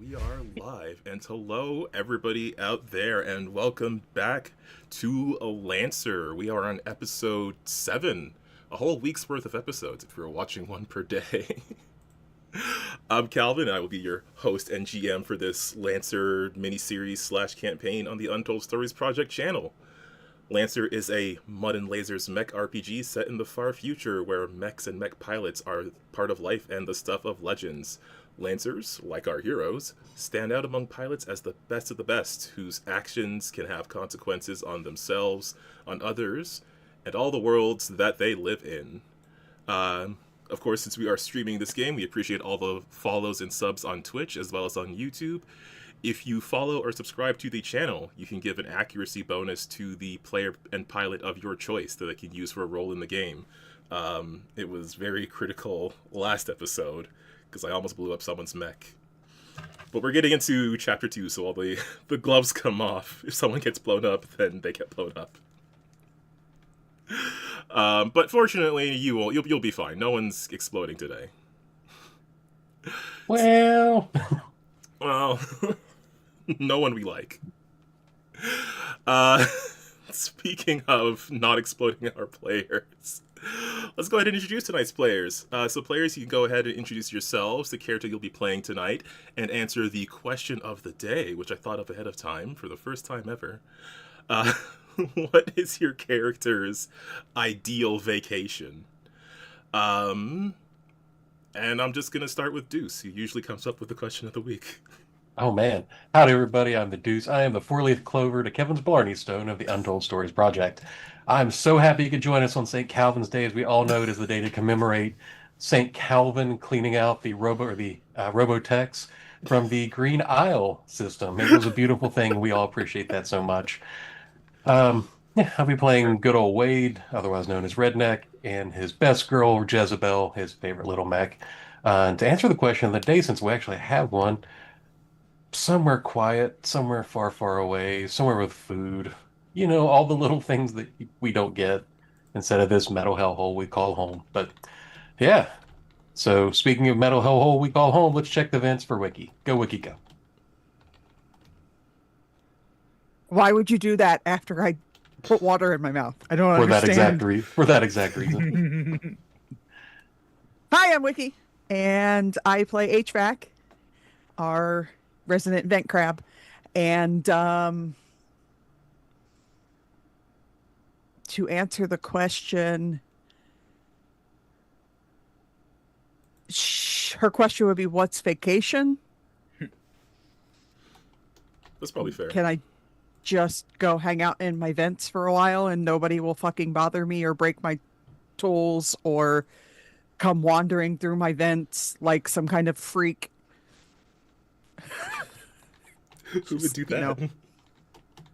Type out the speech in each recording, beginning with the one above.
We are live, and hello everybody out there, and welcome back to a Lancer. We are on episode 7, a whole week's worth of episodes if you're watching one per day. I'm Calvin, and I will be your host and GM for this Lancer miniseries slash campaign on the Untold Stories Project channel. Lancer is a Mud and Lasers mech RPG set in the far future where mechs and mech pilots are part of life and the stuff of legends. Lancers, like our heroes, stand out among pilots as the best of the best, whose actions can have consequences on themselves, on others, and all the worlds that they live in. Of course, since we are streaming this game, we appreciate all the follows and subs on Twitch as well as on YouTube. If you follow or subscribe to the channel, you can give an accuracy bonus to the player and pilot of your choice that they can use for a role in the game. It was very critical last episode, because I almost blew up someone's mech. But we're getting into Chapter 2, so all the gloves come off. If someone gets blown up, then they get blown up. But fortunately, you'll be fine. No one's exploding today. Well, no one we like. Speaking of not exploding our players, let's go ahead and introduce tonight's players. So players, you can go ahead and introduce yourselves, the character you'll be playing tonight, and answer the question of the day, which I thought of ahead of time for the first time ever. What is your character's ideal vacation? And I'm just going to start with Deuce, who usually comes up with the question of the week. oh man. Howdy, everybody. I'm the Deuce. I am the four-leaf clover to Kevin's Blarney Stone of the Untold Stories Project. I'm so happy you could join us on St. Calvin's Day. As we all know, it is the day to commemorate St. Calvin cleaning out the Robotex from the Green Isle system. It was a beautiful thing. We all appreciate that so much. Yeah, I'll be playing good old Wade, otherwise known as Redneck, and his best girl, Jezebel, his favorite little mech. And to answer the question of the day, since we actually have one, somewhere quiet, somewhere far, far away, somewhere with food. You know, all the little things that we don't get instead of this metal hellhole we call home. But yeah. So speaking of metal hellhole we call home, let's check the vents for Wiki. Go Wiki go. Why would you do that after I put water in my mouth? I don't For that understand. for that exact reason. Hi, I'm Wiki, and I play HVAC, our resident vent crab. And to answer the question, her question would be, what's vacation? That's probably fair. Can I just go hang out in my vents for a while and nobody will fucking bother me or break my tools or come wandering through my vents like some kind of freak? Who would do that? You know,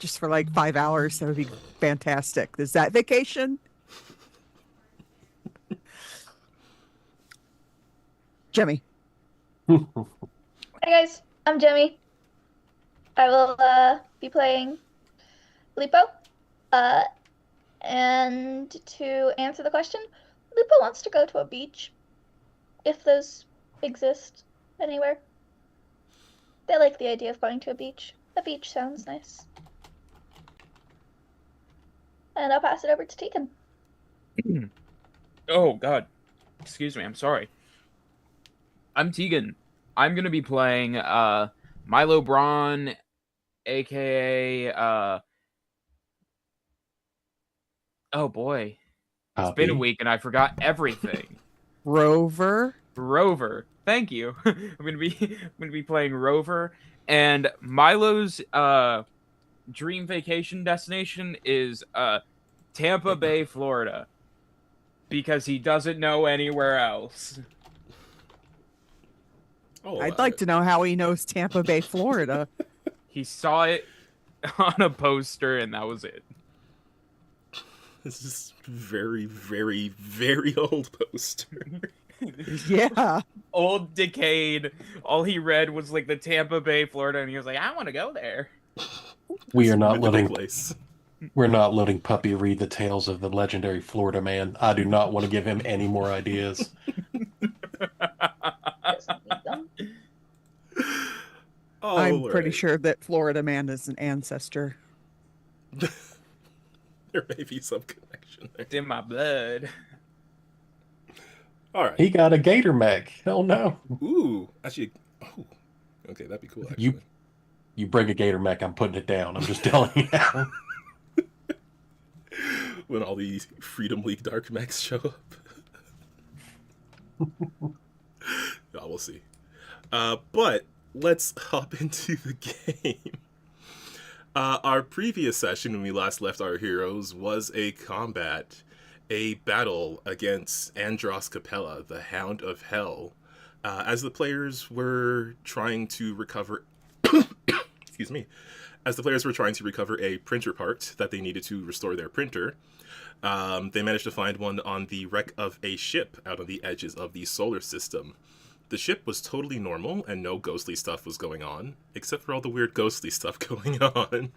just for like 5 hours. That would be fantastic. Is that vacation? Jemmy. Hi guys, I'm Jemmy. I will be playing Lupo. And to answer the question, Lupo wants to go to a beach, if those exist anywhere. They like the idea of going to a beach. A beach sounds nice. And I'll pass it over to Tegan. Oh god. Excuse me, I'm sorry. I'm Tegan. I'm gonna be playing Milo Braun, aka oh boy. It's been a week and I forgot everything. Rover. Thank you. I'm gonna be playing Rover, and Milo's dream vacation destination is Tampa Bay, Florida, because he doesn't know anywhere else. Oh, I'd like to know how he knows Tampa Bay, Florida. He saw it on a poster, and that was it. This is very, very, very old poster. Yeah. Old, decayed. All he read was like the Tampa Bay, Florida, and he was like, I want to go there. We are not letting place. We're not letting Puppy read the tales of the legendary Florida man. I do not want to give him any more ideas. Oh, I'm pretty alright. sure that Florida man is an ancestor. There may be some connection there. It's in my blood. All right. He got a gator mech. Hell no. Ooh, actually, oh, okay, that'd be cool. Actually, You bring a gator mech, I'm putting it down. I'm just telling you now. when all the Freedom League Dark Mechs show up. Yeah, we'll see. But let's hop into the game. Our previous session, when we last left our heroes, was a battle against Andros Capella, the Hound of Hell, as the players were trying to recover. Excuse me. As the players were trying to recover a printer part that they needed to restore their printer, they managed to find one on the wreck of a ship out on the edges of the solar system. The ship was totally normal and no ghostly stuff was going on, except for all the weird ghostly stuff going on.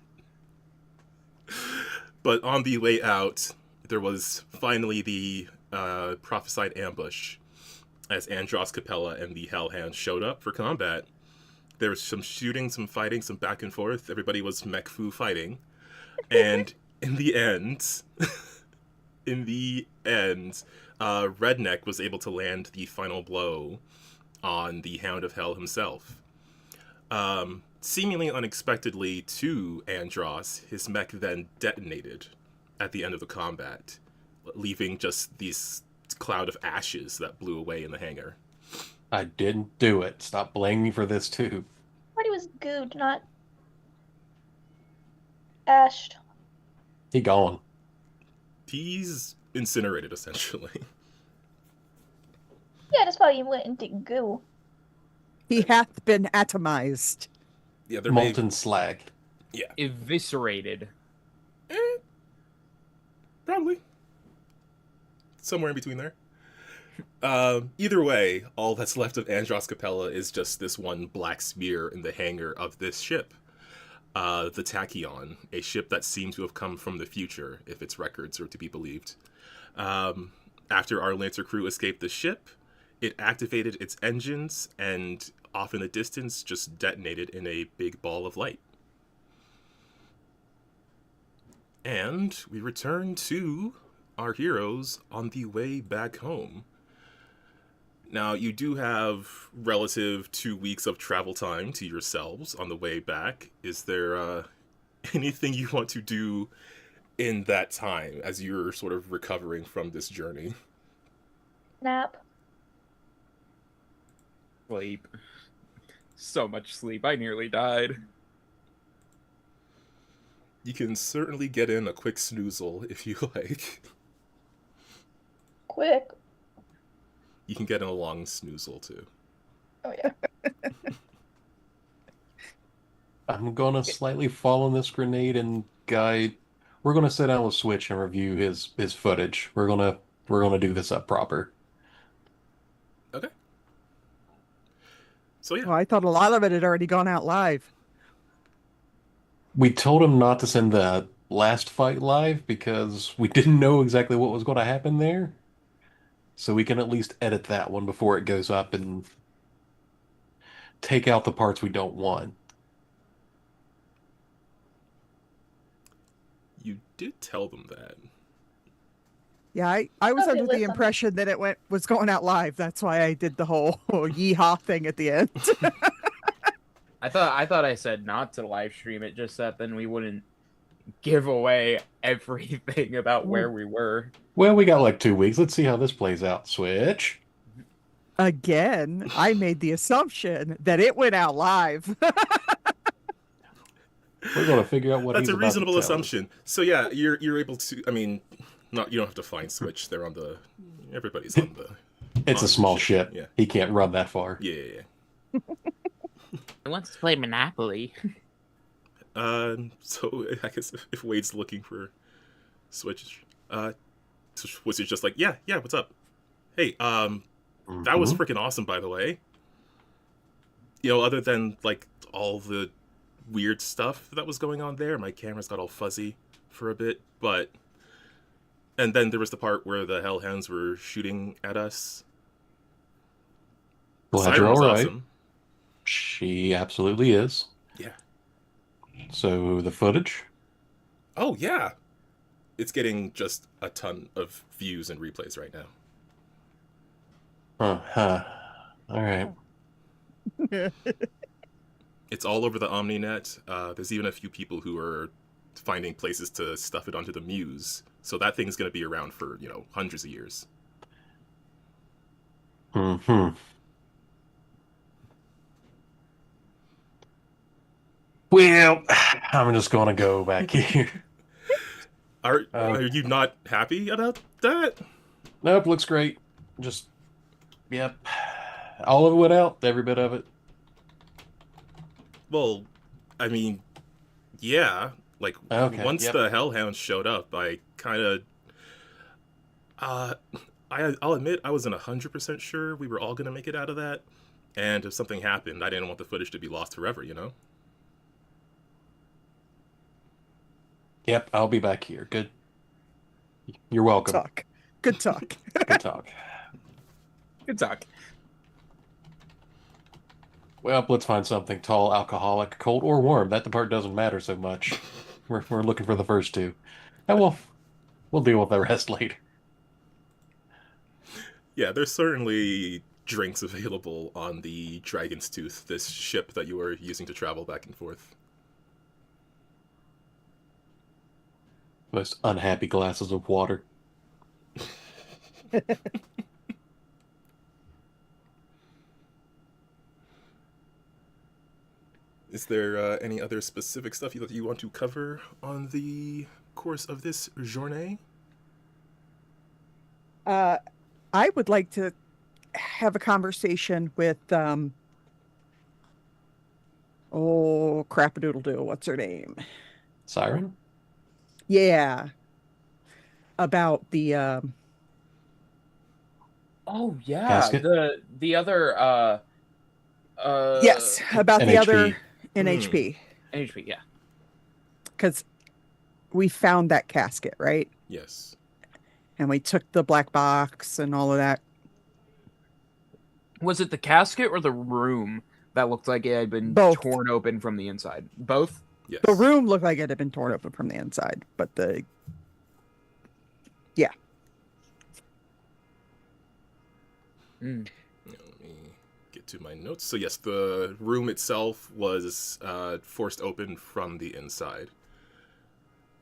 But on the way out, there was finally the prophesied ambush as Andros Capella and the Hellhound showed up for combat. There was some shooting, some fighting, some back and forth. Everybody was mech fu fighting. And in the end, Redneck was able to land the final blow on the Hound of Hell himself. Seemingly unexpectedly to Andros, his mech then detonated at the end of the combat, leaving just this cloud of ashes that blew away in the hangar. I didn't do it. Stop blaming me for this too. But he was gooed, not ashed. He gone. He's incinerated, essentially. Yeah, that's why you went into goo. He hath been atomized. Yeah, they're Molten slag. Eviscerated. Probably. Somewhere in between there. Either way, all that's left of Andros Capella is just this one black smear in the hangar of this ship. The Tachyon, a ship that seemed to have come from the future, if its records are to be believed. After our Lancer crew escaped the ship, it activated its engines and off in the distance just detonated in a big ball of light. And we return to our heroes on the way back home. Now, you do have relative 2 weeks of travel time to yourselves on the way back. Is there anything you want to do in that time as you're sort of recovering from this journey? Nap. Sleep. So much sleep. I nearly died. You can certainly get in a quick snoozle if you like. Quick. You can get in a long snoozle too. Oh yeah. I'm gonna slightly fall on this grenade and guide. We're gonna sit down with Switch and review his footage. We're gonna do this up proper. Okay. So yeah. Oh, I thought a lot of it had already gone out live. We told him not to send the last fight live because we didn't know exactly what was going to happen there. So we can at least edit that one before it goes up and take out the parts we don't want. You did tell them that. Yeah, I was Okay, under the listen. impression that was going out live. That's why I did the whole yeehaw thing at the end. I thought I said not to live stream it, just that then we wouldn't give away everything about where we were. Well, we got like 2 weeks. Let's see how this plays out. Switch. Again, I made the assumption that it went out live. We're going to figure out what That's he's a about to reasonable tell us. assumption. So yeah, you're able to. I mean, not you don't have to find Switch. They're on the. Everybody's on the. It's on a the small ship. Yeah. He can't run that far. Yeah. He wants to play Monopoly. So I guess if Wade's looking for Switch, Switch is just like, yeah, what's up? Hey, that was Mhm. freaking awesome, by the way. You know, other than like all the weird stuff that was going on there, my cameras got all fuzzy for a bit, but and then there was the part where the Hellhounds were shooting at us. Glad Siren you're was all right. awesome. She absolutely is. Yeah. So the footage? Oh, yeah. It's getting just a ton of views and replays right now. Huh. All right. It's all over the OmniNet. There's even a few people who are finding places to stuff it onto the Muse. So that thing's going to be around for, hundreds of years. Hmm. Well, I'm just going to go back here. Are you not happy about that? Nope, looks great. Just, yep. All of it went out, every bit of it. Well, I mean, yeah. Like, Okay, once yep. the Hellhounds showed up, I kind of... I'll admit, I wasn't 100% sure we were all going to make it out of that. And if something happened, I didn't want the footage to be lost forever, you know? Yep, I'll be back here. Good. You're welcome. Talk. Good talk. Good talk. Good talk. Well, let's find something tall, alcoholic, cold, or warm. That part doesn't matter so much. We're looking for the first two. And we'll deal with the rest later. Yeah, there's certainly drinks available on the Dragon's Tooth, this ship that you were using to travel back and forth. Most unhappy glasses of water. Is there any other specific stuff that you want to cover on the course of this journée? I would like to have a conversation with oh crap-a-doodle-doo, what's her name? Siren? Yeah. About the Oh yeah, Casket? the other yes, about the other NHP. NHP. NHP, yeah. Because we found that casket, right? Yes. And we took the black box and all of that. Was it the casket or the room that looked like it had been Both. torn open from the inside? Both? Yes. The room looked like it had been torn open from the inside, but the Mm. Let me get to my notes. So yes, the room itself was forced open from the inside.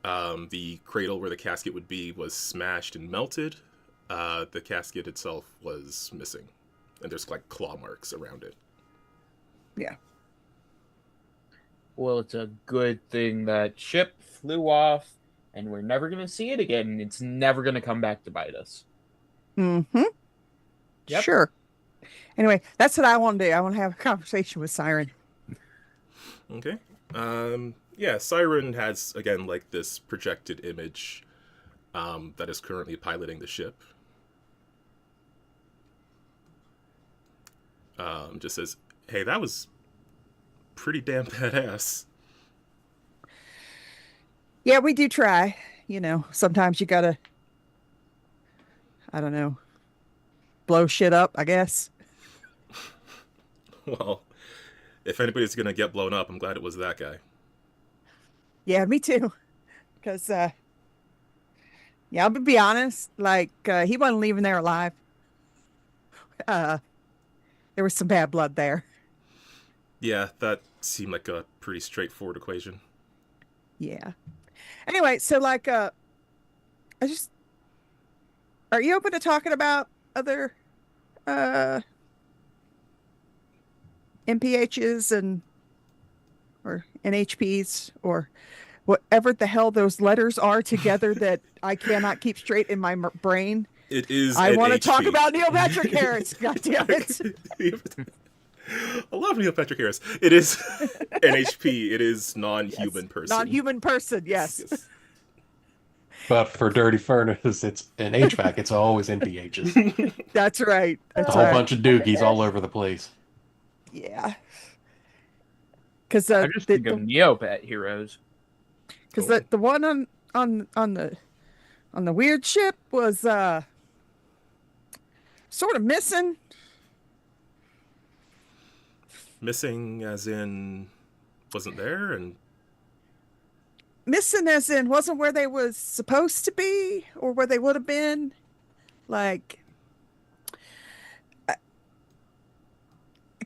The cradle where the casket would be was smashed and melted. The casket itself was missing, and there's like claw marks around it. yeah. Well, it's a good thing that ship flew off and we're never going to see it again. And it's never going to come back to bite us. Mm-hmm. Yep. Sure. Anyway, that's what I want to do. I want to have a conversation with Siren. Okay. Yeah, Siren has, again, like this projected image that is currently piloting the ship. Just says, hey, that was pretty damn badass. Yeah, we do try. You know, sometimes you gotta, I don't know, blow shit up, I guess. Well, if anybody's gonna get blown up, I'm glad it was that guy. Yeah, me too. Because, yeah, I'll be honest, like, he wasn't leaving there alive. There was some bad blood there. Yeah, that seemed like a pretty straightforward equation. Yeah. Anyway, so, like, are you open to talking about other, MPHs or NHPs or whatever the hell those letters are together that I cannot keep straight in my brain? It is. I want to NHP. talk about Neil Patrick Harris. God damn it. I love Neil Patrick Harris. It is NHP. It is non-human person. Non-human person, yes. But for Dirty Furnace, it's an HVAC. It's always NPHs. That's right. A That's whole right. bunch of dookies all over the place. Yeah. Because I just think of Neopet heroes. because the one on the weird ship was sort of missing. Missing as in wasn't there, and Missing as in wasn't where they was supposed to be or where they would have been. Like,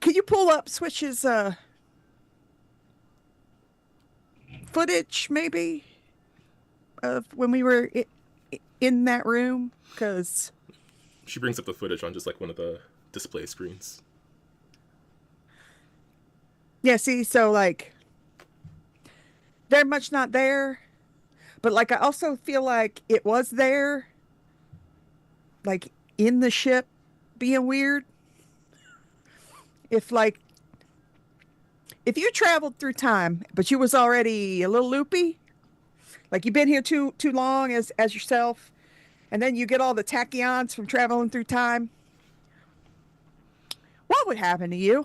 can you pull up Switch's footage maybe of when we were in that room? Because she brings up the footage on just like one of the display screens. yeah, see, so like very much not there, but like I also feel like it was there, like in the ship being weird. If like if you traveled through time but you was already a little loopy, like you've been here too long as yourself, and then you get all the tachyons from traveling through time, what would happen to you?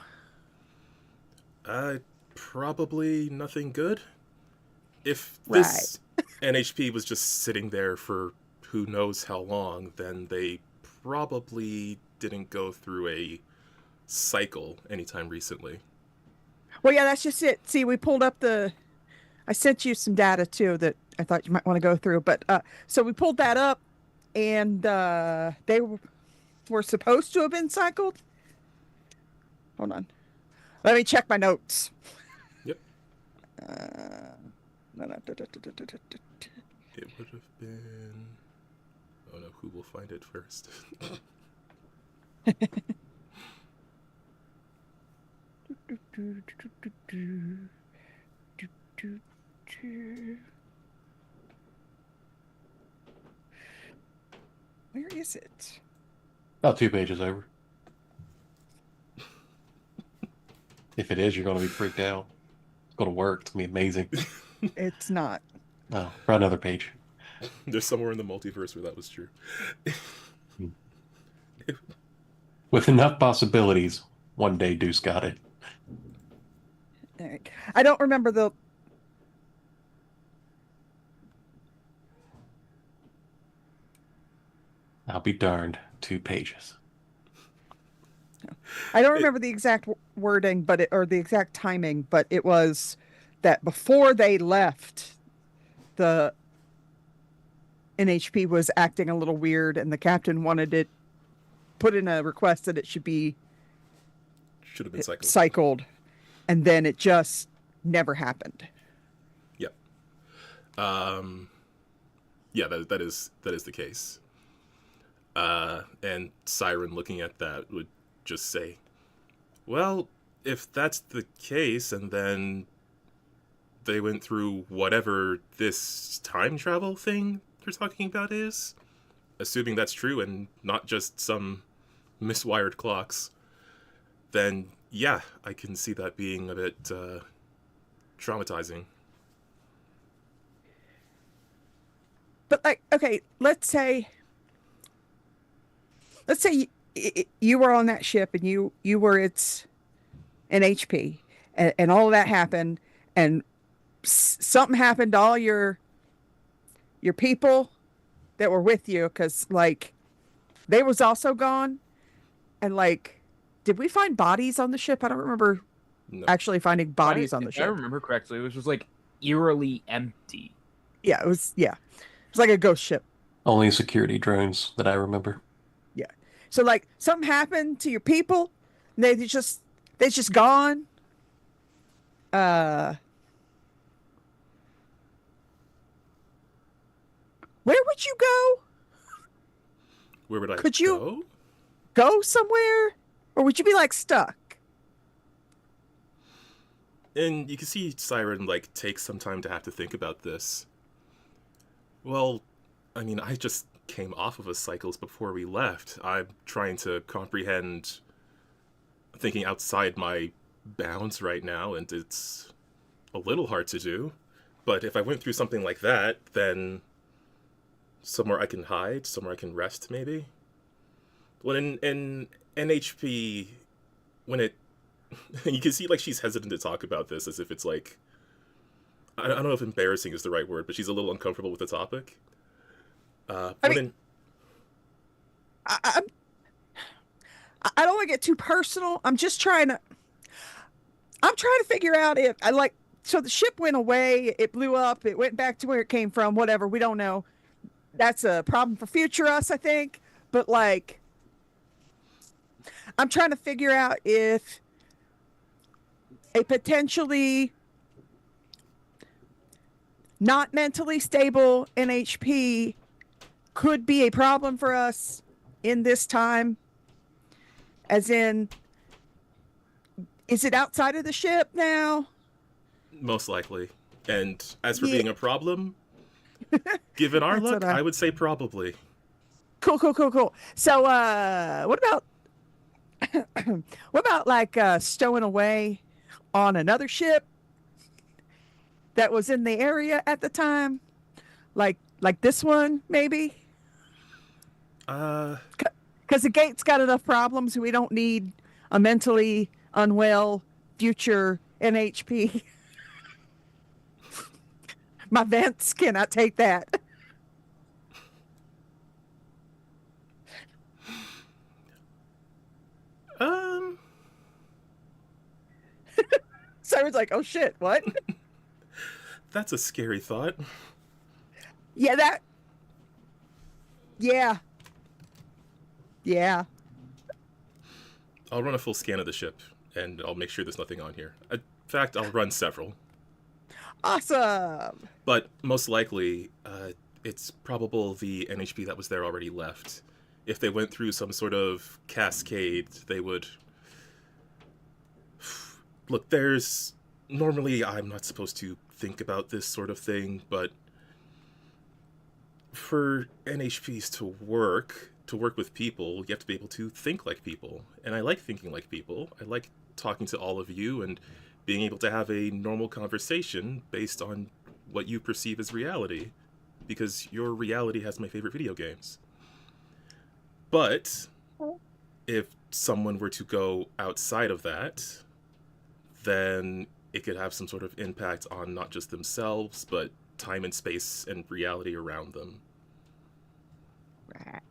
Probably nothing good. If this NHP was just sitting there for who knows how long, then they probably didn't go through a cycle anytime recently. Well, yeah, that's just it. See, we pulled up I sent you some data too that I thought you might want to go through, but so we pulled that up, and they were supposed to have been cycled. Hold on, let me check my notes. Yep. No. It would have been... Oh no, who will find it first? Where is it? About 2 pages over. If it is, you're going to be freaked out. It's going to work. It's going to be amazing. It's not. Oh, for another page. There's somewhere in the multiverse where that was true. With enough possibilities, one day Deuce got it. All right. I don't remember the... I'll be darned. 2 pages. I don't remember the exact wording, but or the exact timing, but it was that before they left, the NHP was acting a little weird, and the captain wanted it put in a request that it should be Should have been cycled, and then it just never happened. Yep. Yeah, that is the case. And Siren, looking at that, would just say, well, if that's the case, and then they went through whatever this time travel thing they're talking about is, assuming that's true and not just some miswired clocks, then yeah, I can see that being a bit traumatizing. But like, okay, let's say you were on that ship and you were its NHP, and all of that happened, and something happened to all your people that were with you, because like they was also gone, and like, did we find bodies on the ship? I don't remember actually finding bodies on the ship. If I remember correctly, it was just like eerily empty. Yeah, it was like a ghost ship. Only security drones that I remember. Yeah. So like something happened to your people, and they just gone. Where would you go? Where would I Could you go somewhere? Or would you be like stuck? And you can see Siren like take some time to have to think about this. Well, I mean, I just came off of a cycles before we left. I'm trying to comprehend thinking outside my bounds right now, and it's a little hard to do. But if I went through something like that, then somewhere I can hide, somewhere I can rest, maybe. When in NHP, when it... you can see, like, she's hesitant to talk about this as if it's, like... I don't know if embarrassing is the right word, but she's a little uncomfortable with the topic. I don't want to get too personal. I'm just trying to... I'm trying to figure out if I like. So the ship went away. It blew up. It went back to where it came from. Whatever. We don't know. That's a problem for future us, I think. But like, I'm trying to figure out if a potentially not mentally stable NHP could be a problem for us in this time. As in, is it outside of the ship now? Most likely. And as for Yeah. being a problem, given our That's luck, what I- I would say probably. Cool. So, what about what about like stowing away on another ship that was in the area at the time, like this one maybe? Uh, Because the gate's got enough problems. We don't need a mentally unwell future NHP. My vents cannot take that. um, So I was like, oh shit, what? that's a scary thought. Yeah, that. Yeah. Yeah. I'll run a full scan of the ship, and I'll make sure there's nothing on here. In fact, I'll run several. Awesome. But most likely, it's probable the NHP that was there already left. If they went through some sort of cascade, they would... Look, there's... Normally, I'm not supposed to think about this sort of thing, but... For NHPs to work with people, you have to be able to think like people. And I like thinking like people. I like talking to all of you and being able to have a normal conversation based on what you perceive as reality, because your reality has my favorite video games. But if someone were to go outside of that, then it could have some sort of impact on not just themselves, but time and space and reality around them. Right.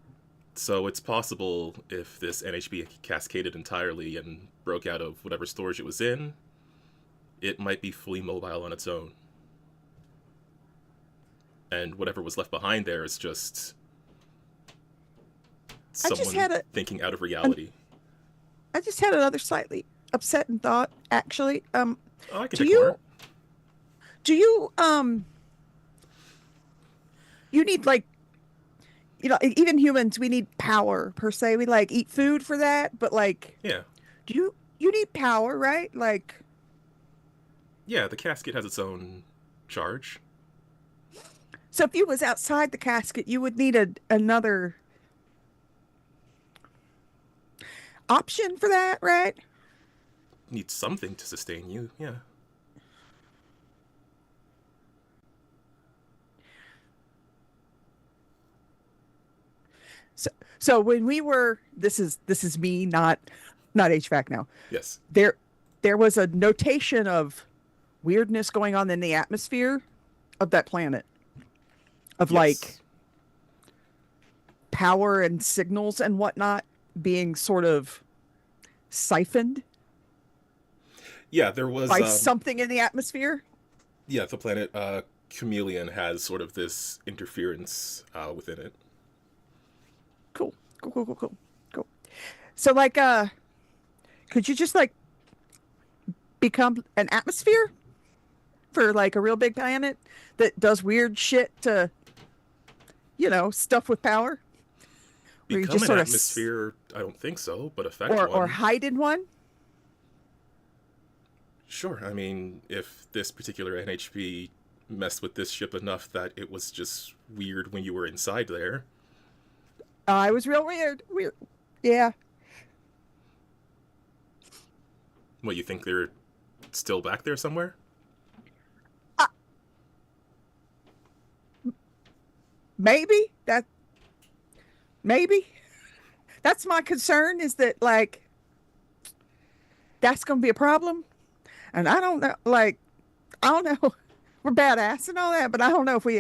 So it's possible if this NHP cascaded entirely and broke out of whatever storage it was in, it might be fully mobile on its own. And whatever was left behind there is just someone thinking out of reality. I just had another slightly upsetting thought, actually. Oh, I can do take you- more. Do you you need like, you know, even humans, we need power per se. We like eat food for that, but like, Yeah. do you need power, right? Like, Yeah, the casket has its own charge. so if you was outside the casket, you would need another option for that, right? Need something to sustain you, yeah. So when we were, this is me, not HVAC now. Yes. There was a notation of weirdness going on in the atmosphere of that planet, of Yes. like power and signals and whatnot being sort of siphoned Yeah, there was... by something in the atmosphere. Yeah, the planet Chameleon has sort of this interference within it. Cool. So like, could you just like become an atmosphere for like a real big planet that does weird shit to, you know, stuff with power? Where you Become just an sort of atmosphere, I don't think so, but affect or one. hide in one? Sure, I mean, if this particular NHP messed with this ship enough that it was just weird when you were inside there. It was real weird. Yeah. What, you think they're still back there somewhere? Maybe that's my concern, is that like that's gonna be a problem. And I don't know, like, I don't know. We're badass and all that, but I don't know if we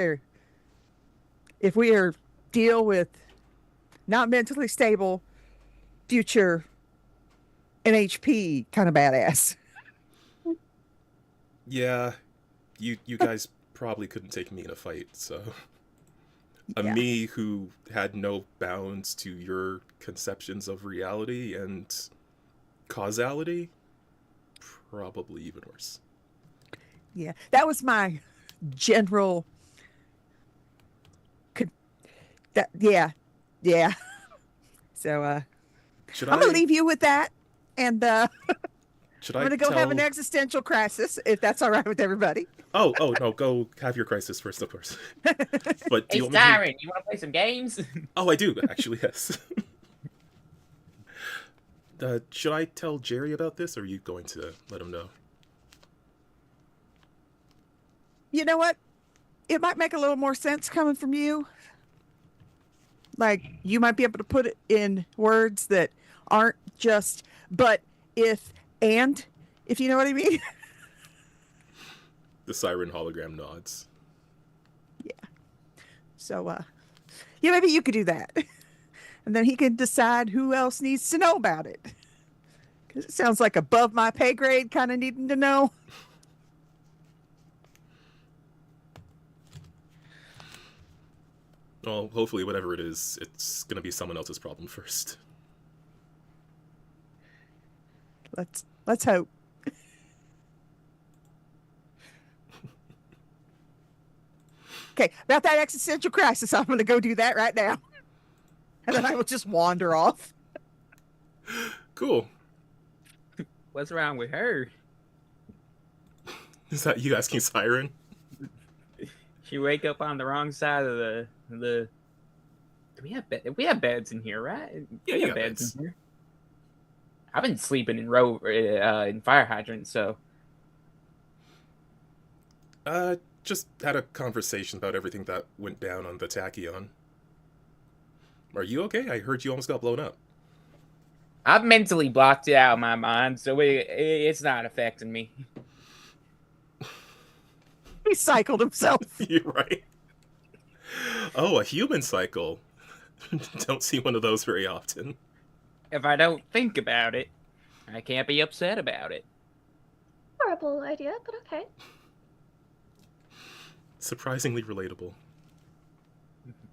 are deal with not mentally stable future NHP kind of badass. Yeah, you guys probably couldn't take me in a fight, so a Yeah. me who had no bounds to your conceptions of reality and causality, probably even worse. Yeah, that was my general. Yeah, yeah. So Should I'm gonna I leave you with that, and should I'm I gonna go tell? have an existential crisis if that's all right with everybody. Oh no, go have your crisis first, of course. But do Hey, you want me to? Siren, you want to play some games? Oh, I do actually. Yes. Should I tell Jerry about this, or are you going to let him know? You know what? It might make a little more sense coming from you. Like you might be able to put it in words that aren't just but if and if you know what I mean. The siren hologram nods. So yeah, maybe you could do that. And then he can decide who else needs to know about it. Because it sounds like above my pay grade kind of needing to know. Well, hopefully, whatever it is, it's gonna be someone else's problem first. Let's hope. Okay, about that existential crisis, I'm going to go do that right now. And then I will just wander off. Cool. What's wrong with her? Is that you asking Siren? She wake up on the wrong side of the. Do we have we have beds in here, right? Yeah, we you have got beds beds. in here. I've been sleeping in fire hydrants, so Just had a conversation about everything that went down on the Tachyon. Are you okay? I heard you almost got blown up. I've mentally blocked it out of my mind, so it's not affecting me. He cycled himself. You're right. Oh, a human cycle. Don't see one of those very often. If I don't think about it, I can't be upset about it. Horrible idea, but okay. Surprisingly relatable.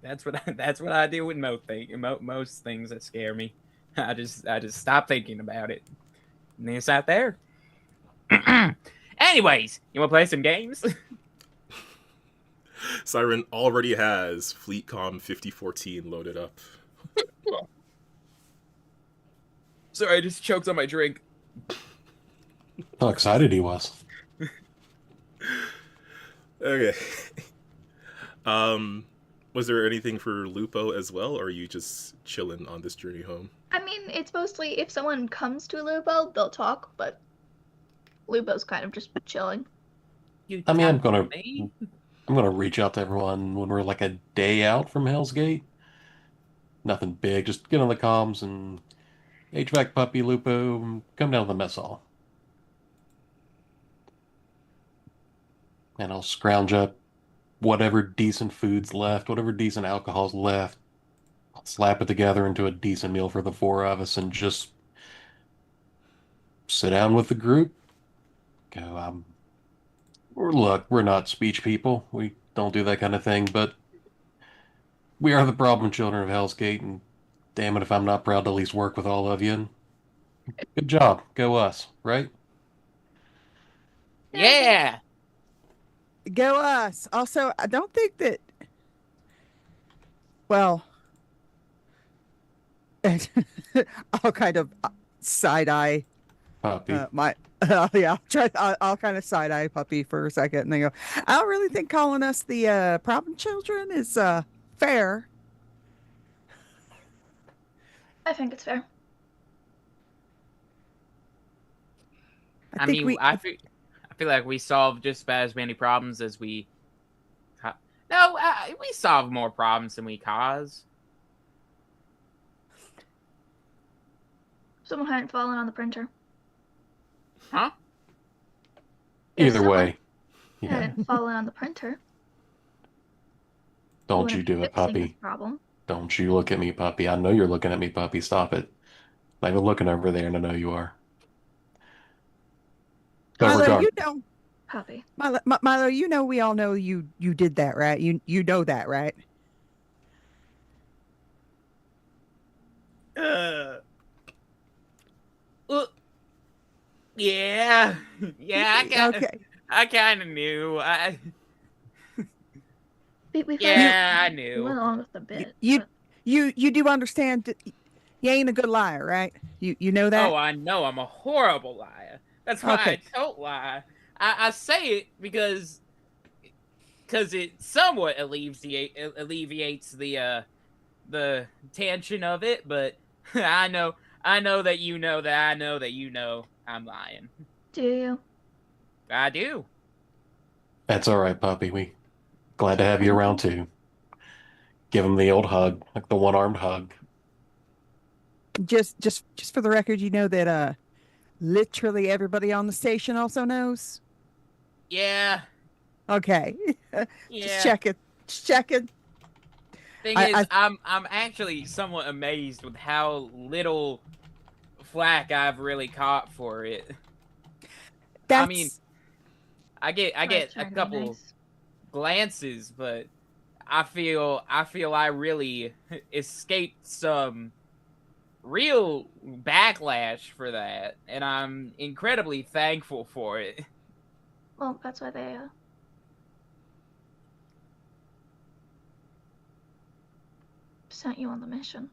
That's what I do with most things that scare me. I just stop thinking about it, and then it's out there. Anyways, you want to play some games? Siren already has FleetCom 5014 loaded up. Sorry, I just choked on my drink. How excited he was. Okay. Was there anything for Lupo as well, or are you just chilling on this journey home? I mean, it's mostly if someone comes to Lupo, they'll talk, but Lupo's kind of just chilling. I mean, I'm gonna reach out to everyone when we're like a day out from Hell's Gate. Nothing big, just get on the comms and HVAC puppy Lupo, come down to the mess hall. And I'll scrounge up whatever decent food's left, whatever decent alcohol's left. I'll slap it together into a decent meal for the four of us and just sit down with the group. Go, look, we're not speech people. We don't do that kind of thing, but we are the problem children of Hell's Gate, and damn it if I'm not proud to at least work with all of you. And good job. Go us, right? Yeah. Go us. Also, I don't think that. Well, I'll kind of side eye Puppy. my. Yeah, I'll kind of side eye Puppy for a second, and then go. I don't really think calling us the problem children is fair. I think it's fair. I mean, I feel like we solved just about as many problems as we. No, we solve more problems than we cause. Someone hadn't fallen on the printer. Huh? Either someone way. Yeah. Hadn't fallen on the printer. Don't Wouldn't you do be it, fixing this Puppy. problem. Don't you look at me, Puppy. I know you're looking at me, Puppy. Stop it. I'm looking over there, and I know you are. But Milo, regard- you know, Puppy. Milo, you know we all know you did that, right? You know that, right? Well, yeah, yeah. Okay. I kind of knew. We Yeah, I we knew. went along with the You bit. you but you do understand that you ain't a good liar, right? You know that? Oh, I know. I'm a horrible liar. That's why Okay. I don't lie. I say it because it somewhat alleviates the tension of it, but I know that you know that I know that you know I'm lying. do you? I do. That's all right, puppy. We glad to have you around too. Give him the old hug, like the one-armed hug. Just for the record, you know that literally everybody on the station also knows. Yeah, Okay. Just yeah. checking. Just checking. Thing is, I'm actually somewhat amazed with how little flack I've really caught for it. That's I mean, I get I was a trying to be couple nice. glances, but I feel I really escaped some real backlash for that, and I'm incredibly thankful for it. Well, that's why they sent you on the mission.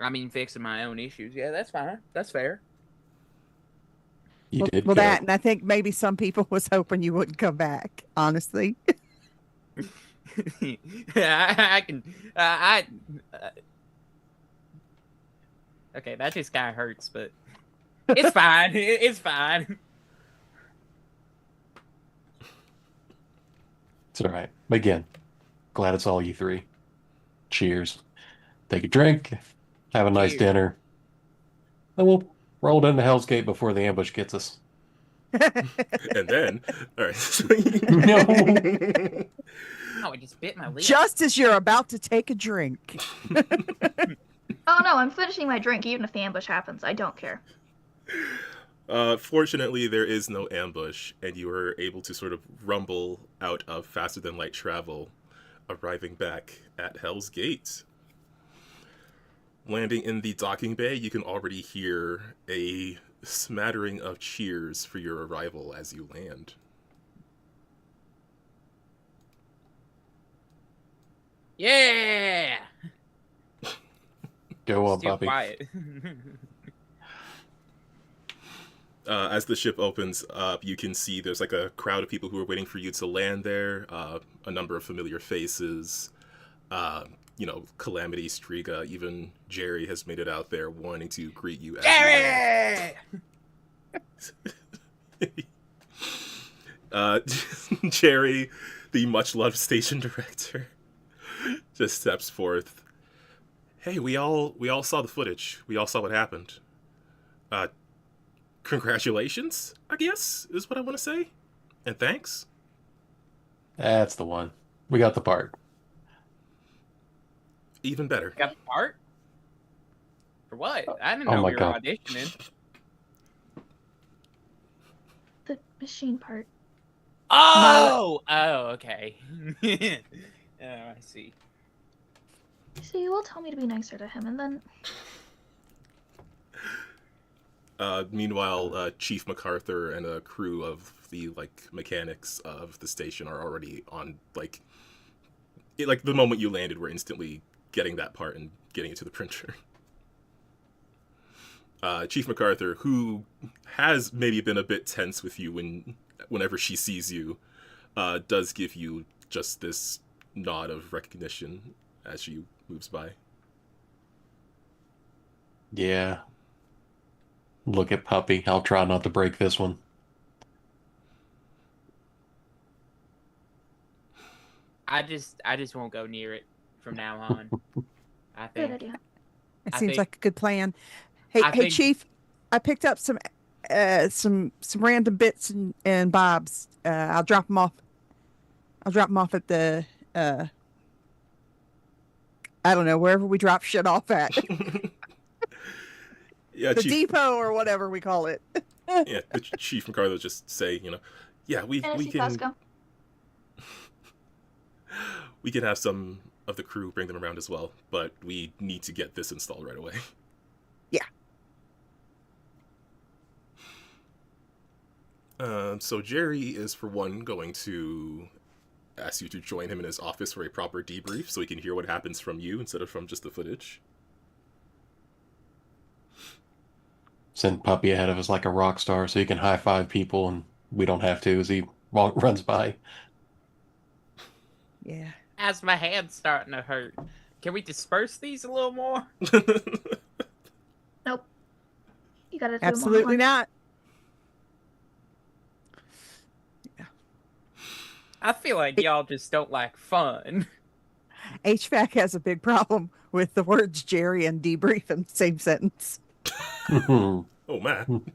I mean, fixing my own issues. Yeah, that's fine. That's fair. You did well good. that, and I think maybe some people was hoping you wouldn't come back. Honestly. I can. Okay, that just kind of hurts, but it's fine. It's fine. It's all right. Again, glad it's all you three. Cheers. Take a drink. Have a nice Cheers. dinner. Then we'll roll into Hell's Gate before the ambush gets us. And then, all right. No. Oh, I just bit my lip. Just as you're about to take a drink. Oh no, I'm finishing my drink even if the ambush happens. I don't care. Fortunately, there is no ambush, and you are able to sort of rumble out of faster than light travel, arriving back at Hell's Gate. Landing in the docking bay, you can already hear a smattering of cheers for your arrival as you land. Yeah. Go on, Still puppy. quiet. As the ship opens up, you can see there's like a crowd of people who are waiting for you to land there. A number of familiar faces. Calamity, Striga, even Jerry has made it out there wanting to greet you. As Jerry. Jerry, the much-loved station director, just steps forth. Hey, we all saw the footage. We all saw what happened. Congratulations, I guess, is what I want to say. And thanks. That's the one. We got the part. Even better. Got the part? For what? I didn't Oh know my we were God. auditioning. The machine part. Oh! Oh, okay. Oh, I see. So you will tell me to be nicer to him, and then Meanwhile, Chief MacArthur and a crew of the mechanics of the station are already on the moment you landed, we're instantly getting that part and getting it to the printer. Chief MacArthur, who has maybe been a bit tense with you whenever she sees you, does give you just this nod of recognition as she moves by. Yeah. Look at puppy. I'll try not to break this one. I just won't go near it from now on. I good think. idea. It I seems think- like a good plan. Hey, I think- Chief, I picked up some random bits and bobs. I'll drop them off. I'll drop them off at the I don't know, wherever we drop shit off at. Yeah, The Chief. depot or whatever we call it. Yeah, the chief and Carlos just say, yeah, we NSC can Costco. we can have some of the crew bring them around as well, but we need to get this installed right away. Yeah. So Jerry is, for one, going to ask you to join him in his office for a proper debrief so he can hear what happens from you instead of from just the footage. Send Puppy ahead of us like a rock star so he can high five people and we don't have to as he runs by. Yeah. As my hand's starting to hurt, can we disperse these a little more? Nope. You gotta do Absolutely them all at not. I feel like y'all just don't like fun. HVAC has a big problem with the words Jerry and debrief in the same sentence. Oh, man.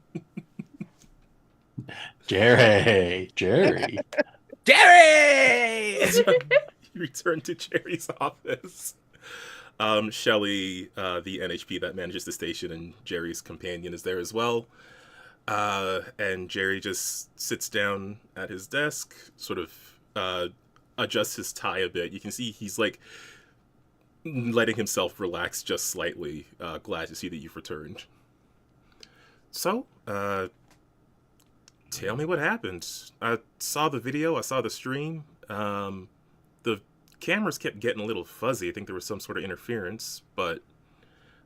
Jerry! Jerry! You return to Jerry's office. Shelly, the NHP that manages the station, and Jerry's companion is there as well. And Jerry just sits down at his desk, sort of adjusts his tie a bit. You can see he's like letting himself relax just slightly. Glad to see that you've returned. So, tell me what happened. I saw the video, I saw the stream. The cameras kept getting a little fuzzy. I think there was some sort of interference, but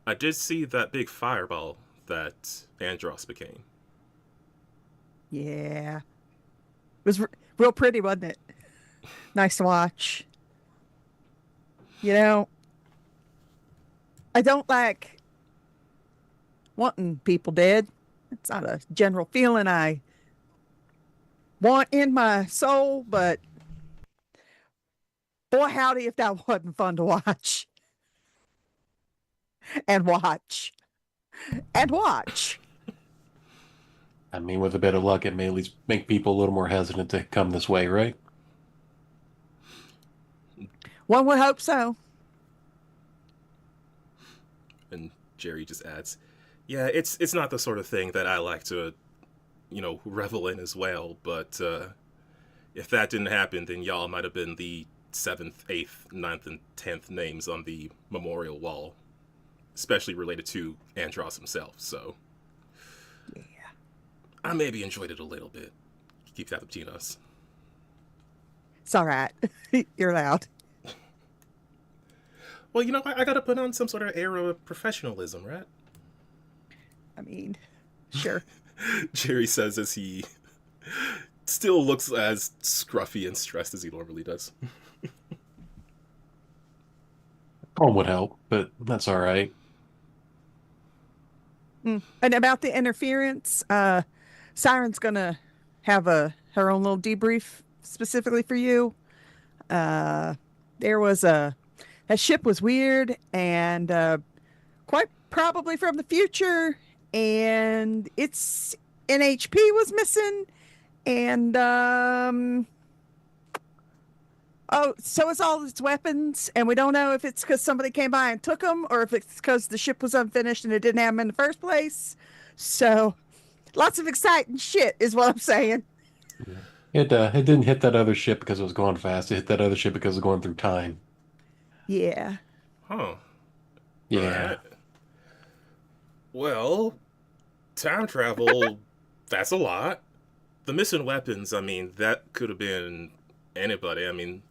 I did see that big fireball that Andros became. Yeah. It was real pretty, wasn't it? Nice to watch. I don't like wanting people dead. It's not a general feeling I want in my soul, but boy, howdy, if that wasn't fun to watch. And watch. And watch. I mean, with a bit of luck, it may at least make people a little more hesitant to come this way, right? One would hope so. And Jerry just adds, yeah, it's not the sort of thing that I like to, revel in as well, but if that didn't happen, then y'all might have been the 7th, 8th, 9th, and 10th names on the memorial wall, especially related to Andros himself, so Yeah. I maybe enjoyed it a little bit. Keep that between us. It's all right. You're loud. Well, I gotta put on some sort of air of professionalism, right? I mean, sure. Jerry says as he still looks as scruffy and stressed as he normally does. Calm would help, but that's all right. And about the interference, Siren's gonna have her own little debrief specifically for you. There was that ship was weird and quite probably from the future, and its NHP was missing, and so it's all its weapons, and we don't know if it's because somebody came by and took them, or if it's because the ship was unfinished and it didn't have them in the first place. So, lots of exciting shit is what I'm saying. It didn't hit that other ship because it was going fast. It hit that other ship because it was going through time. Yeah. Huh. Yeah. Right. Well, time travel, that's a lot. The missing weapons, I mean, that could have been anybody. I mean,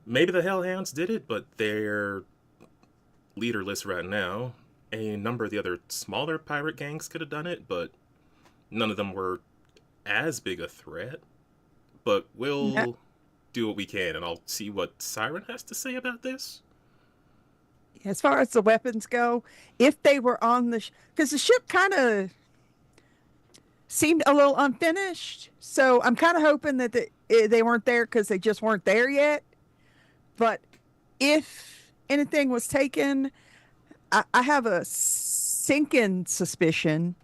maybe the Hellhounds did it, but they're leaderless right now. A number of the other smaller pirate gangs could have done it, but none of them were as big a threat. But we'll do what we can, and I'll see what Siren has to say about this. As far as the weapons go, if they were on because the ship kind of seemed a little unfinished, so I'm kind of hoping that they weren't there because they just weren't there yet. But if anything was taken, I have a sinking suspicion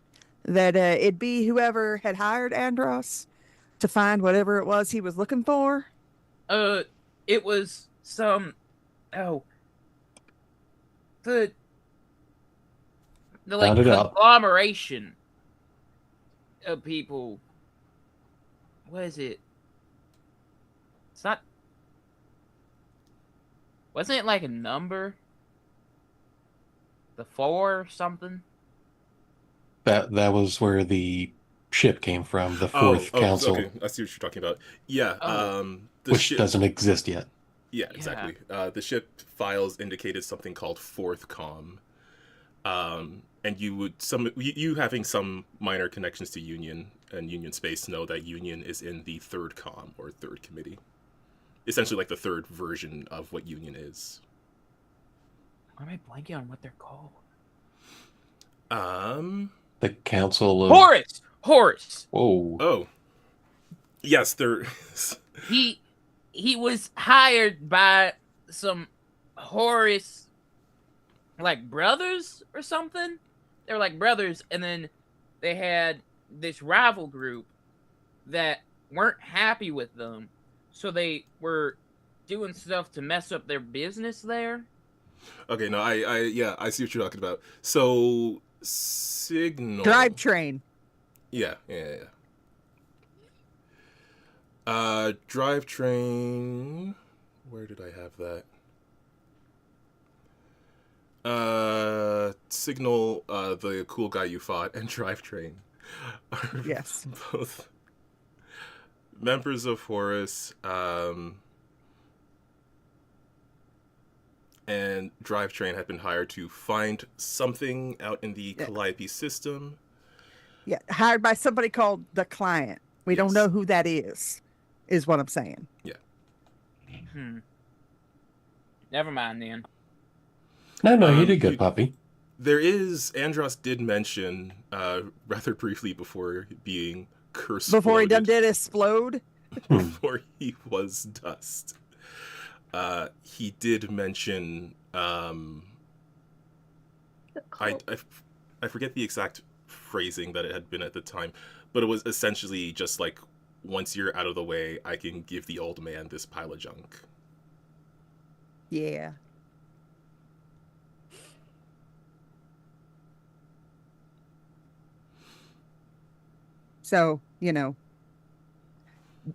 that it'd be whoever had hired Andros to find whatever it was he was looking for. It was some the Round it up. conglomeration people. What is it? It's not. Wasn't it like a number? The 4 or something? That was where the ship came from, the Fourth Council, okay. I see what you're talking about. Yeah, Oh. the which ship. doesn't exist yet. Yeah, exactly. The ship files indicated something called Fourth Com, and you having some minor connections to Union and Union space know that Union is in the Third Com or Third Committee, essentially like the third version of what Union is. Why am I blanking on what they're called? The Council of Horace. Whoa. Oh, yes, there. He was hired by some Horace, like, brothers or something. They were like brothers, and then they had this rival group that weren't happy with them, so they were doing stuff to mess up their business there. Okay, no, I see what you're talking about. So Signal Drivetrain. Yeah. Drivetrain. Where did I have that? Signal, the cool guy you fought, and Drivetrain are Yes. both members of Horus. And Drivetrain had been hired to find something out in the Calliope system. Yeah, hired by somebody called the Client. We don't Yes. know who that is what I'm saying. Never mind then. No, you did good, you- puppy. Andros did mention, rather briefly before being cursed. Before he done did explode. Before he was dust. He did mention, The I cult. forget the exact phrasing that it had been at the time, but it was essentially just like, once you're out of the way, I can give the old man this pile of junk. Yeah. So,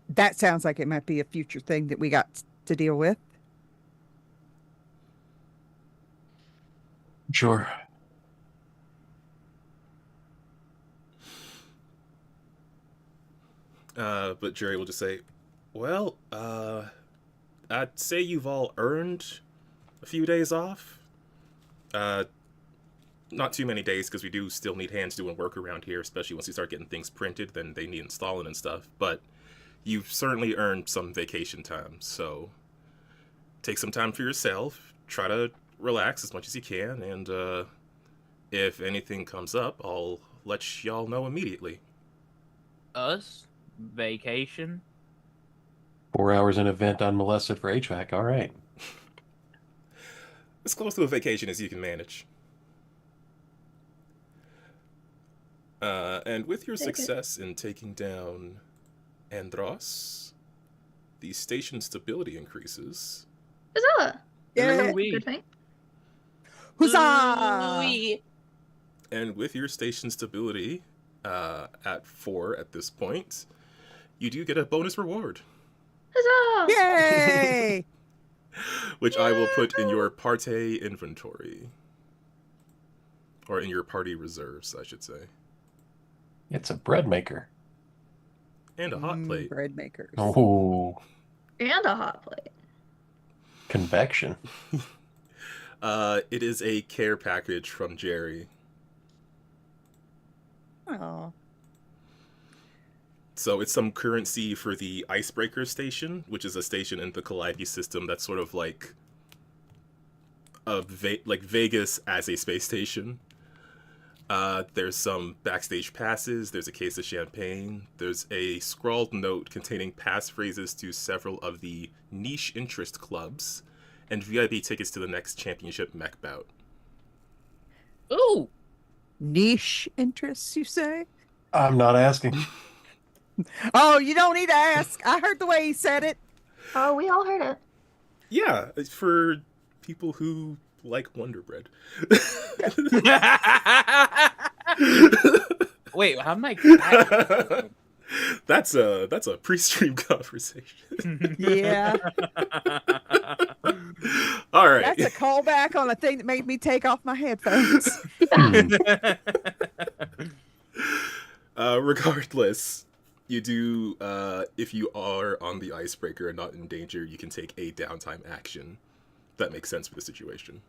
that sounds like it might be a future thing that we got to deal with. Sure. But Jerry will just say, well, I'd say you've all earned a few days off. Not too many days, because we do still need hands doing work around here, especially once we start getting things printed, then they need installing and stuff. But you've certainly earned some vacation time, so take some time for yourself, try to relax as much as you can, and if anything comes up, I'll let y'all know immediately. Us? Vacation? 4 hours in a vent unmolested for HVAC. All right. As close to a vacation as you can manage. And with your Take it. success in taking down Andros, the station stability increases. Huzzah! Yeah. Ooh-wee. Good thing. Huzzah! Ooh-wee. And with your station stability at 4 at this point, you do get a bonus reward, Huzzah! Yay! which I will put in your party inventory. Or in your party reserves, I should say. It's a bread maker. And a hot plate. Bread makers. Oh, And a hot plate. convection. It is a care package from Jerry. Aw. So it's some currency for the Icebreaker Station, which is a station in the Calliope system that's sort of like like Vegas as a space station. There's some backstage passes, there's a case of champagne, there's a scrawled note containing passphrases to several of the niche interest clubs, and VIP tickets to the next championship mech bout. Ooh! Niche interests, you say? I'm not asking. Oh, you don't need to ask. I heard the way he said it. Oh, we all heard it. Yeah, it's for people who like Wonder Bread. Wait, how am I? That's a pre-stream conversation. Yeah. All right. That's a callback on a thing that made me take off my headphones. Regardless, you do if you are on the icebreaker and not in danger, you can take a downtime action. That makes sense for the situation.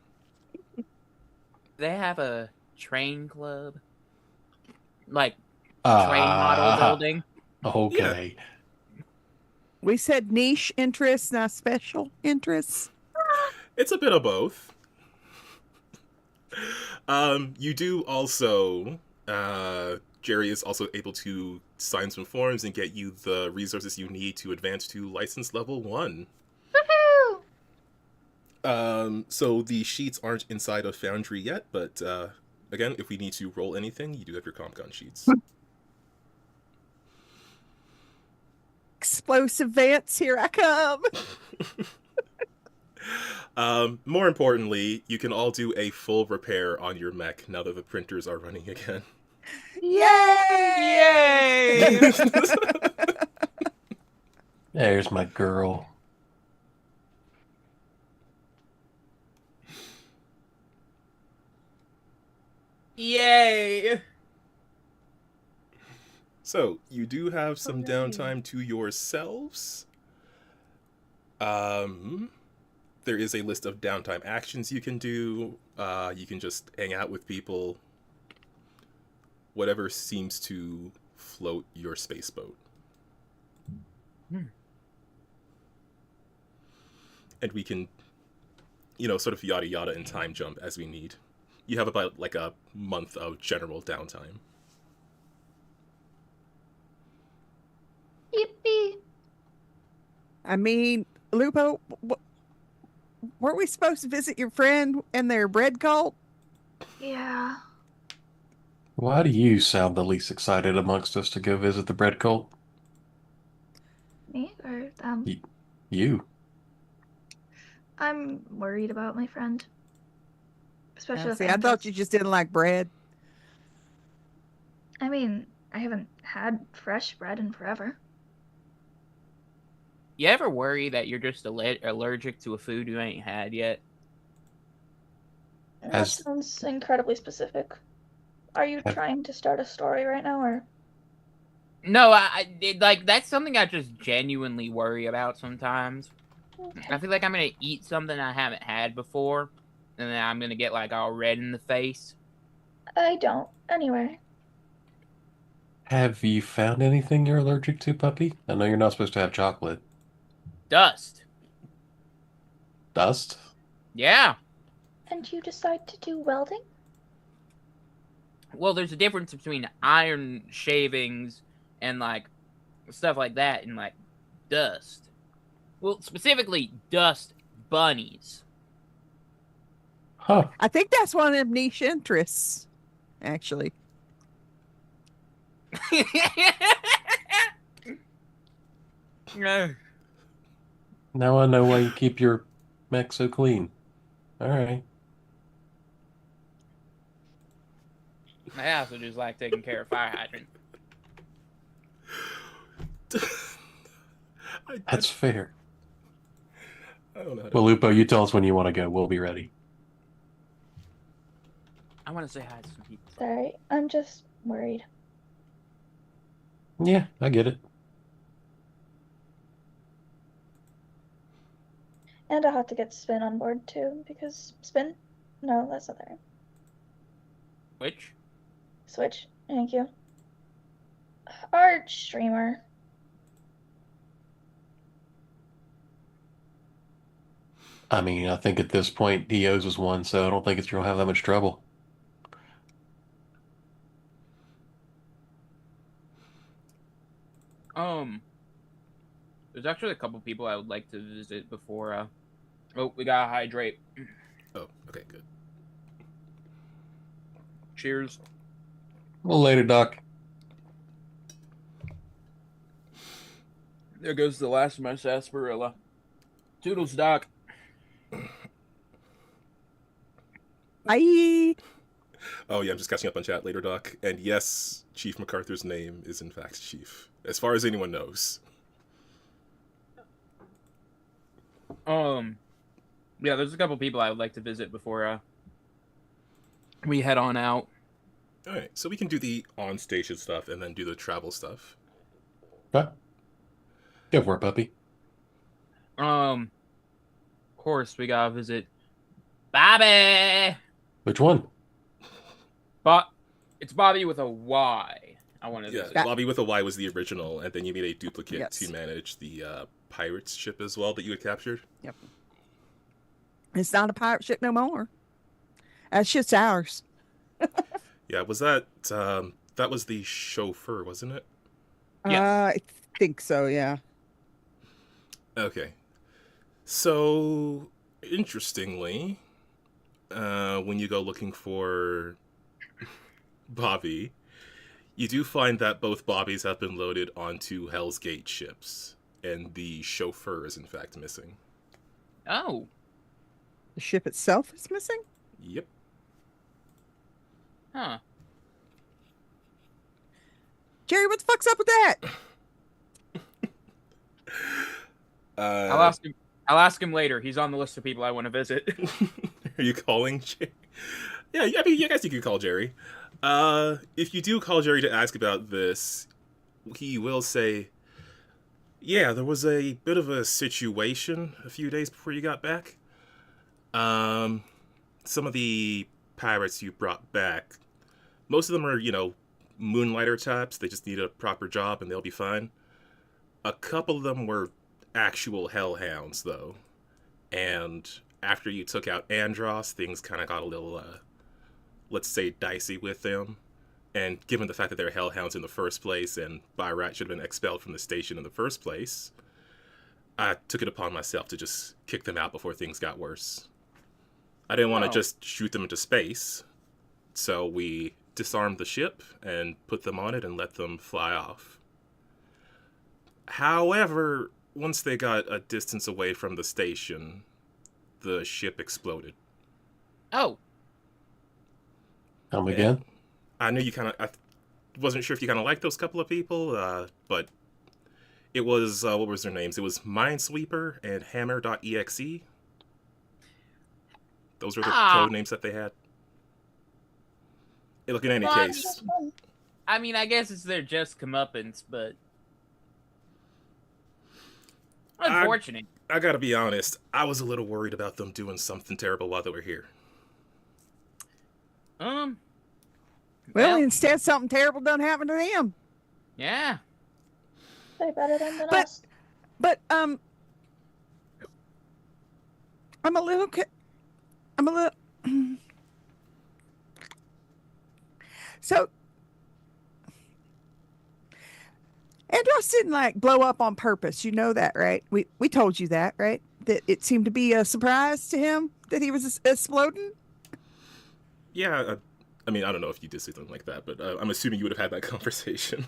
They have a train club, like train model building. Okay. We said niche interests, not special interests. It's a bit of both. You do also Jerry is also able to sign some forms and get you the resources you need to advance to license level 1. Woohoo! So the sheets aren't inside of Foundry yet, but again, if we need to roll anything, you do have your CompCon sheets. Explosive Vance, here I come. More importantly, you can all do a full repair on your mech now that the printers are running again. Yay! Yay! There's my girl. Yay! So, you do have some downtime to yourselves. There is a list of downtime actions you can do. You can just hang out with people. Whatever seems to float your space boat. And we can, sort of yada yada and time jump as we need. You have about like a month of general downtime. Yippee! I mean, Lupo, weren't we supposed to visit your friend and their bread cult? Yeah. Why do you sound the least excited amongst us to go visit the bread cult? Me or them? You. I'm worried about my friend. Especially with See, I thought you just didn't like bread. I mean, I haven't had fresh bread in forever. You ever worry that you're just allergic to a food you ain't had yet? That Has- sounds incredibly specific. Are you Have- trying to start a story right now, or? No, that's something I just genuinely worry about sometimes. I feel like I'm gonna eat something I haven't had before, and then I'm gonna get like all red in the face. I don't. Anyway. Have you found anything you're allergic to, puppy? I know you're not supposed to have chocolate. Dust. Dust? Yeah. And you decide to do welding? Well, there's a difference between iron shavings and like stuff like that and like dust. Well, specifically dust bunnies. Huh. I think that's one of them niche interests, actually. No. Now I know why you keep your mech so clean. Alright. I also just like taking care of fire hydrant. That's fair. I don't know how to... Well, Lupo, you tell us when you want to go. We'll be ready. I want to say hi to some people. Sorry, I'm just worried. Yeah, I get it. And I'll have to get Spin on board too, because Spin? No, that's not there. Which? Switch. Thank you. Our streamer. I mean, I think at this point he owes us one, so I don't think it's going to have that much trouble. There's actually a couple people I would like to visit before. Oh, we gotta hydrate. Oh, okay, good. Cheers. Well, later, Doc. There goes the last of my sarsaparilla. Toodles, Doc. Bye. Oh yeah, I'm just catching up on chat later, Doc. And yes, Chief MacArthur's name is in fact Chief, as far as anyone knows. Yeah, there's a couple people I would like to visit before we head on out. All right, so we can do the on-station stuff and then do the travel stuff. Okay. Go for it, puppy. Of course we gotta visit Bobby. Which one? But it's Bobby with a Y. I want to Yeah, visit. Bobby with a Y was the original, and then you made a duplicate Yes. to manage the pirates ship as well that you had captured. Yep. It's not a pirate ship no more. That shit's ours. Yeah, was that that was the chauffeur, wasn't it? Yes. I think so, yeah. Okay. So, interestingly, when you go looking for Bobby, you do find that both Bobbies have been loaded onto Hell's Gate ships, and the chauffeur is in fact missing. Oh, The ship itself is missing? Yep. huh. Jerry, what the fuck's up with that? I'll ask him later. He's on the list of people I want to visit. Are you calling Jerry? Yeah, I mean, I guess you could call Jerry. If you do call Jerry to ask about this, he will say, yeah, there was a bit of a situation a few days before you got back. Some of the pirates you brought back, most of them are, moonlighter types. They just need a proper job and they'll be fine. A couple of them were actual hellhounds, though. And after you took out Andros, things kind of got a little, let's say, dicey with them. And given the fact that they're hellhounds in the first place, and Byrat should have been expelled from the station in the first place, I took it upon myself to just kick them out before things got worse. I didn't want to Oh. just shoot them into space, so we disarmed the ship and put them on it and let them fly off. However, once they got a distance away from the station, the ship exploded. Oh, Come Yeah. again? I knew you kind of. I wasn't sure if you kind of liked those couple of people, but it was what was their names? It was Minesweeper and Hammer.exe. Those were the code names that they had. Hey, look, in any Well, I case, I mean, I guess it's their just comeuppance, but unfortunate. I gotta be honest. I was a little worried about them doing something terrible while they were here. Well, Well, instead something terrible done happen to them. yeah. They're better than But- us. But I'm a little I'm a little So Andros didn't like blow up on purpose. You know that, right? We told you that, right? That it seemed to be a surprise to him that he was exploding. Yeah, I mean, I don't know if you did something like that, but I'm assuming you would have had that conversation.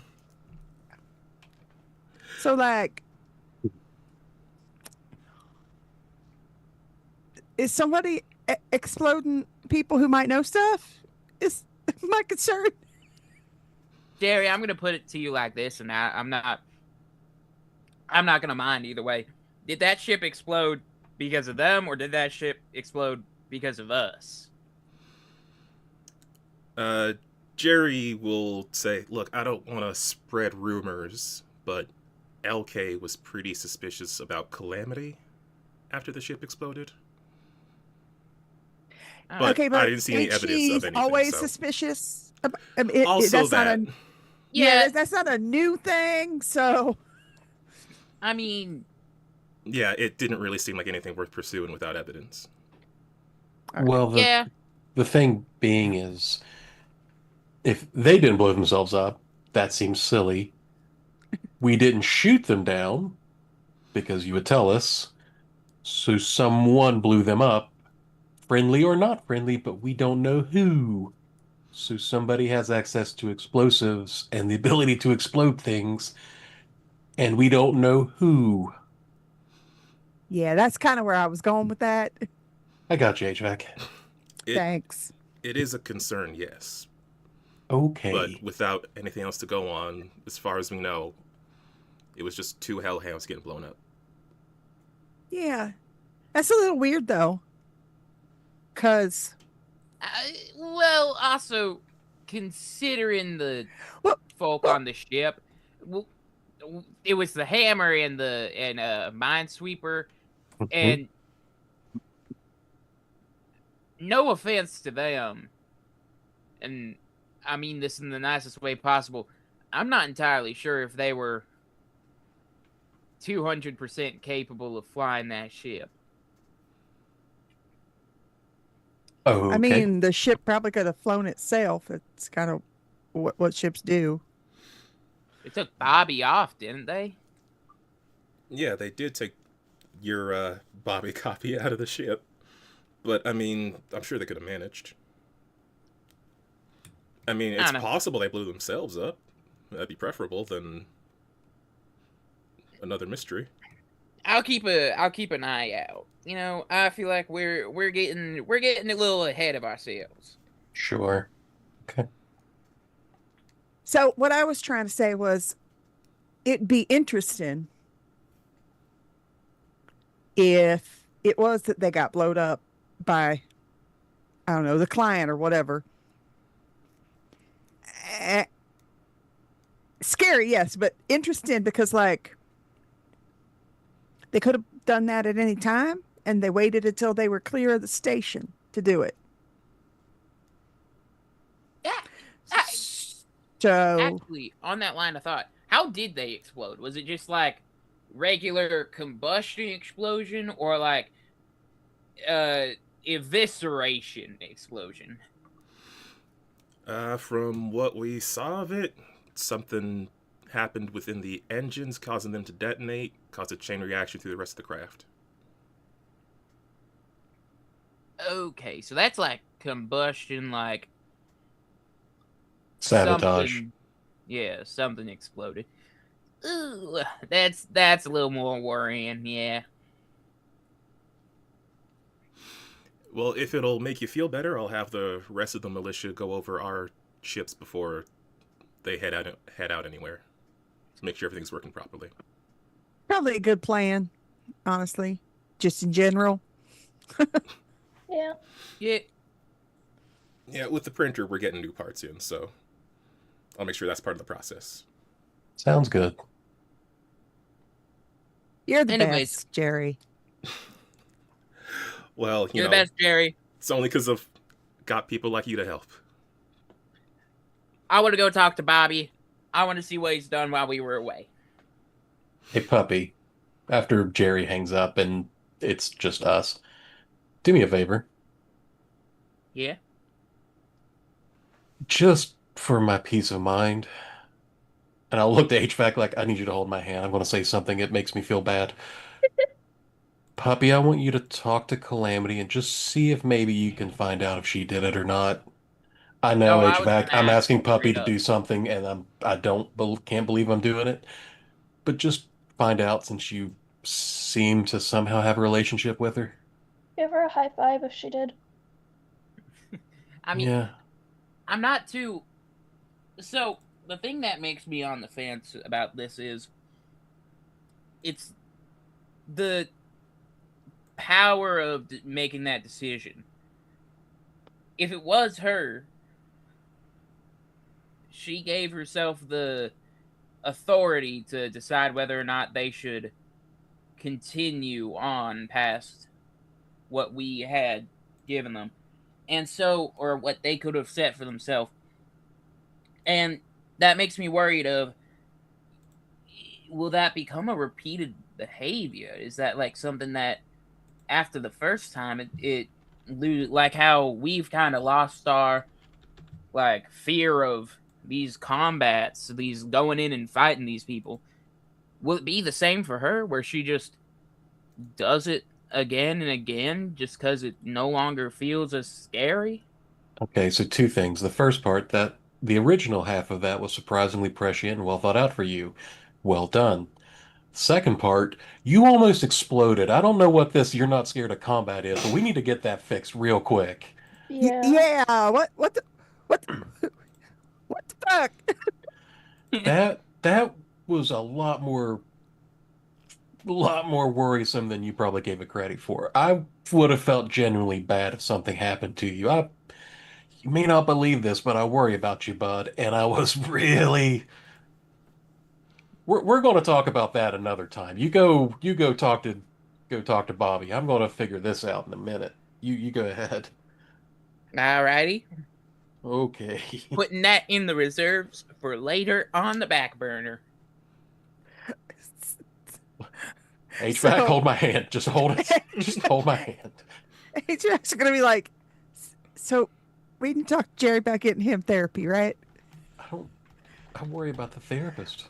So like is somebody exploding people who might know stuff? Is my concern. Jerry, I'm gonna put it to you like this, and I'm not gonna mind either way. Did that ship explode because of them, or did that ship explode because of us? Jerry will say, look, I don't want to spread rumors, but LK was pretty suspicious about Calamity after the ship exploded. But Okay, but I didn't see any evidence of HG's anything, always so. suspicious. Also That's not that. a yeah, that's not a new thing. So I mean, Yeah, it didn't really seem like anything worth pursuing without evidence. Well, yeah. the thing being is, if they didn't blow themselves up, that seems silly. We didn't shoot them down because you would tell us. So someone blew them up, friendly or not friendly, but we don't know who. So somebody has access to explosives and the ability to explode things, and we don't know who. yeah, that's kind of where I was going with that. I got you, HVAC. It- Thanks. It is a concern, yes. Okay. But without anything else to go on, as far as we know, it was just two hellhounds getting blown up. Yeah. That's a little weird though. Cause Well, also considering the Well- folk on the ship, well, it was the hammer and Minesweeper, and no offense to them, and I mean this in the nicest way possible. I'm not entirely sure if they were 200% capable of flying that ship. Oh, okay. I mean, the ship probably could have flown itself. It's kind of what ships do. They took Bobby off, didn't they? Yeah, they did take your Bobby copy out of the ship. But, I mean, I'm sure they could have managed. I mean, it's possible they blew themselves up. That'd be preferable than another mystery. I'll keep an eye out. You know, I feel like we're getting a little ahead of ourselves. Sure. Okay. So what I was trying to say was, it'd be interesting if it was that they got blowed up by, I don't know, the client or whatever. Scary, yes, but interesting because, like, they could have done that at any time, and they waited until they were clear of the station to do it. Yeah. So Actually, on that line of thought, how did they explode? Was it just like regular combustion explosion, or like evisceration explosion? From what we saw of it, something happened within the engines, causing them to detonate, caused a chain reaction through the rest of the craft. Okay, so that's like combustion, like Sabotage. something exploded. Ooh, that's a little more worrying, yeah. Well, if it'll make you feel better, I'll have the rest of the militia go over our ships before they head out anywhere. To make sure everything's working properly. probably a good plan, honestly, just in general. Yeah. Yeah. Yeah, with the printer, we're getting new parts in, so I'll make sure that's part of the process. Sounds good. You're the Anyways. best, Jerry. Well, You're the best, Jerry. it's only because I've got people like you to help. I want to go talk to Bobby. I want to see what he's done while we were away. Hey, puppy. After Jerry hangs up and it's just us, do me a favor. Yeah. Just for my peace of mind. And I'll look to HVAC like, I need you to hold my hand. I'm going to say something. It makes me feel bad. Puppy, I want you to talk to Calamity and just see if maybe you can find out if she did it or not. I know, No, I was HVAC. gonna I'm ask asking Puppy straight to up. do something, and can't believe I'm doing it. But just find out since you seem to somehow have a relationship with her. Give her a high five if she did. I mean, Yeah. I'm not too. So the thing that makes me on the fence about this is, it's the power of making that decision. If it was her, she gave herself the authority to decide whether or not they should continue on past what we had given them. And so, or what they could have set for themselves. And that makes me worried of, will that become a repeated behavior? Is that like something that after the first time like how we've kind of lost our like fear of these combats, these going in and fighting these people? Will it be the same for her, where she just does it again and again just because it no longer feels as scary? Okay, so two things. The first part, that the original half of that was surprisingly prescient and well thought out for you. Well done. Second part, you almost exploded. I don't know what this "you're not scared of combat" is, but we need to get that fixed real quick. Yeah. Yeah. What what the fuck? That was a lot more worrisome than you probably gave it credit for. I would have felt genuinely bad if something happened to you. You may not believe this, but I worry about you, bud. And I was really. We're going to talk about that another time. You go talk to Bobby. I'm going to figure this out in a minute. You go ahead. Alrighty. Okay. Putting that in the reserves for later on the back burner. HVAC, So- hold my hand. Just hold it. Just hold my hand. HVAC's gonna be like, so we can talk Jerry about getting him therapy, right? I worry about the therapist.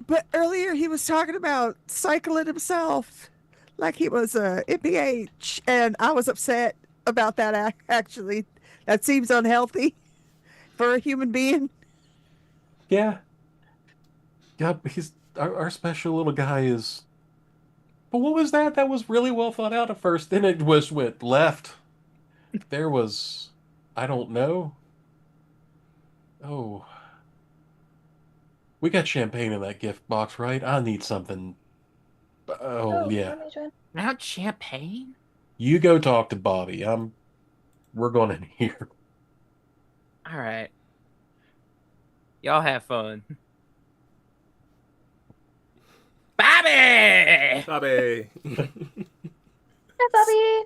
But earlier he was talking about cycling himself like he was a MPH, and I was upset about that. Actually, that seems unhealthy for a human being. Yeah. Yeah, our special little guy is. But what was that? That was really well thought out at first. Then it went left. There was, I don't know. Oh, we got champagne in that gift box, right? I need something. Oh yeah. Let me join. Not champagne? You go talk to Bobby. We're going in here. Alright. Y'all have fun. Bobby! Bobby! Hi, Bobby.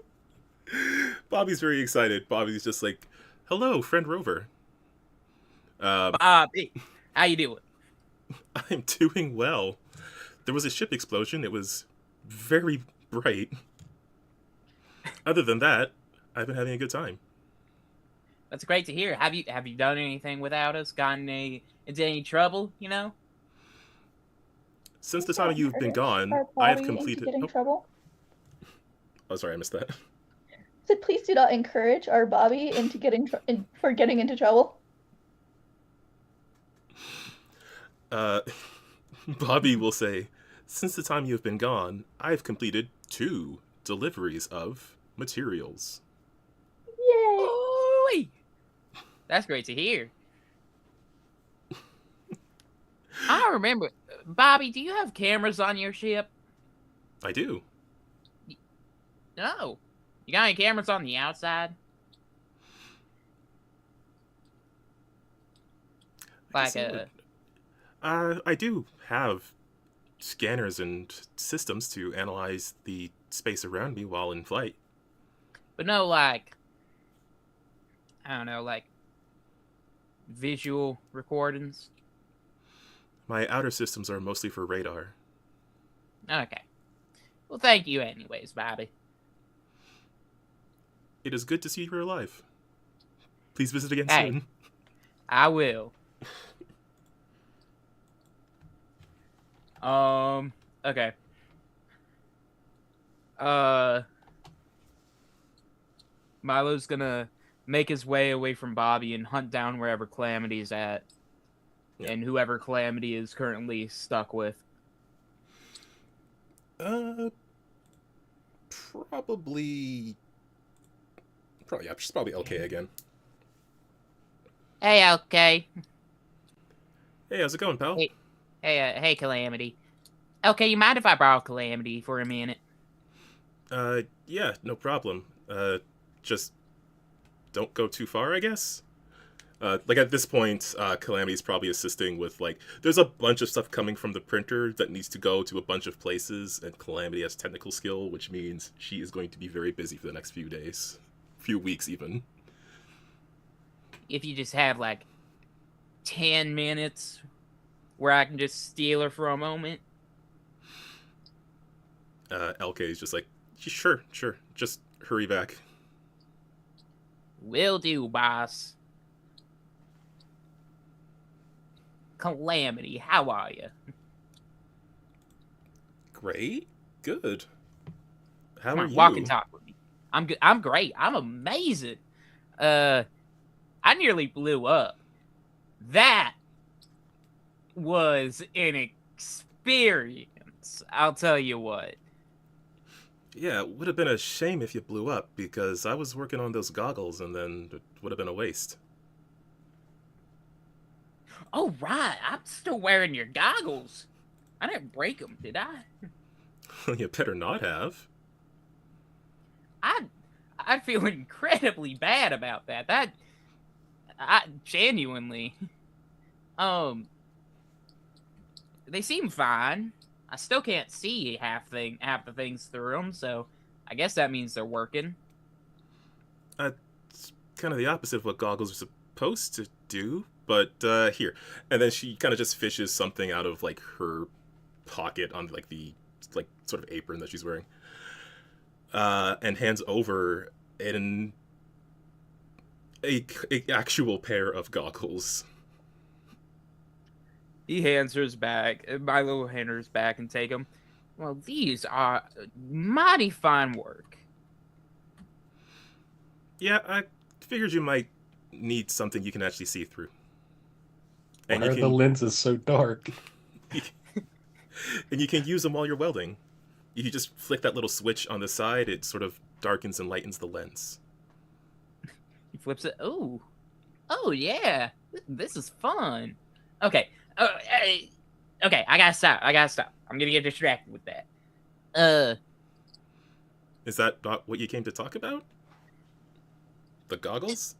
Bobby's very excited. Bobby's just like, hello, friend Rover. Bobby, how you doing? I'm doing well. There was a ship explosion. It was very bright. Other than that, I've been having a good time. That's great to hear. Have you done anything without us? Gotten into any trouble? You know? Since the time you've been gone, Our I have Bobby completed. into getting trouble. Oh, sorry, I missed that. Said, please do not encourage our Bobby into for getting into trouble. Bobby will say, since the time you've been gone, I've completed 2 deliveries of materials. Yay! Ooh, that's great to hear. I remember, Bobby. Do you have cameras on your ship? I do. No. You got any cameras on the outside? Like I do have scanners and systems to analyze the space around me while in flight. but no, like, I don't know, like visual recordings. My outer systems are mostly for radar. Okay. Well, thank you, anyways, Bobby. It is good to see you're alive. Please visit again Hey. soon. I will. Okay. Milo's gonna make his way away from Bobby and hunt down wherever Calamity's at. Yeah. And whoever Calamity is currently stuck with. Probably. Yeah, she's probably LK again. Hey, okay. Hey, how's it going, pal? Hey. Hey, Calamity. Okay, you mind if I borrow Calamity for a minute? Yeah, no problem. Just don't go too far, I guess. Like at this point, Calamity's probably assisting with there's a bunch of stuff coming from the printer that needs to go to a bunch of places, and Calamity has technical skill, which means she is going to be very busy for the next few days, few weeks even. If you just have 10 minutes where I can just steal her for a moment. LK is just like, sure, just hurry back. Will do, boss. Calamity, how are you? Great, good. How Come are on, you? walk and talk with me. I'm good. I'm great. I'm amazing. I nearly blew up. That was an experience. I'll tell you what. Yeah, it would have been a shame if you blew up, because I was working on those goggles and then it would have been a waste. Oh, right. I'm still wearing your goggles. I didn't break them, did I? You better not have. I feel incredibly bad about that. I genuinely. They seem fine. I still can't see half the things through them, so I guess that means they're working. It's kind of the opposite of what goggles are supposed to do, but here. And then she kind of just fishes something out of like her pocket on like the like sort of apron that she's wearing, and hands over an a actual pair of goggles. He hands hers back. Milo hands hers back and take them. Well, these are mighty fine work. Yeah, I figured you might need something you can actually see through. Why And are the lenses so dark? and you can use them while you're welding. If you just flick that little switch on the side, it sort of darkens and lightens the lens. He flips it. Oh, yeah. This is fun. Okay. Okay. I gotta stop. I'm gonna get distracted with that. Is that not what you came to talk about? The goggles?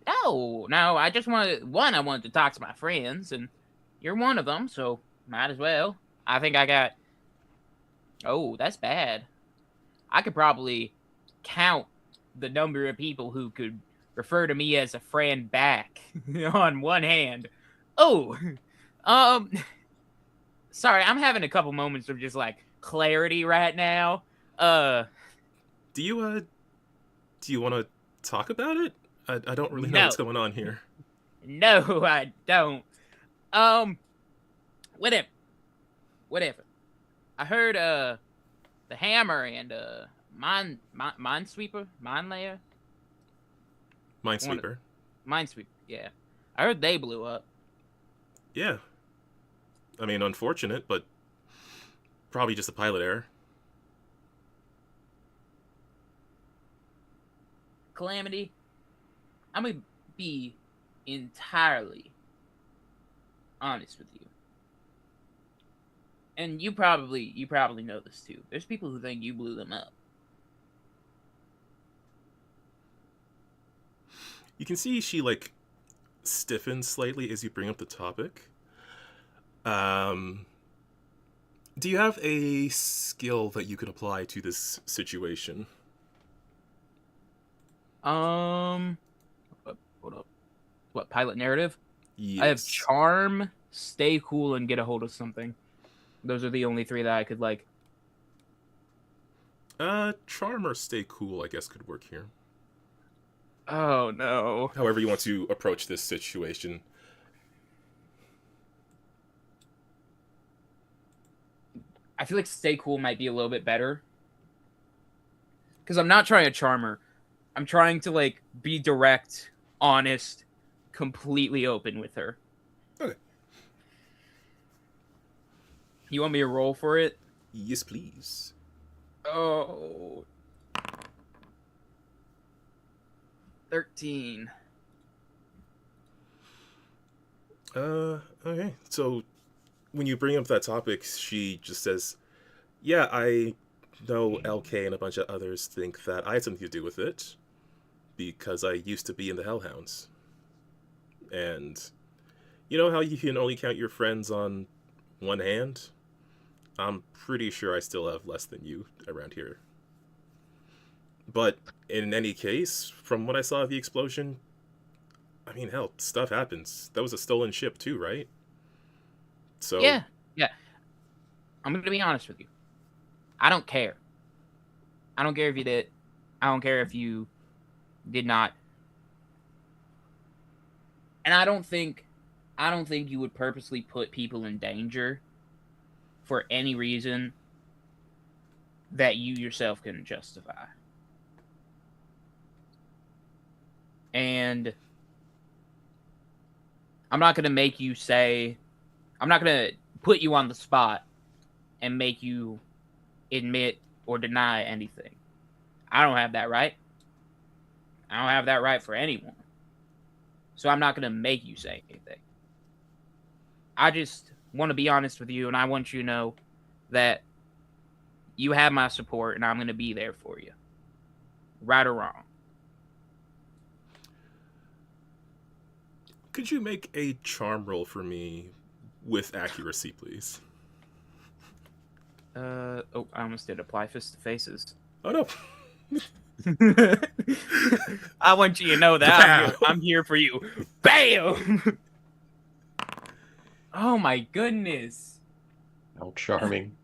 No. I just wanted I wanted to talk to my friends, and you're one of them, so might as well. I think I got. Oh, that's bad. I could probably count the number of people who could refer to me as a friend back on one hand. Oh, sorry, I'm having a couple moments of just like clarity right now. Do you want to talk about it? I don't really know No. what's going on here. No, I don't. Whatever. I heard the Hammer and Minesweeper, Minesweeper. Minesweeper. Yeah, I heard they blew up. Yeah. I mean, unfortunate, but probably just a pilot error. Calamity, I'm gonna be entirely honest with you. And you probably know this too. There's people who think you blew them up. You can see she like stiffens slightly as you bring up the topic. Do you have a skill that you could apply to this situation? Hold up. What, pilot narrative? Yes. I have charm, stay cool, and get a hold of something. Those are the only three that I could like. Charm or stay cool, I guess, could work here. Oh no. However you want to approach this situation. I feel like stay cool might be a little bit better. Because I'm not trying to charm her. I'm trying to like be direct, honest, completely open with her. Okay. You want me to roll for it? Yes, please. Oh. 13. Okay. So, when you bring up that topic, she just says, yeah, I know LK and a bunch of others think that I had something to do with it, because I used to be in the Hellhounds. And, you know how you can only count your friends on one hand? I'm pretty sure I still have less than you around here. But in any case, from what I saw of the explosion, I mean, hell, stuff happens. That was a stolen ship too, right? So Yeah. I'm going to be honest with you. I don't care. I don't care if you did. I don't care if you did not. And I don't think you would purposely put people in danger for any reason that you yourself can justify. And I'm not going to make you say, I'm not going to put you on the spot and make you admit or deny anything. I don't have that right. I don't have that right for anyone. So I'm not going to make you say anything. I just want to be honest with you, and I want you to know that you have my support, and I'm going to be there for you. Right or wrong. Could you make a charm roll for me with accuracy, please? I almost did apply fist to faces. Oh, no. I want you to know that I'm here for you. Bam! Oh my goodness. How charming.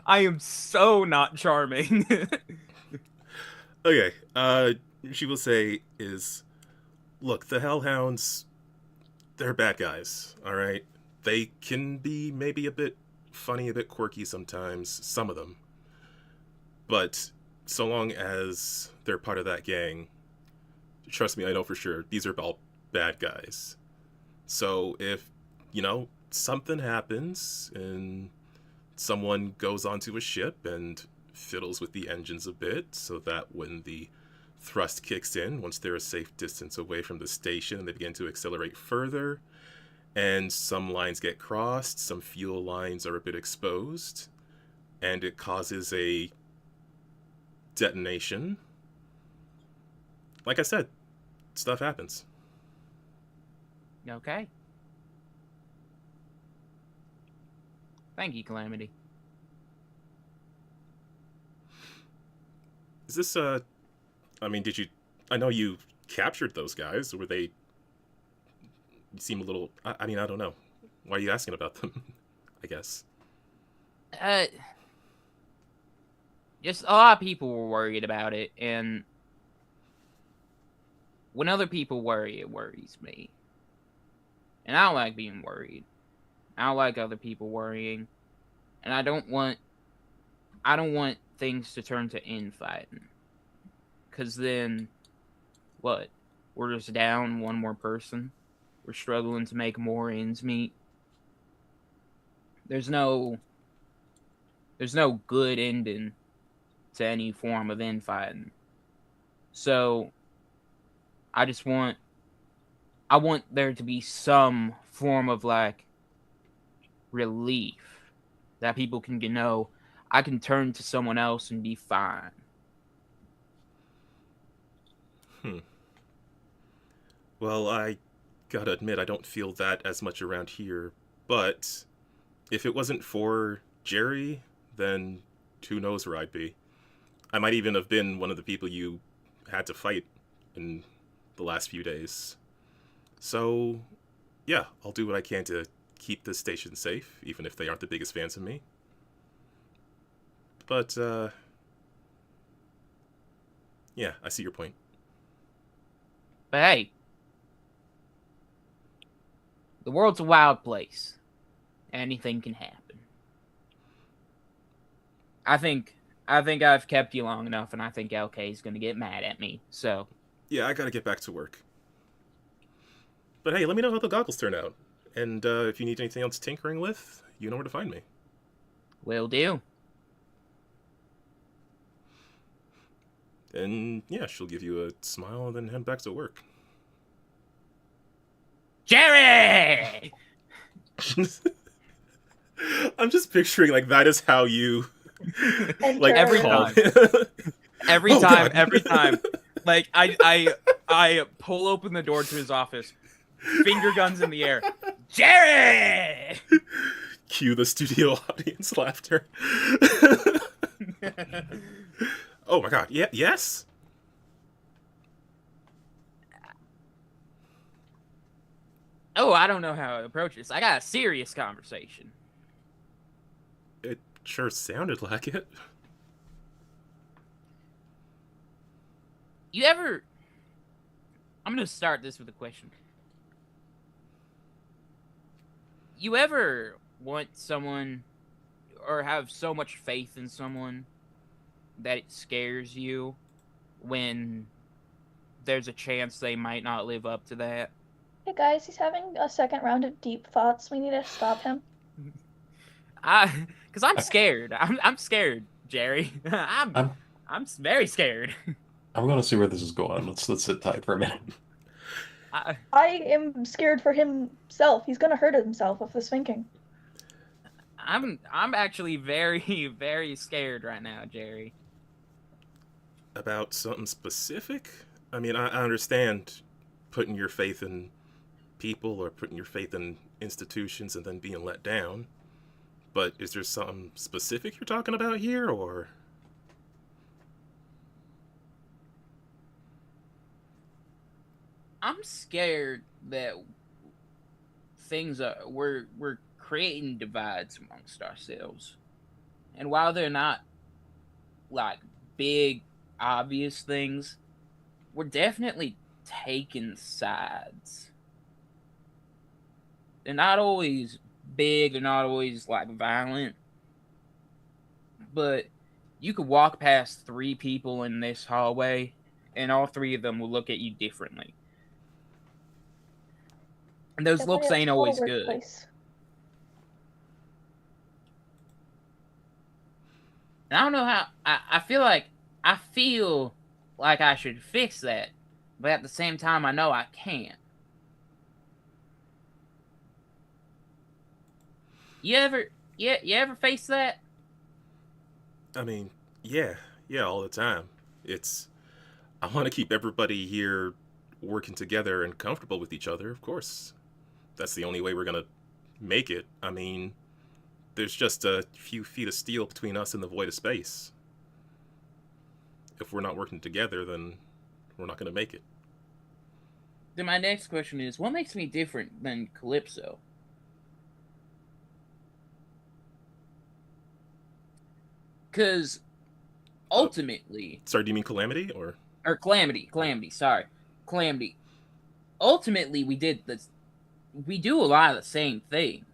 I am so not charming. Okay, she will say is, look, the Hellhounds, they're bad guys, alright? They can be maybe a bit funny, a bit quirky sometimes, some of them. But so long as they're part of that gang, trust me, I know for sure, these are all bad guys. So if, something happens and someone goes onto a ship and fiddles with the engines a bit so that when the thrust kicks in, once they're a safe distance away from the station, they begin to accelerate further, and some lines get crossed, some fuel lines are a bit exposed, and it causes a detonation. Like I said, stuff happens. Okay. Thank you, Calamity. Is this, did you, I know you captured those guys, or were they, you seem a little, I don't know. Why are you asking about them, I guess? Just a lot of people were worried about it, and when other people worry, it worries me. And I don't like being worried. I don't like other people worrying. And I don't want things to turn to infighting. Because then, what? We're just down one more person. We're struggling to make more ends meet. There's no good ending to any form of infighting. So, I want there to be some form of, relief. That people can know, I can turn to someone else and be fine. Well, I gotta admit, I don't feel that as much around here, but if it wasn't for Jerry, then who knows where I'd be. I might even have been one of the people you had to fight in the last few days. So, yeah, I'll do what I can to keep this station safe, even if they aren't the biggest fans of me. But, yeah, I see your point. But hey, the world's a wild place. Anything can happen. I think I've kept you long enough, and I think LK is going to get mad at me, so... Yeah, I gotta get back to work. But hey, let me know how the goggles turn out. And if you need anything else tinkering with, you know where to find me. Will do. And yeah, she'll give you a smile and then head back to work. Jerry! I'm just picturing that is how you every call. Every Oh, time, God. every time. I pull open the door to his office, finger guns in the air. Jerry! Cue the studio audience laughter. Oh my god, yeah, yes? Oh, I don't know how to approach this. I got a serious conversation. It sure sounded like it. I'm going to start this with a question. You ever want someone or have so much faith in someone that it scares you when there's a chance they might not live up to that? Hey guys, he's having a second round of deep thoughts. We need to stop him. Because I'm scared. I'm scared Jerry. I'm I'm very scared. I'm gonna see where this is going. Let's sit tight for a minute. I am scared for himself. He's gonna hurt himself of this thinking. I'm actually very, very scared right now, Jerry. About something specific? I mean, I understand putting your faith in people or putting your faith in institutions and then being let down. But is there something specific you're talking about here, or? I'm scared that we're creating divides amongst ourselves. And while they're not like big obvious things, we're definitely taking sides. They're not always big, they're not always like violent. But you could walk past 3 people in this hallway and all 3 of them will look at you differently. And those looks ain't always good. And I don't know how I feel like I should fix that, but at the same time I know I can't. You ever face that? I mean, yeah, all the time. I want to keep everybody here working together and comfortable with each other, of course. That's the only way we're gonna make it. I mean, there's just a few feet of steel between us and the void of space. If we're not working together, then we're not gonna make it. Then my next question is, what makes me different than Calypso? Because ultimately... Sorry, do you mean Calamity, or? Or Calamity, sorry. Calamity. Ultimately, we do a lot of the same thing.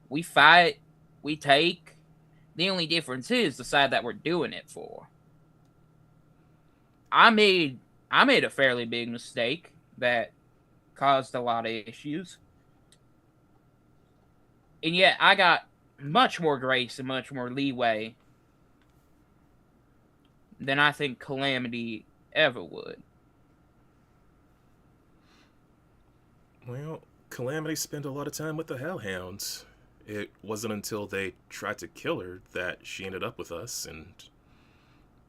We fight, we take. The only difference is the side that we're doing it for. I made a fairly big mistake that caused a lot of issues. And yet I got much more grace and much more leeway than I think Calamity ever would. Well, Calamity spent a lot of time with the Hellhounds. It wasn't until they tried to kill her that she ended up with us, and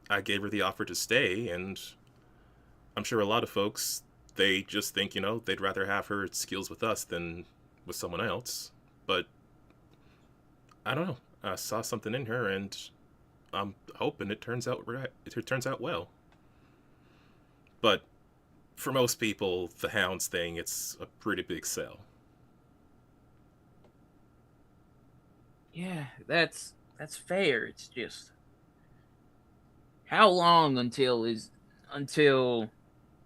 I gave her the offer to stay, and I'm sure a lot of folks, they just think, they'd rather have her skills with us than with someone else. But I don't know. I saw something in her, and I'm hoping it turns out well. But for most people, the Hounds thing, it's a pretty big sell. Yeah, that's fair. It's just how long until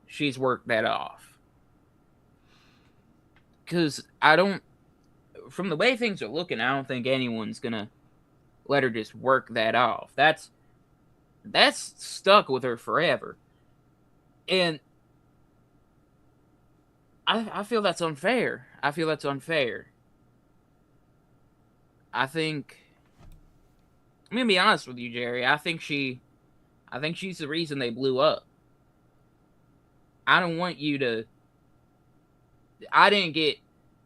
she's worked that off? Because from the way things are looking, I don't think anyone's gonna let her just work that off. That's stuck with her forever. And I feel that's unfair. I'm gonna be honest with you, Jerry. I think she's the reason they blew up. I don't want you to... I didn't get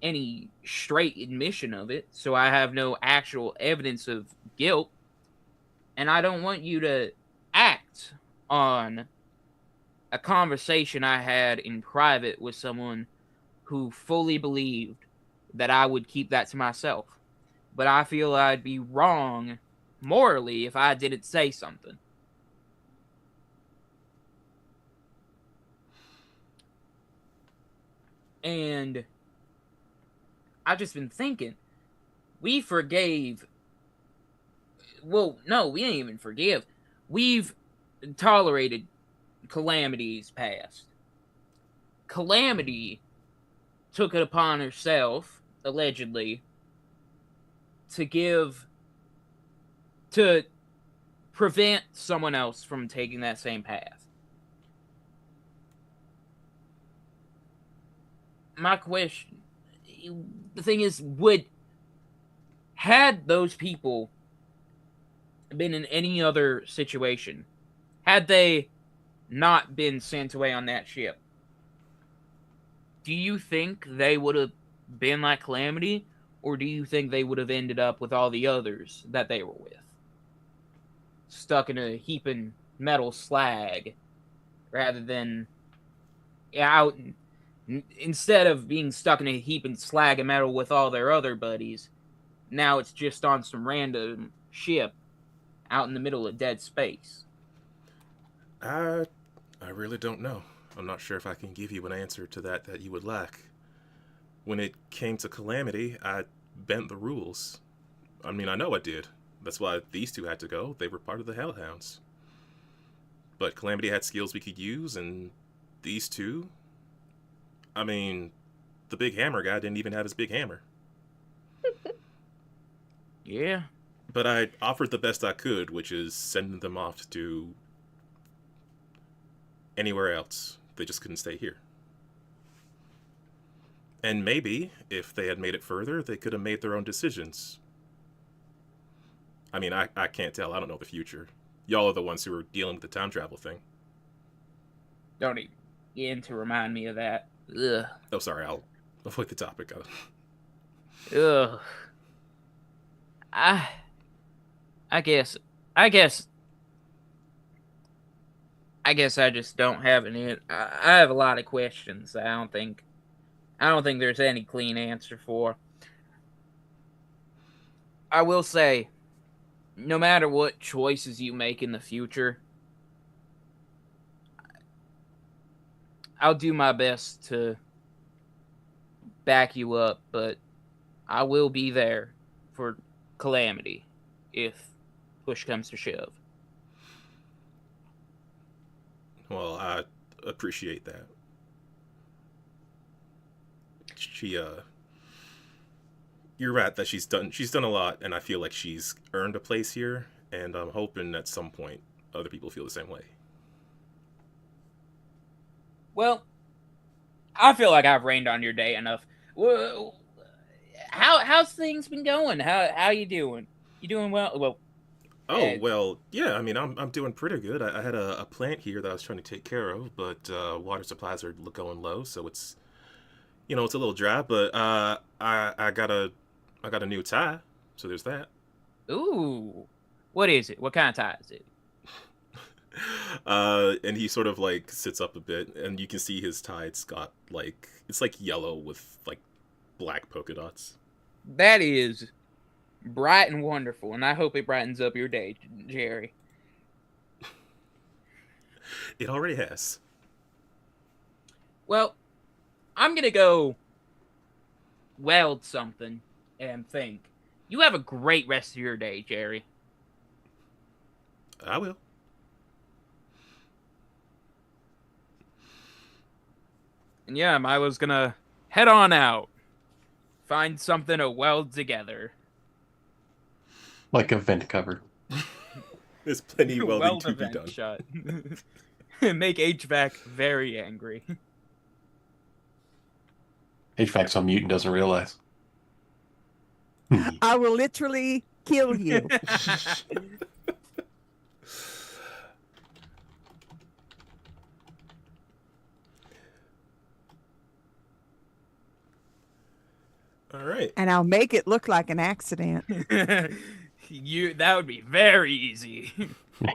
any straight admission of it, so I have no actual evidence of guilt. And I don't want you to act on a conversation I had in private with someone who fully believed that I would keep that to myself. But I feel I'd be wrong morally if I didn't say something. And I've just been thinking, we forgave... Well, no, we didn't even forgive. We've tolerated Calamity's past. Calamity took it upon herself, allegedly, to prevent someone else from taking that same path. My question, the thing is, had those people been in any other situation, had they not been sent away on that ship, do you think they would have been like Calamity, or do you think they would have ended up with all the others that they were with? Stuck in a heaping metal slag, rather than out. Instead of being stuck in a heaping slag of metal with all their other buddies, now it's just on some random ship out in the middle of dead space. I really don't know. I'm not sure if I can give you an answer to that you would like. When it came to Calamity, I bent the rules. I mean, I know I did. That's why these two had to go. They were part of the Hellhounds. But Calamity had skills we could use, and these two... I mean, the big hammer guy didn't even have his big hammer. Yeah. But I offered the best I could, which is sending them off to anywhere else. They just couldn't stay here. And maybe, if they had made it further, they could have made their own decisions. I mean, I can't tell. I don't know the future. Y'all are the ones who are dealing with the time travel thing. Don't even to remind me of that. Ugh. Oh, sorry, I'll avoid the topic. Ugh. I guess I just don't have any. I have a lot of questions that I don't think there's any clean answer for. I will say, no matter what choices you make in the future, I'll do my best to back you up, but I will be there for Calamity if push comes to shove. Well, I appreciate that. You're right that she's done a lot, and I feel like she's earned a place here, and I'm hoping at some point other people feel the same way. Well, I feel like I've rained on your day enough. How's things been going? How you doing? You doing well? Well, Oh, well, yeah, I mean, I'm doing pretty good. I had a plant here that I was trying to take care of, but water supplies are going low, so it's it's a little dry. But I got a new tie, so there's that. ooh, what is it? What kind of tie is it? And he sort of like sits up a bit, and you can see his tie. It's like yellow with like black polka dots. That is bright and wonderful, and I hope it brightens up your day, Jerry. It already has. Well, I'm gonna go weld something and think. You have a great rest of your day, Jerry. I will. And yeah, Milo's gonna head on out, find something to weld together. Like a vent cover. There's plenty welding Weld to be event done. shut. Make HVAC very angry. HVAC's on mute and doesn't realize. I will literally kill you. All right. And I'll make it look like an accident. That would be very easy.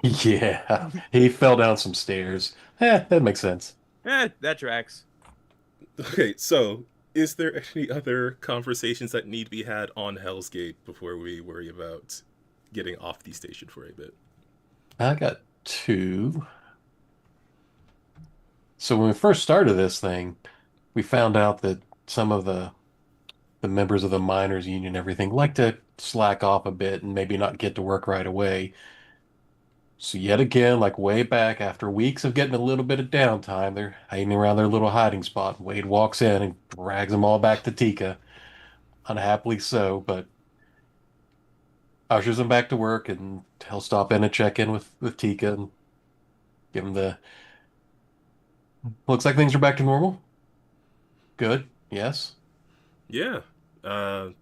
Yeah, he fell down some stairs. That makes sense. That tracks. Okay, so is there any other conversations that need to be had on Hell's Gate before we worry about getting off the station for a bit? I got two. So when we first started this thing, we found out that some of the members of the miners union and everything like to slack off a bit and maybe not get to work right away. So yet again, like way back after weeks of getting a little bit of downtime, they're hiding around their little hiding spot. Wade walks in and drags them all back to Tika, unhappily so, but ushers them back to work, and he'll stop in and check in with Tika and give him the looks like things are back to normal. Good. Yes. Yeah. I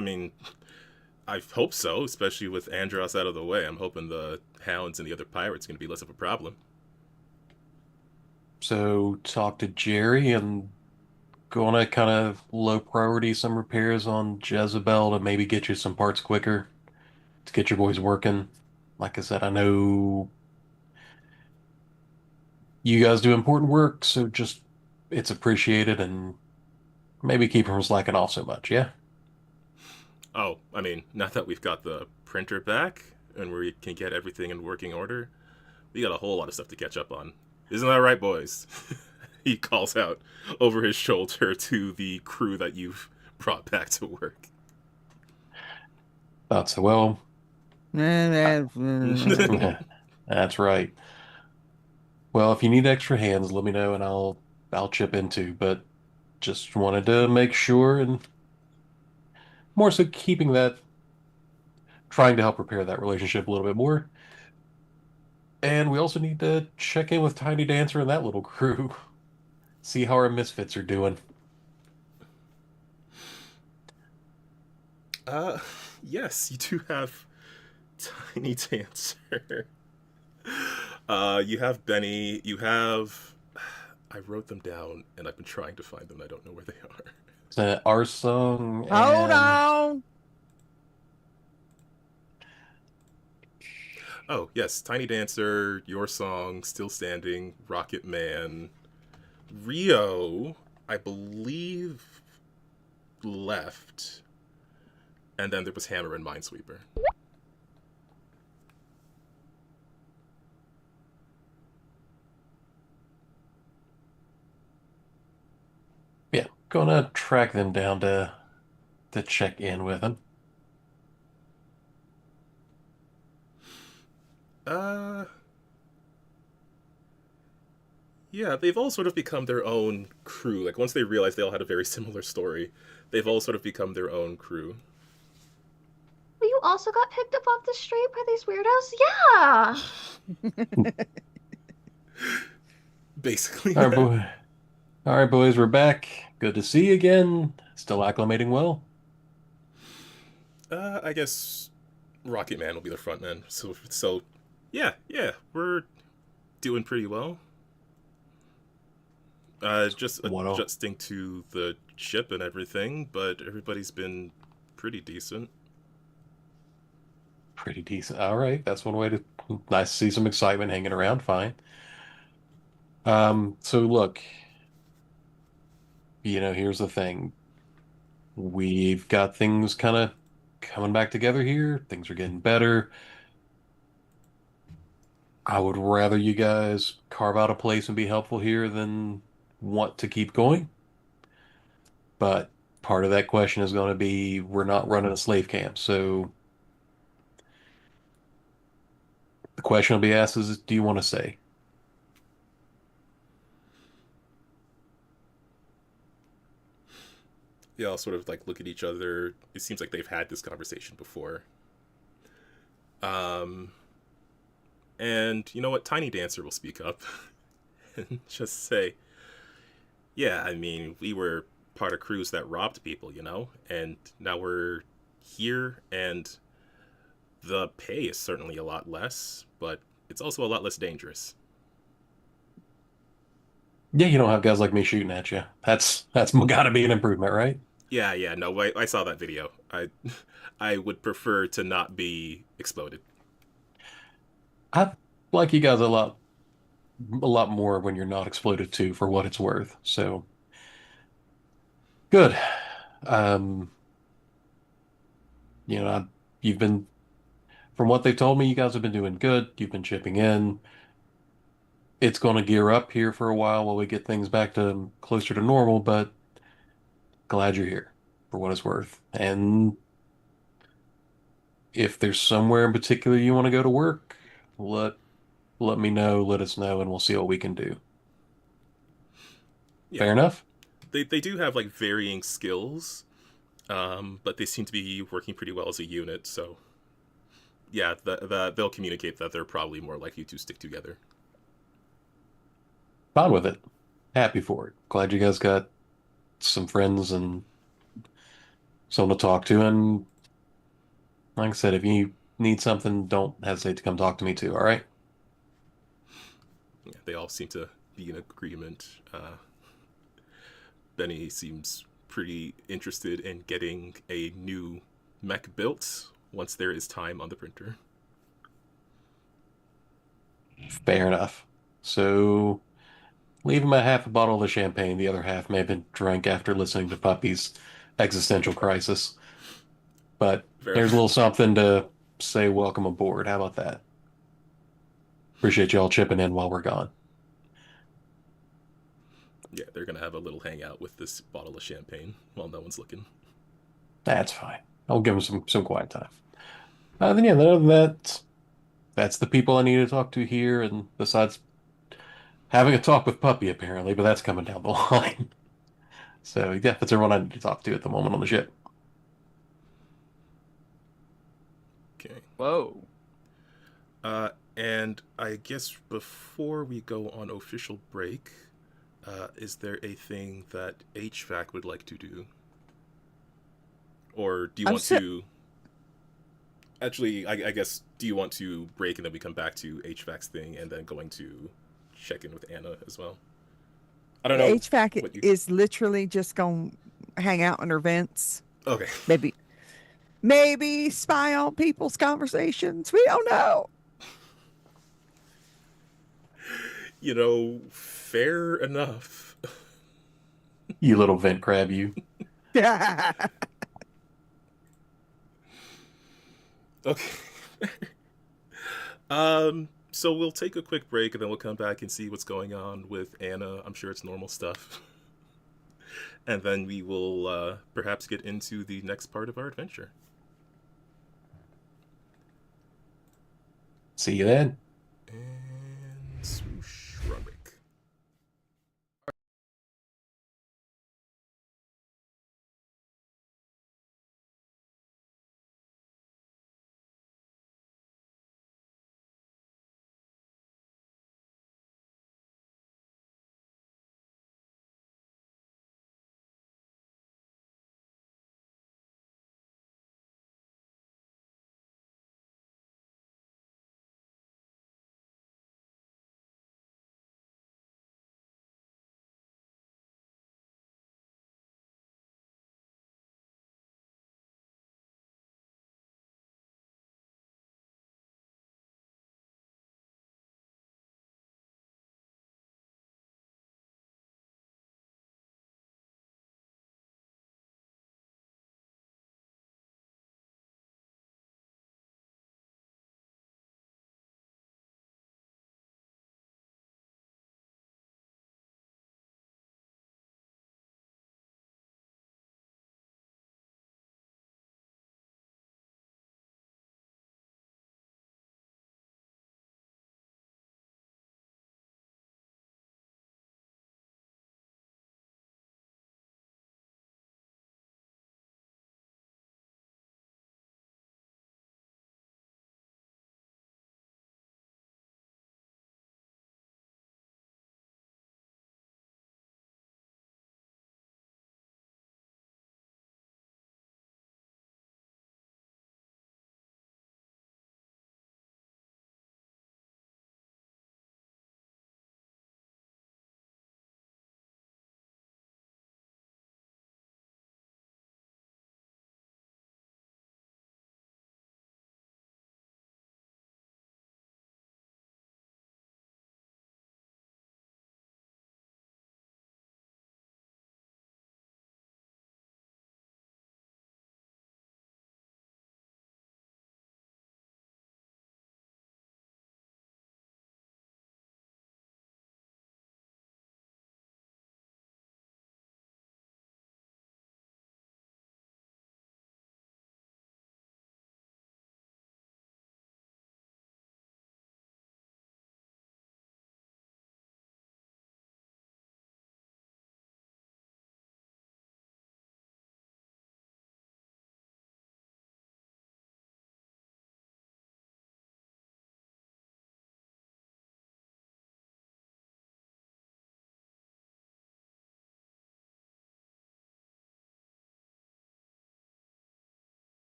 mean, I hope so, especially with Andros out of the way. I'm hoping the hounds and the other pirates are going to be less of a problem. So talk to Jerry and gonna kind of low priority some repairs on Jezebel to maybe get you some parts quicker to get your boys working. Like I said, I know you guys do important work, so just it's appreciated and maybe keep from slacking off so much, yeah? Oh, I mean, now that we've got the printer back and we can get everything in working order, we got a whole lot of stuff to catch up on. Isn't that right, boys? He calls out over his shoulder to the crew that you've brought back to work. Thought so. Well, that's right. Well, if you need extra hands, let me know and I'll chip in too. But just wanted to make sure and more so keeping that trying to help repair that relationship a little bit more. And we also need to check in with Tiny Dancer and that little crew. See how our misfits are doing. Uh, yes, you do have Tiny Dancer. You have Benny. You have. I wrote them down, and I've been trying to find them. And I don't know where they are. Our song Hold and on. Oh yes, Tiny Dancer, Your Song, Still Standing, Rocket Man, Rio. I believe left, and then there was Hammer and Minesweeper. yeah, gonna track them down to check in with them. Uh, yeah, they've all sort of become their own crew. Like once they realized they all had a very similar story, they've all sort of become their own crew. Well, you also got picked up off the street by these weirdos? Yeah! Basically, All right, boy. All right, boys, we're back. Good to see you again. Still acclimating well. I guess Rocket Man will be the front man. So, yeah, we're doing pretty well. Just Wow. adjusting to the ship and everything, but everybody's been pretty decent. Pretty decent. All right, that's one way to nice to see some excitement hanging around. Fine. So look, here's the thing. We've got things kind of coming back together here. Things are getting better. I would rather you guys carve out a place and be helpful here than want to keep going. But part of that question is going to be we're not running a slave camp. So the question will be asked is, do you want to stay? They all sort of like look at each other. It seems like they've had this conversation before. Um, and you know what? Tiny Dancer will speak up and just say, "Yeah, I mean, we were part of crews that robbed people, and now we're here, and the pay is certainly a lot less, but it's also a lot less dangerous." Yeah, you don't have guys like me shooting at you. That's got to be an improvement, right? Yeah, no, I saw that video. I would prefer to not be exploded. I like you guys a lot more when you're not exploded too, for what it's worth. So good. Um, you know, you've been from what they've told me, you guys have been doing good. You've been chipping in. It's going to gear up here for a while we get things back to closer to normal, but glad you're here for what it's worth. And if there's somewhere in particular you want to go to work, let me know, let us know, and we'll see what we can do. Yeah, Fair enough? they do have like varying skills, but they seem to be working pretty well as a unit. So yeah, they'll communicate that they're probably more likely to stick together. Fine with it. Happy for it. Glad you guys got some friends and someone to talk to. And Like I said, if you need something, don't hesitate to come talk to me too, all right? Yeah, they all seem to be in agreement. Benny seems pretty interested in getting a new mech built once there is time on the printer. Fair enough. So, leave him a half a bottle of champagne. The other half may have been drank after listening to Puppy's existential crisis. But Fair here's a enough. little something to say welcome aboard. How about that? Appreciate y'all chipping in while we're gone. Yeah, they're gonna have a little hangout with this bottle of champagne while no one's looking. That's fine. I'll give him some quiet time. Then yeah, other than that, that's the people I need to talk to here. And besides having a talk with Puppy, apparently, but that's coming down the line. So yeah, that's everyone I need to talk to at the moment on the ship. Okay. Whoa. And I guess before we go on official break, is there a thing that HVAC would like to do? Or do you I'm want so- to. Actually, I guess, do you want to break and then we come back to HVAC's thing and then going to check in with Anna as well? I don't know. HVAC what you- is literally just going to hang out in her vents. Okay. Maybe spy on people's conversations. We don't know. Fair enough. You little vent crab, you. Okay. So we'll take a quick break and then we'll come back and see what's going on with Anna. I'm sure it's normal stuff. And then we will perhaps get into the next part of our adventure. See you then. And swoosh, run break.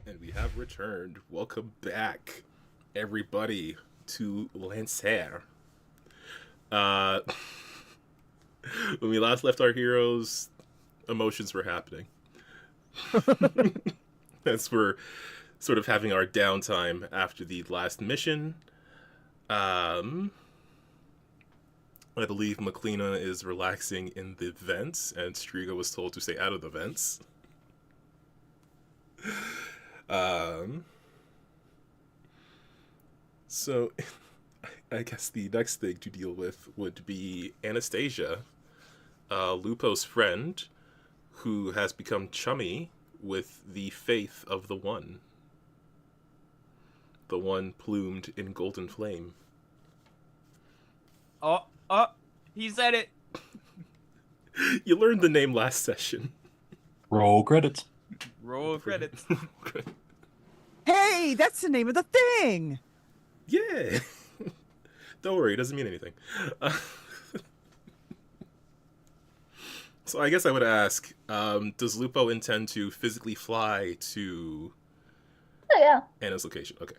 And we have returned. Welcome back, everybody, to Lancer. When we last left our heroes, emotions were happening. As we're sort of having our downtime after the last mission. I believe Maklina is relaxing in the vents, and Striga was told to stay out of the vents. So, I guess the next thing to deal with would be Anastasia, Lupo's friend, who has become chummy with the faith of the One. The one plumed in golden flame. Oh, he said it. You learned the name last session. Roll credits. Roll credits. Hey, that's the name of the thing. Yeah. Don't worry, it doesn't mean anything. So I guess I would ask, does Lupo intend to physically fly to Oh yeah. Anna's location? Okay.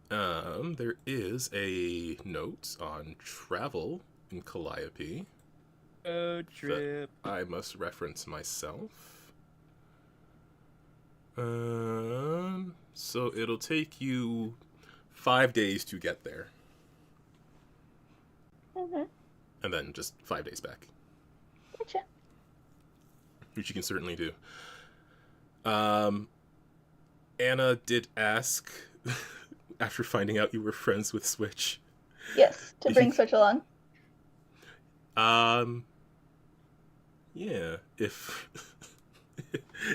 There is a note on travel in Calliope. Trip. I must reference myself. So it'll take you 5 days to get there, Mhm. and then just 5 days back, Gotcha. which you can certainly do. Anna did ask, after finding out you were friends with Switch. Yes, to bring Switch along. Yeah, if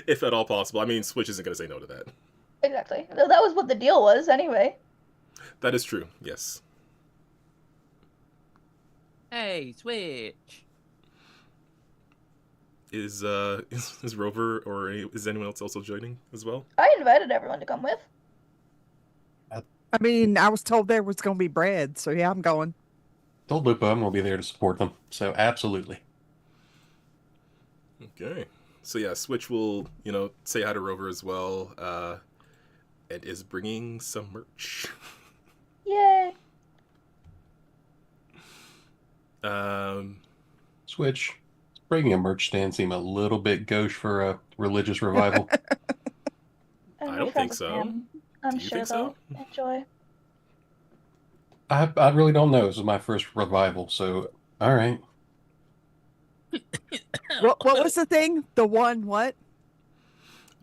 if at all possible. I mean, Switch isn't going to say no to that. Exactly. Though that was what the deal was, anyway. That is true, yes. Hey, Switch. Is Rover or is anyone else also joining as well? I invited everyone to come with. I mean, I was told there was going to be bread, so yeah, I'm going. Told Lupo I'm going to be there to support them. So absolutely. Okay. So yeah, Switch will, say hi to Rover as well, and is bringing some merch. Yay! Switch. Bringing a merch stand seem a little bit gauche for a religious revival. And I my don't think friends so. can. I'm Do you sure think they'll so? enjoy. I really don't know. This is my first revival, so all right. What was the thing? The one what?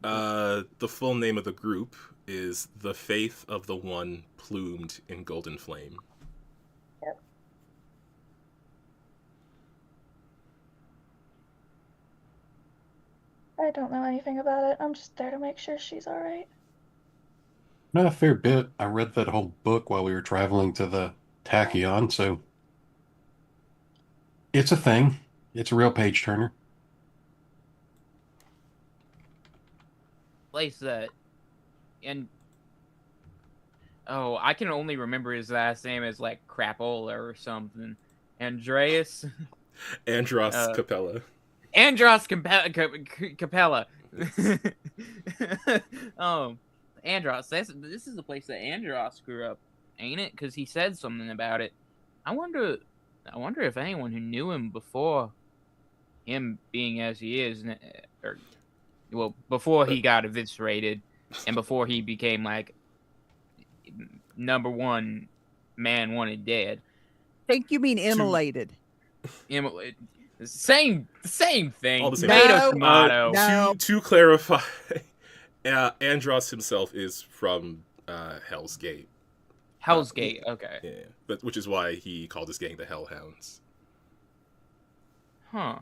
The full name of the group is The Faith of the One Plumed in Golden Flame. I don't know anything about it. I'm just there to make sure she's alright. Not a fair bit. I read that whole book while we were traveling to the Tachyon, so it's a thing. It's a real page turner. Place that. And. Oh, I can only remember his last name as like Crapola or something. Andreas? Andros Capella. Andros Capella. Andros. This is the place that Andros grew up, ain't it? Because he said something about it. I wonder if anyone who knew him before him being as he is, or before he got eviscerated, and before he became like #1 man wanted dead. Think you mean immolated? Same thing. All the same. Tomato, tomato. No. To clarify, Andros himself is from Hell's Gate. Hell's Gate. Okay. Yeah, but which is why he called his gang the Hellhounds. Huh.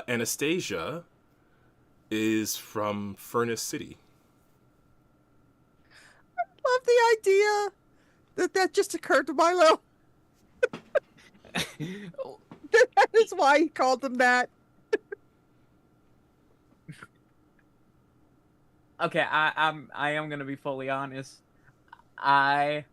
Anastasia is from Furnace City. Love the idea that just occurred to Milo. That is why he called them that. Okay, I am gonna be fully honest. I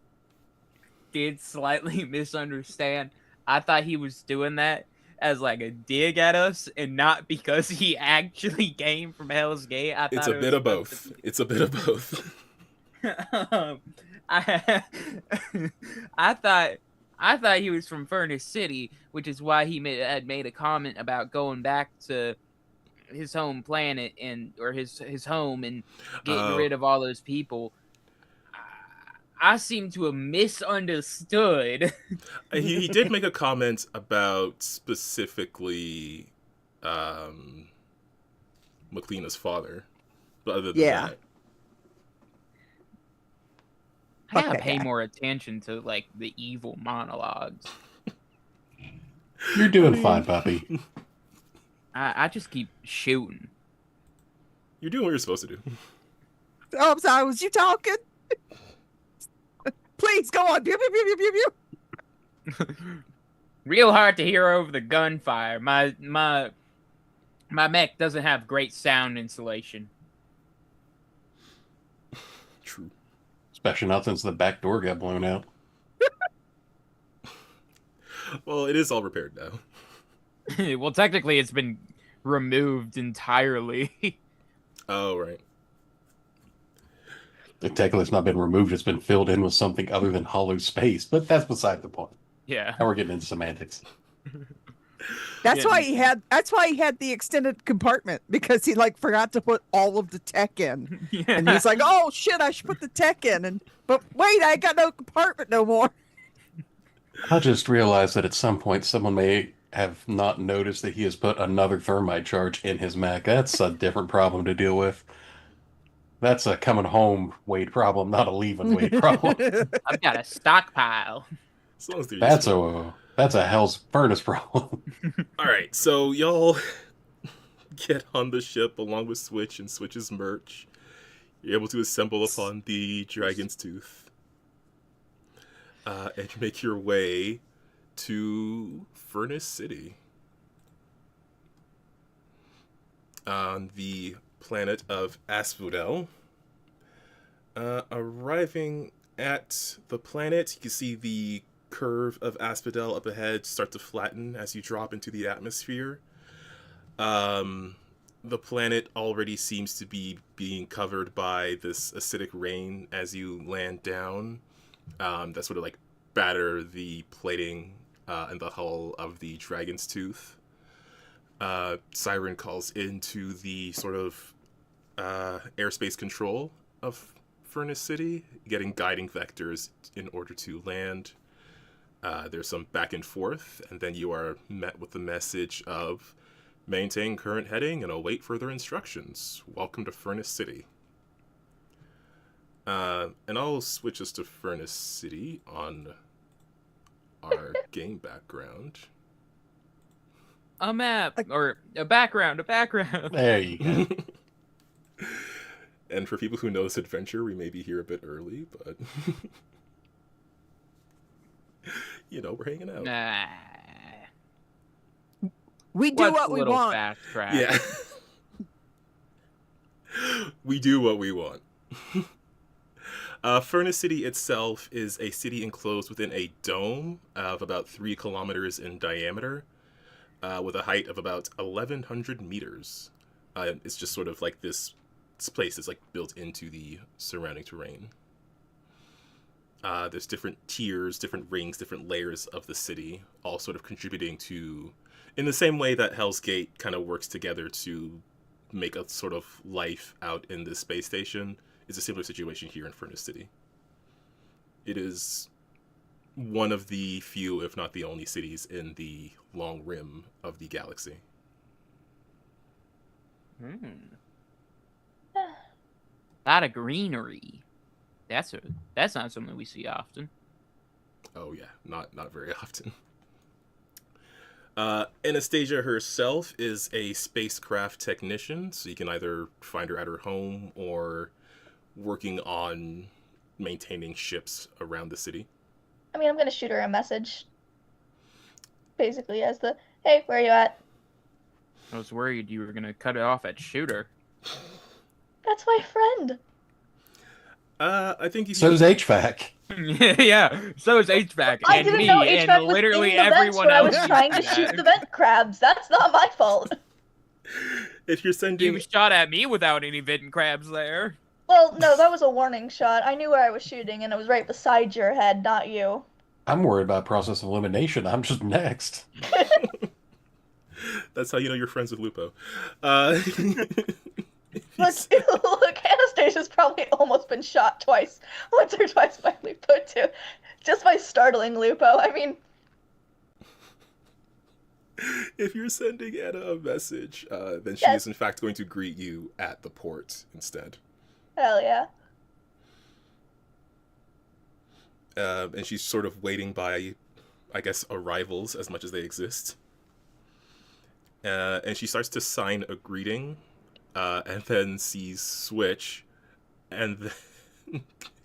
did slightly misunderstand. I thought he was doing that as like a dig at us, and not because he actually came from Hell's Gate. I It's thought a it bit was of both. It's a bit of both. I I thought he was from Furnace City, which is why he had made a comment about going back to his home planet or his home and getting Oh. rid of all those people. I seem to have misunderstood. He did make a comment about specifically McLeana's father. But other than Yeah. that, I gotta Okay, pay yeah. more attention to like the evil monologues. You're doing fine, puppy. I just keep shooting. you're doing what you're supposed to do. Oh, I'm sorry. Was you talking? Please go on. Pew, pew, pew, pew, pew, pew. Real hard to hear over the gunfire. My mech doesn't have great sound insulation. True. Especially not since the back door got blown out. Well, it is all repaired now. Well, technically, it's been removed entirely. Oh, right. Technically, it's not been removed. It's been filled in with something other than hollow space. But that's beside the point. Yeah. Now we're getting into semantics. That's Yeah. why he had. That's why he had the extended compartment, because he like forgot to put all of the tech in, and he's like, "Oh shit, I should put the tech in." But wait, I got no compartment no more. I just realized that at some point someone may have not noticed that he has put another thermite charge in his mech. That's a different problem to deal with. That's a coming home weight problem, not a leaving weight problem. I've got a stockpile. As long as they're That's useful. a hell's furnace problem. All right, so y'all get on the ship along with Switch and Switch's merch. You're able to assemble upon the Dragon's Tooth and make your way to Furnace City on the planet of Asphodel. Arriving at the planet, you can see the curve of Asphodel up ahead start to flatten as you drop into the atmosphere. The planet already seems to be being covered by this acidic rain as you land down. That sort of like batter the plating and the hull of the Dragon's Tooth. Siren calls into the sort of airspace control of Furnace City, getting guiding vectors in order to land. There's some back and forth, and then you are met with the message of maintain current heading and await further instructions. Welcome to Furnace City. And I'll switch us to Furnace City on our game background. A map or a background. There you go. And for people who know this adventure, we may be here a bit early, but you know, we're hanging out. Nah. We do What's what a we little want. fast track? Yeah. We do what we want. Furnace City itself is a city enclosed within a dome of about 3 kilometers in diameter, with a height of about 1,100 meters. It's just sort of like this place is like built into the surrounding terrain. There's different tiers, different rings, different layers of the city, all sort of contributing to, in the same way that Hell's Gate kind of works together to make a sort of life out in this space station. It's a similar situation here in Furnace City. It is one of the few, if not the only, cities in the long rim of the galaxy. Lot of greenery. That's not something we see often. Oh yeah, not very often. Anastasia herself is a spacecraft technician, so you can either find her at her home or working on maintaining ships around the city. I mean, I'm gonna shoot her a message. Basically, as the, hey, where are you at? I was worried you were gonna cut it off at shooter. That's my friend. I think if So's you... HVAC. Yeah, so is HVAC I and didn't me know and HVAC was literally in the vents everyone when I else. was used trying to that. shoot the vent crabs. That's not my fault. If you're sending You shot at me without any vent crabs there. Well, no, that was a warning shot. I knew where I was shooting, and it was right beside your head, not you. I'm worried about process of elimination. I'm just next. That's how you know you're friends with Lupo. Uh, Look, look, Anastasia's probably almost been shot twice, once or twice by Lupo too, just by startling Lupo. I mean, if you're sending Anna a message, then she Yes. is in fact going to greet you at the port instead. hell yeah. And she's sort of waiting by, I guess, arrivals as much as they exist. And she starts to sign a greeting, and then sees Switch, and then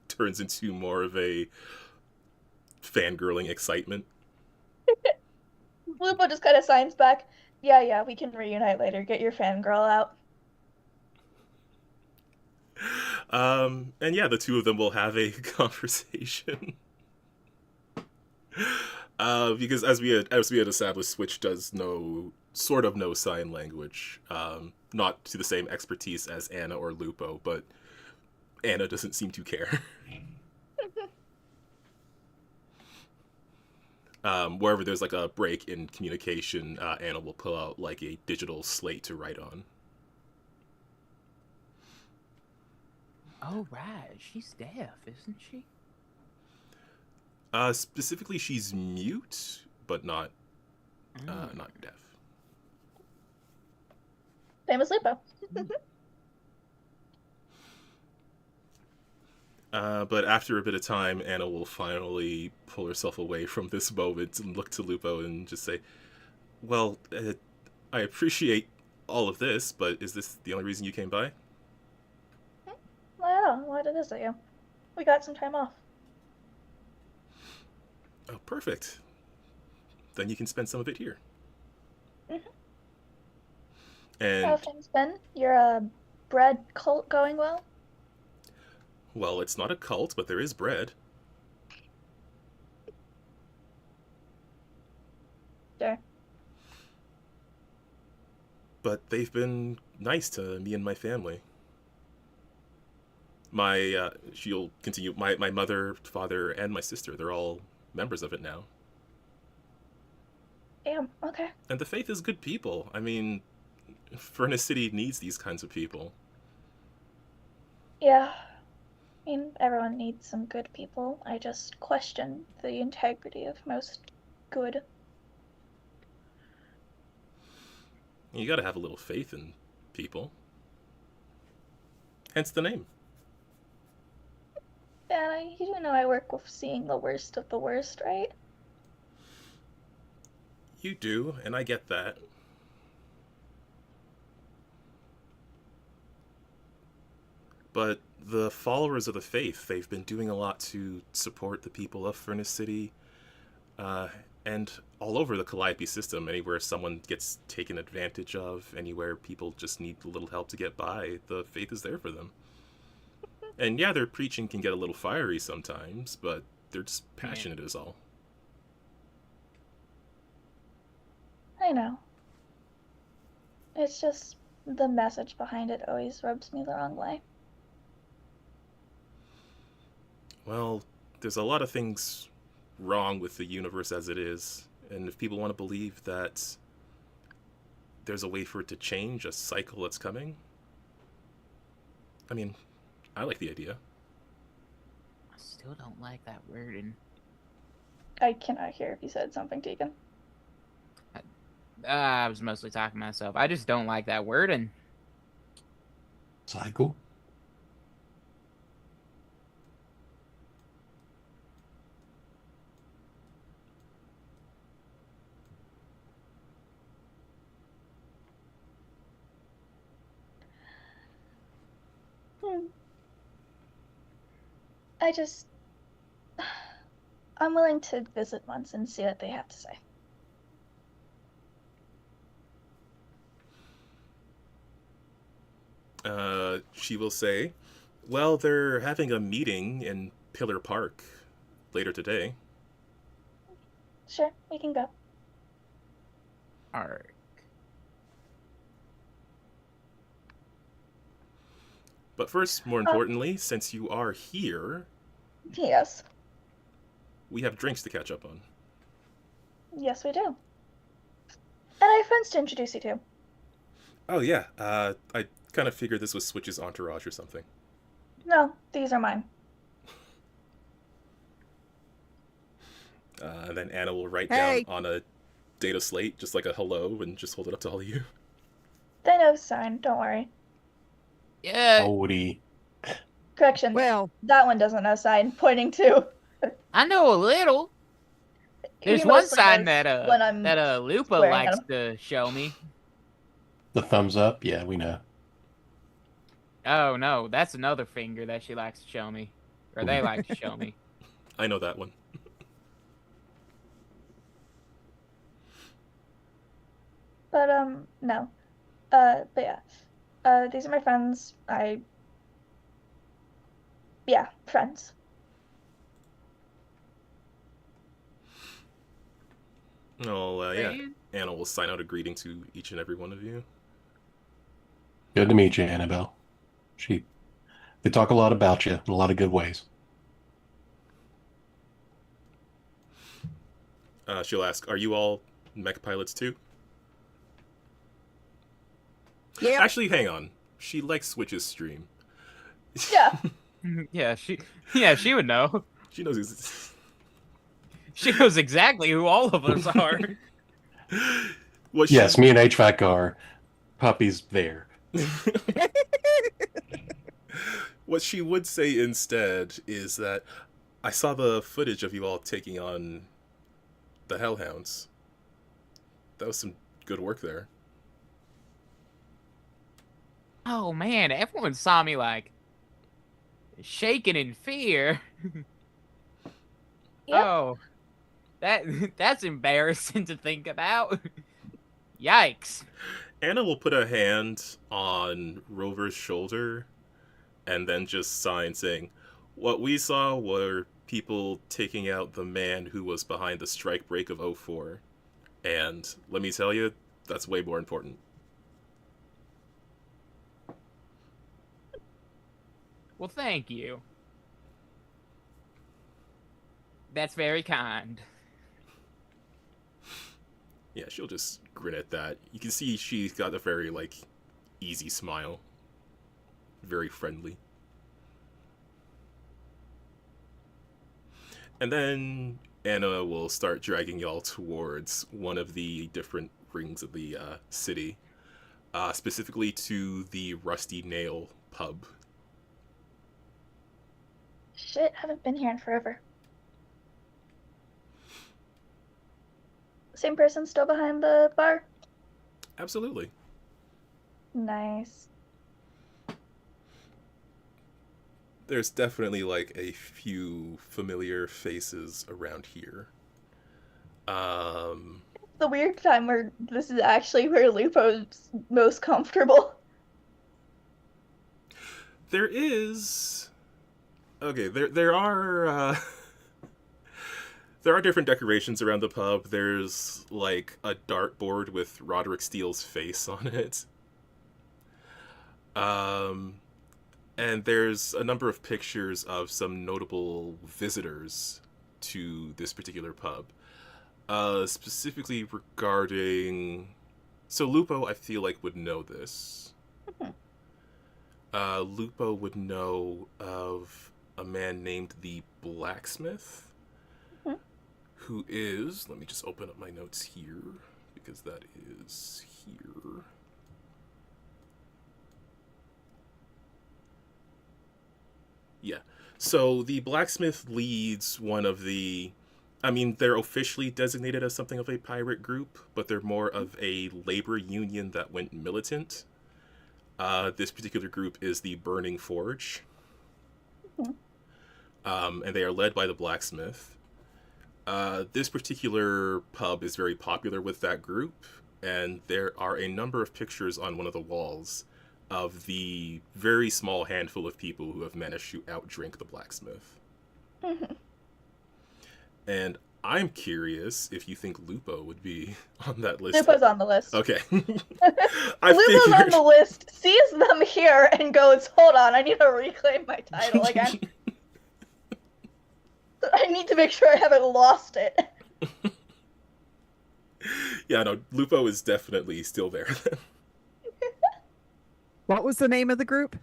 turns into more of a fangirling excitement. Lupo just kind of signs back. Yeah, we can reunite later. Get your fangirl out. And yeah, the two of them will have a conversation. Because as we had established, Switch does know sign language. Not to the same expertise as Anna or Lupo, but Anna doesn't seem to care. Wherever there's like a break in communication, Anna will pull out like a digital slate to write on. Oh right, she's deaf, isn't she? Specifically, she's mute, but not deaf. Same as Lupo. But after a bit of time, Anna will finally pull herself away from this moment and look to Lupo and just say, well, I appreciate all of this, but is this the only reason you came by? I don't know. Why did this at you? We got some time off. Oh, perfect. Then you can spend some of it here. Mhm. How And, have things been? Your bread cult going well? well, it's not a cult, but there is bread. Sure. But they've been nice to me and my family. She'll continue, my mother, father, and my sister, they're all members of it now. Damn. Okay. And the Faith is good people. I mean, Furnace City needs these kinds of people. Yeah. I mean, everyone needs some good people. I just question the integrity of most good. You gotta have a little faith in people. Hence the name. And you do know I work with seeing the worst of the worst, right? You do, and I get that. But the followers of the Faith, they've been doing a lot to support the people of Furnace City, and all over the Calliope system, anywhere someone gets taken advantage of, anywhere people just need a little help to get by, the Faith is there for them. And yeah, their preaching can get a little fiery sometimes, but they're just passionate is all. I know. It's just the message behind it always rubs me the wrong way. Well, there's a lot of things wrong with the universe as it is, and if people want to believe that there's a way for it to change, a cycle that's coming, I mean, I like the idea. I still don't like that word, and I cannot hear if you said something, Tegan. I was mostly talking to myself. I just don't like that word, and Cycle. I just. I'm willing to visit once and see what they have to say. She will say, well, they're having a meeting in Pillar Park later today. Sure, we can go. Alright. But first, more importantly, since you are here, Yes. we have drinks to catch up on. Yes, we do. And I have friends to introduce you to. Oh yeah, I kind of figured this was Switch's entourage or something. No, these are mine. And then Anna will write Hey. down on a data slate, just like a hello, and just hold it up to all of you. They know the sign, don't worry. Yeah, Odie. Correction, Well, that one doesn't know sign, pointing to. I know a little. There's He one mostly sign knows that when I'm Lupa swearing at likes him. to show me. The thumbs up? Yeah, we know. Oh no, that's another finger that she likes to show me. Or they like to show me. I know that one. But, no. But yeah. These are my friends. Yeah, friends. Oh, yeah. Man. Anna will sign out a greeting to each and every one of you. Good to meet you, Annabelle. They talk a lot about you in a lot of good ways. She'll ask, are you all mech pilots too? yeah. Actually, hang on. She likes Switch's stream. Yeah. Yeah, she would know. She knows it's... She knows exactly who all of us are. What Yes, me and HVAC are puppies there. What she would say instead is that I saw the footage of you all taking on the Hellhounds. That was some good work there. Oh man, everyone saw me like shaking in fear. Yep. Oh, that's embarrassing to think about. Yikes. Anna will put a hand on Rover's shoulder and then just sign saying, what we saw were people taking out the man who was behind the strike break of 04. And let me tell you, that's way more important. Well, thank you. That's very kind. Yeah, she'll just grin at that. You can see she's got a very, easy smile. Very friendly. And then Anna will start dragging y'all towards one of the different rings of the city. Specifically to the Rusty Nail pub. Shit, haven't been here in forever. Same person still behind the bar? Absolutely. Nice. There's definitely, a few familiar faces around here. The weird time where this is actually where Lupo's most comfortable. There is... Okay, there are... There are different decorations around the pub. There's, a dartboard with Roderick Steele's face on it. And there's a number of pictures of some notable visitors to this particular pub. Specifically regarding... So Lupo, I feel like, would know this. Lupo would know of a man named the Blacksmith, who is... Let me just open up my notes here, because that is here. Yeah. So the Blacksmith leads one of the... I mean, they're officially designated as something of a pirate group, but they're more of a labor union that went militant. This particular group is the Burning Forge. And they are led by the Blacksmith. This particular pub is very popular with that group, and there are a number of pictures on one of the walls of the very small handful of people who have managed to outdrink the Blacksmith. And I'm curious if you think Lupo would be on that list. Lupo's on the list. Okay. Lupo's on the list, sees them here, and goes, hold on, I need to reclaim my title again. I need to make sure I haven't lost it. Yeah, no, Lupo is definitely still there. What was the name of the group?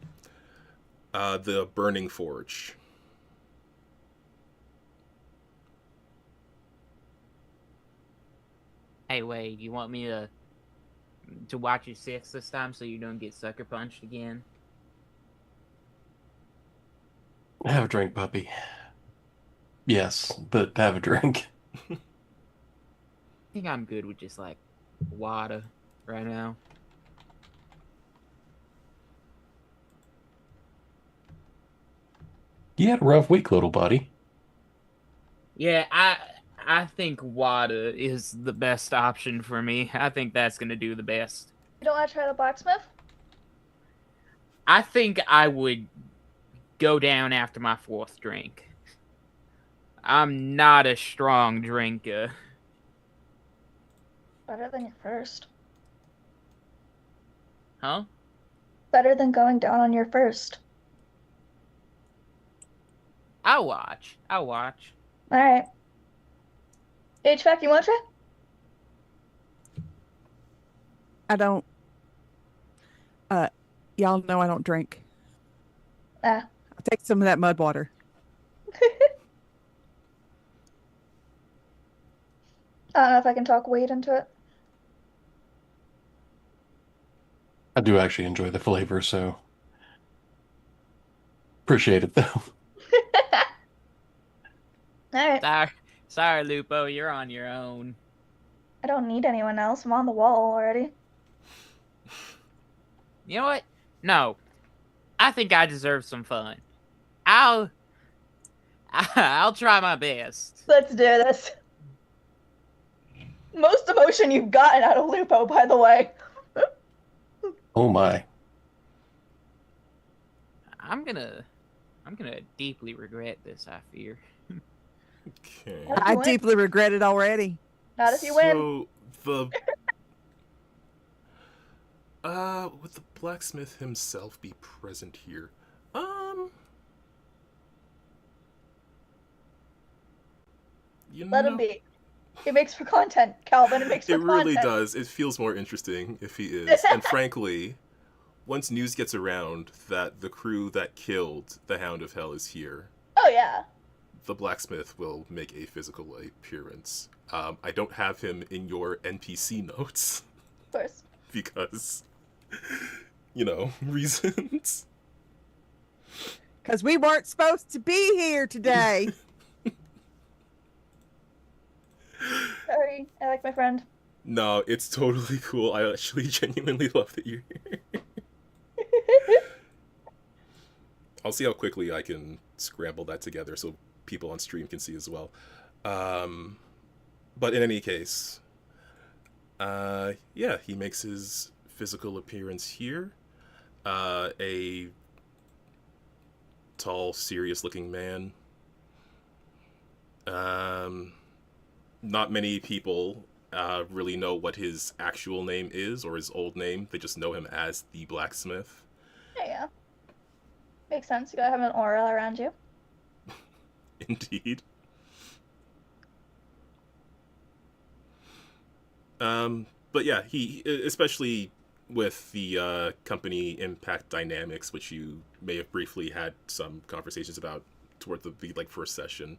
The Burning Forge. Hey, wait, you want me to watch your six this time so you don't get sucker punched again? Have a drink, puppy. Yes, but have a drink. I think I'm good with just like water right now. You had a rough week, little buddy. Yeah, I think water is the best option for me. I think that's gonna do the best. You don't want to try the blacksmith? I think I would go down after my fourth drink. I'm not a strong drinker. Better than your first. Huh? Better than going down on your first. I'll watch. I'll watch. Alright. HVAC, you want to try? I don't. Y'all know I don't drink. Ah. I'll take some of that mud water. I don't know if I can talk weight into it. I do actually enjoy the flavor, so appreciate it though. Alright. Sorry, Lupo, you're on your own. I don't need anyone else. I'm on the wall already. You know what? No. I think I deserve some fun. I'll try my best. Let's do this. Most emotion you've gotten out of Lupo, by the way. Oh my. I'm gonna deeply regret this, I fear. Okay. If I you win. deeply regret it already. Not if you win. So the would the blacksmith himself be present here? You Let know, him be. It makes for content, Calvin. It makes for it really content. does. It feels more interesting if he is. And frankly, once news gets around that the crew that killed the Hound of Hell is here, Oh, yeah. the blacksmith will make a physical appearance. I don't have him in your NPC notes Of course. because, you know, reasons. Because we weren't supposed to be here today. Sorry. I like my friend. No, it's totally cool. I actually genuinely love that you're here. I'll see how quickly I can scramble that together so people on stream can see as well. But in any case, yeah, he makes his physical appearance here. A tall, serious-looking man. Not many people really know what his actual name is or his old name. They just know him as the blacksmith. Yeah. Makes sense. You gotta have an aura around you. Indeed. But yeah, he, especially with the company impact dynamics, which you may have briefly had some conversations about toward the like first session.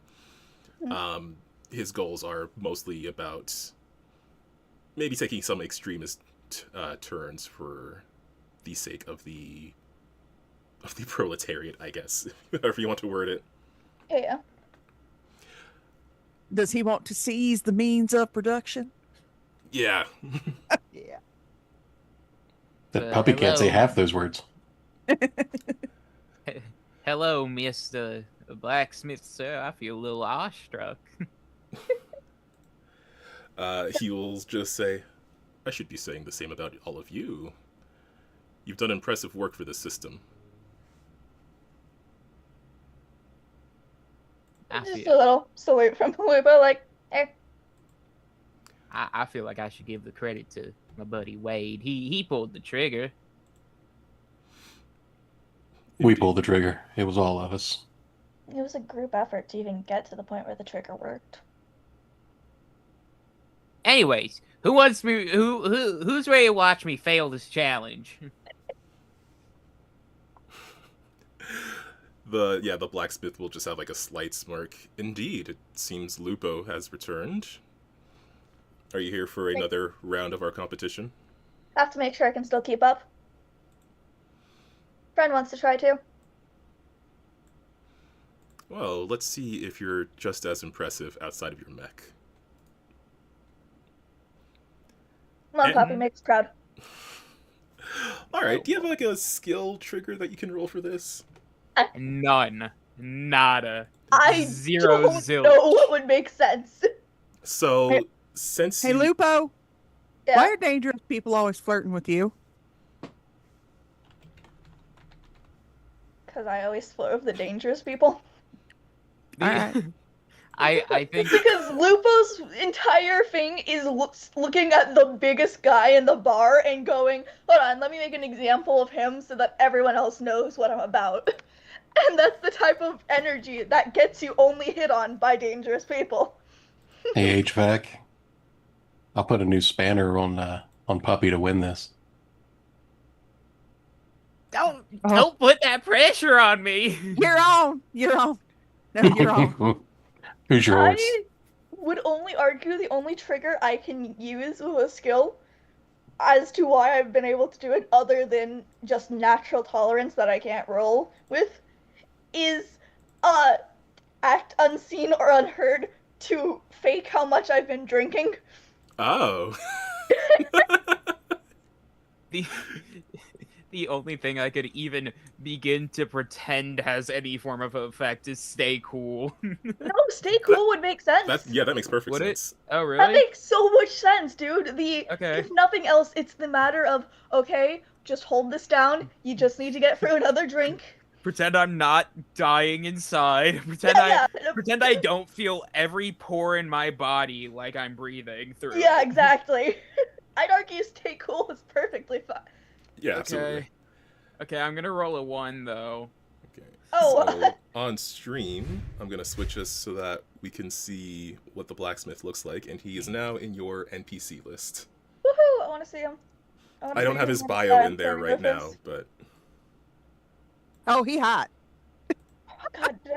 His goals are mostly about maybe taking some extremist turns for the sake of the proletariat, I guess, however you want to word it. Yeah. Does he want to seize the means of production? Yeah. Yeah. That puppy can't say hello. half those words. Hello, Mr. Blacksmith, sir. I feel a little awestruck. He will just say, I should be saying the same about all of you. You've done impressive work for the system. I Just feel, a little salute from Lupo, like, eh. I feel like I should give the credit to my buddy Wade. He pulled the trigger. We pulled the trigger. It was all of us. It was a group effort to even get to the point where the trigger worked. Anyways, who's ready to watch me fail this challenge? The blacksmith will just have like a slight smirk. Indeed, it seems Lupo has returned. Are you here for another round of our competition? Have to make sure I can still keep up. Friend wants to try too. Well, let's see if you're just as impressive outside of your mech. Come on, Poppy, make us proud. Alright, do you have like a skill trigger that you can roll for this? None. Nada. I Zero don't zilch. know what would make sense. So, Hey- since Hey, you... Lupo, Yeah. why are dangerous people always flirting with you? Because I always flirt with the dangerous people. Alright. I think Because Lupo's entire thing is looking at the biggest guy in the bar and going, hold on, let me make an example of him so that everyone else knows what I'm about. And that's the type of energy that gets you only hit on by dangerous people. Hey, HVAC. I'll put a new spanner on Puppy to win this. don't put that pressure on me. You're on. You're on. No, you're on. Who's yours? I would only argue the only trigger I can use with a skill as to why I've been able to do it other than just natural tolerance that I can't roll with is act unseen or unheard to fake how much I've been drinking. Oh. The only thing I could even begin to pretend has any form of effect is stay cool. No, stay cool would make sense. that makes perfect Would it? sense. Oh, That really? makes so much sense, dude. Okay. If nothing else, it's the matter of, okay, just hold this down. You just need to get through another drink. Pretend I'm not dying inside. Yeah. Pretend I don't feel every pore in my body like I'm breathing through. Yeah, it. exactly. I'd argue stay cool is perfectly fine. Yeah, absolutely. Okay, I'm gonna roll a 1 though. Okay. Oh. So, on stream, I'm going to switch us so that we can see what the blacksmith looks like, and he is now in your NPC list. Woohoo! I want to see him. I don't have his bio in there right now, but... Oh, he hot. Oh god, did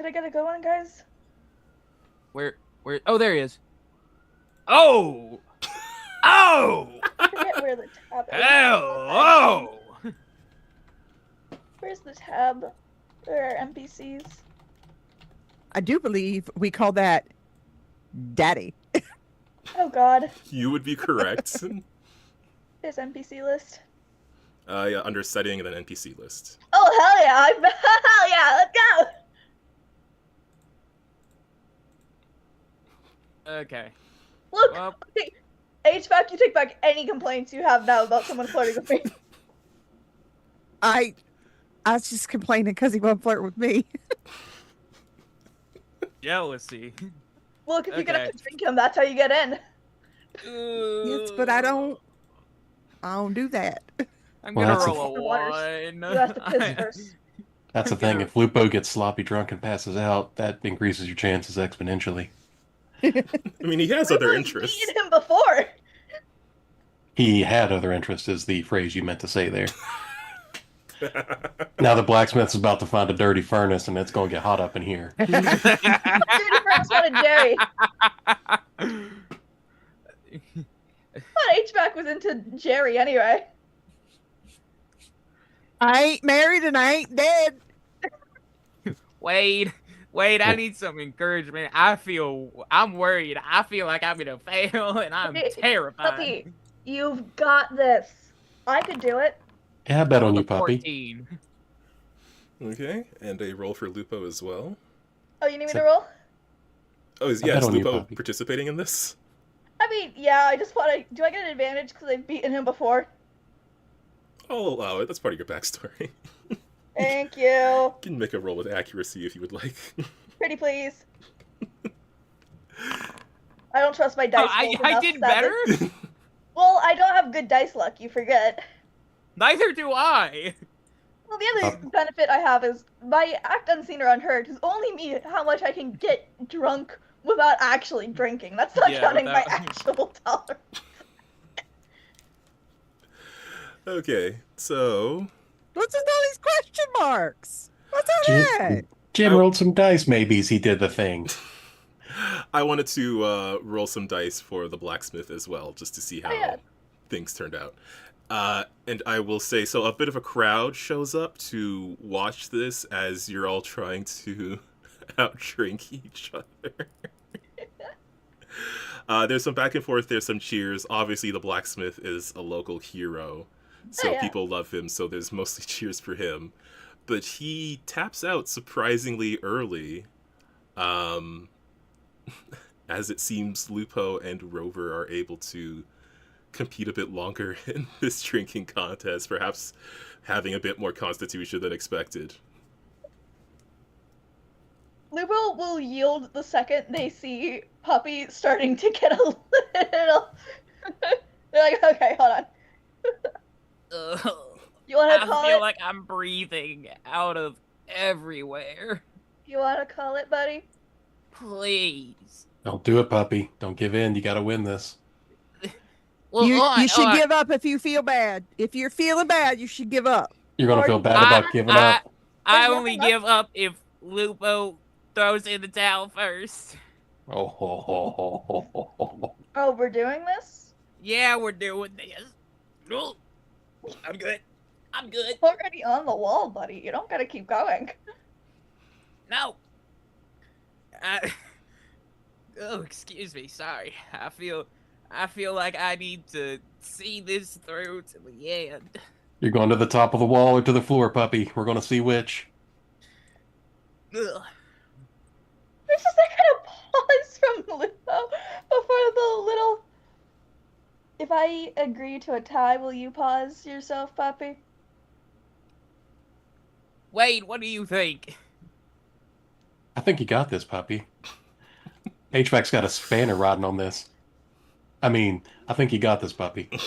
I get a good one, guys? Where? Oh, there he is. Oh! Oh! I forget where the tab is. Hello! Where's the tab? There are NPCs. I do believe we call that daddy. Oh god. You would be correct. There's NPC list. Yeah, under setting and then NPC list. Oh hell yeah! Hell yeah! Let's go! Okay. Look, Well, okay, HVAC, you take back any complaints you have now about someone flirting with me. I was just complaining because he won't flirt with me. jealousy. Look, if you get Okay. up to drink him, that's how you get in. Yes, but I don't do that. I'm Well, gonna that's a- roll a Waters. 1. You have to piss first. That's the thing. If Lupo gets sloppy drunk and passes out, that increases your chances exponentially. I mean, he has other Lupo's interests. beaten him before. He had other interests, is the phrase you meant to say there. Now the blacksmith's about to find a dirty furnace, and it's going to get hot up in here. Dude, first wanted Jerry. I thought HVAC was into Jerry anyway. I ain't married and I ain't dead. Wade, I need some encouragement. I'm worried. I feel like I'm gonna fail, and I'm Hey, terrified. Puppy, you've got this. I could do it. Yeah, I bet on Roll a you, puppy. 14. Okay, and a roll for Lupo as well. Oh, you need me So- to roll? Oh, is I bet on you, Lupo Poppy. participating in this? I mean, yeah, I just want to... Do I get an advantage because I've beaten him before? I'll allow it. That's part of your backstory. Thank you. You can make a roll with accuracy if you would like. Pretty please. I don't trust my dice rolls I enough, did sadly. better. Well, I don't have good dice luck, you forget. Neither do I. Well, the other benefit I have is my act unseen or unheard is only me how much I can get drunk without actually drinking. That's not Yeah, counting my without- actual tolerance. Okay, so What's with all these question marks? What's on Jim, that? Jim Oh. rolled some dice. Maybes he did the thing. I wanted to roll some dice for the blacksmith as well, just to see how yeah. things turned out. And I will say, so a bit of a crowd shows up to watch this as you're all trying to outdrink each other. There's some back and forth, there's some cheers. Obviously, the blacksmith is a local hero, so yeah. people love him, so there's mostly cheers for him. But he taps out surprisingly early. As it seems Lupo and Rover are able to compete a bit longer in this drinking contest, perhaps having a bit more constitution than expected. Lupo will yield the second they see Puppy starting to get a little... They're like, okay, hold on. Ugh. You want to I call feel it? like I'm breathing out of everywhere. You want to call it, buddy? Please. Don't do it, puppy. Don't give in. You got to win this. Well, You should on. give up if you feel bad. If you're feeling bad, you should give up. You're going to Or- feel bad about giving up. I There's only nothing give up if Lupo throws in the towel first. Oh, ho, ho, ho, ho, ho, ho. Oh, we're doing this? Yeah, we're doing this. Ugh. I'm good. I'm good. It's already on the wall, buddy. You don't gotta keep going. No. Oh, excuse me. Sorry. I feel like I need to see this through to the end. You're going to the top of the wall or to the floor, puppy. We're going to see which. Ugh. There's just that kind of pause from Lupo before the little... If I agree to a tie, will you pause yourself, puppy? Wade, what do you think? I think you got this, puppy. HVAC's got a spanner riding on this. I mean, I think you got this, puppy. I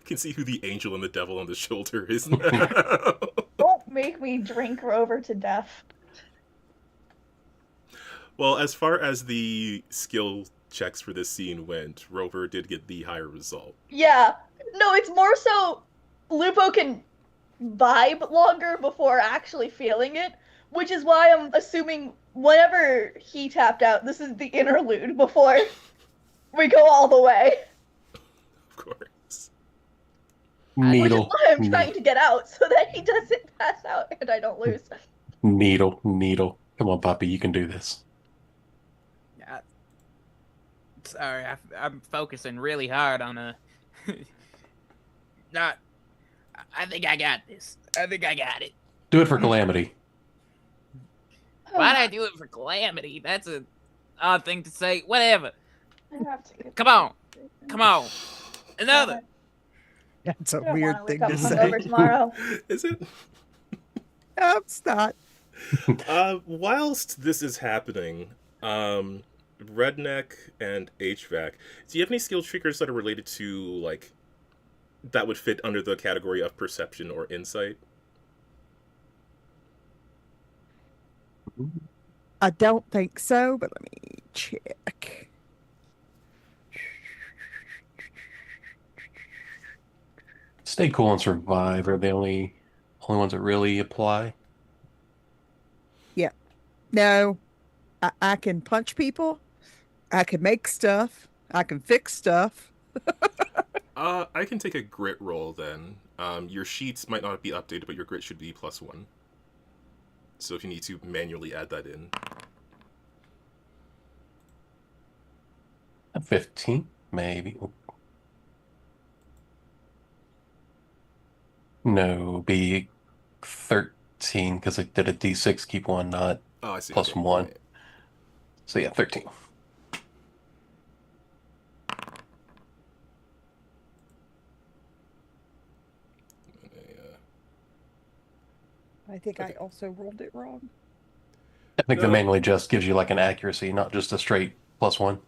can see who the angel and the devil on the shoulder is now. Don't make me drink Rover to death. Well, as far as the skill checks for this scene went, Rover did get the higher result. Yeah. No, it's more so Lupo can vibe longer before actually feeling it, which is why I'm assuming whenever he tapped out, this is the interlude before we go all the way. Of course. Which is Needle. why I'm trying to get out so that he doesn't pass out and I don't lose. Needle. Needle. Come on, puppy. You can do this. Sorry, I'm focusing really hard on not. I think I got this. I think I got it. Do it for Calamity. Why'd I do it for Calamity? That's a odd thing to say. Whatever. I have to. Come on. Come on. Another. That's a I don't weird wanna thing wake to up say. hungover tomorrow. Is it? No, it's not. Whilst this is happening, Redneck and HVAC, do you have any skill triggers that are related to, like, that would fit under the category of perception or insight? I don't think so, but let me check. Stay cool and survive are the only ones that really apply. No, I can punch people. I can make stuff. I can fix stuff. I can take a grit roll then. Your sheets might not be updated, but your grit should be +1. So if you need to manually add that in. 15, maybe. No, be 13 because I did a D6, keep one, not Oh, I see. plus Okay. 1. So yeah, 13. I think I Okay. also rolled it wrong. think the No. mainly just gives you like an accuracy, not just a straight +1.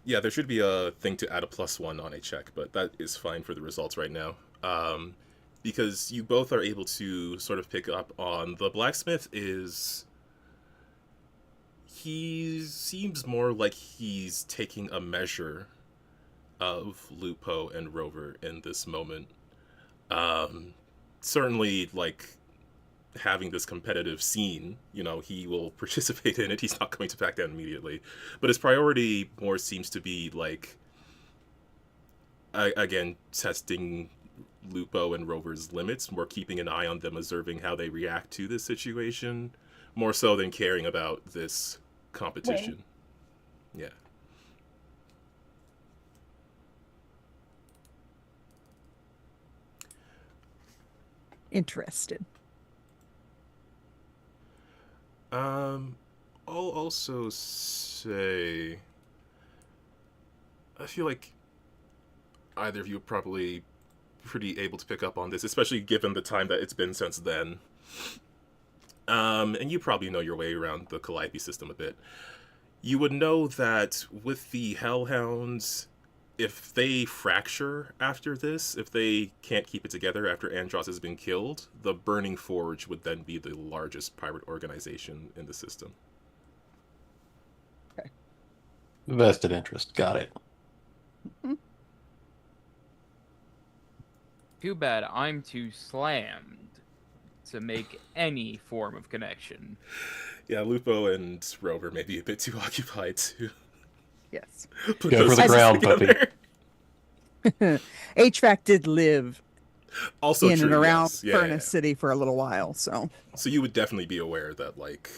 Yeah, there should be a thing to add a +1 on a check, but that is fine for the results right now. Because you both are able to sort of pick up on the blacksmith is. He seems more like he's taking a measure of Lupo and Rover in this moment. Certainly, like, having this competitive scene, he will participate in it. He's not going to back down immediately. But his priority more seems to be, like, again, testing Lupo and Rover's limits, more keeping an eye on them, observing how they react to this situation, more so than caring about this competition. Yeah. Interested. I'll also say, I feel like either of you are probably pretty able to pick up on this, especially given the time that it's been since then. And you probably know your way around the Calliope system a bit. You would know that with the Hellhounds, if they fracture after this, if they can't keep it together after Andros has been killed, the Burning Forge would then be the largest pirate organization in the system. Vested interest. Got it. Too bad I'm too slammed to make any form of connection. Yeah, Lupo and Rover may be a bit too occupied to Yes. put Go those for the pieces ground, puppy. together. HVAC did live Also in true, and around yes. Yeah, Furnace yeah. City for a little while, so So you would definitely be aware that, like,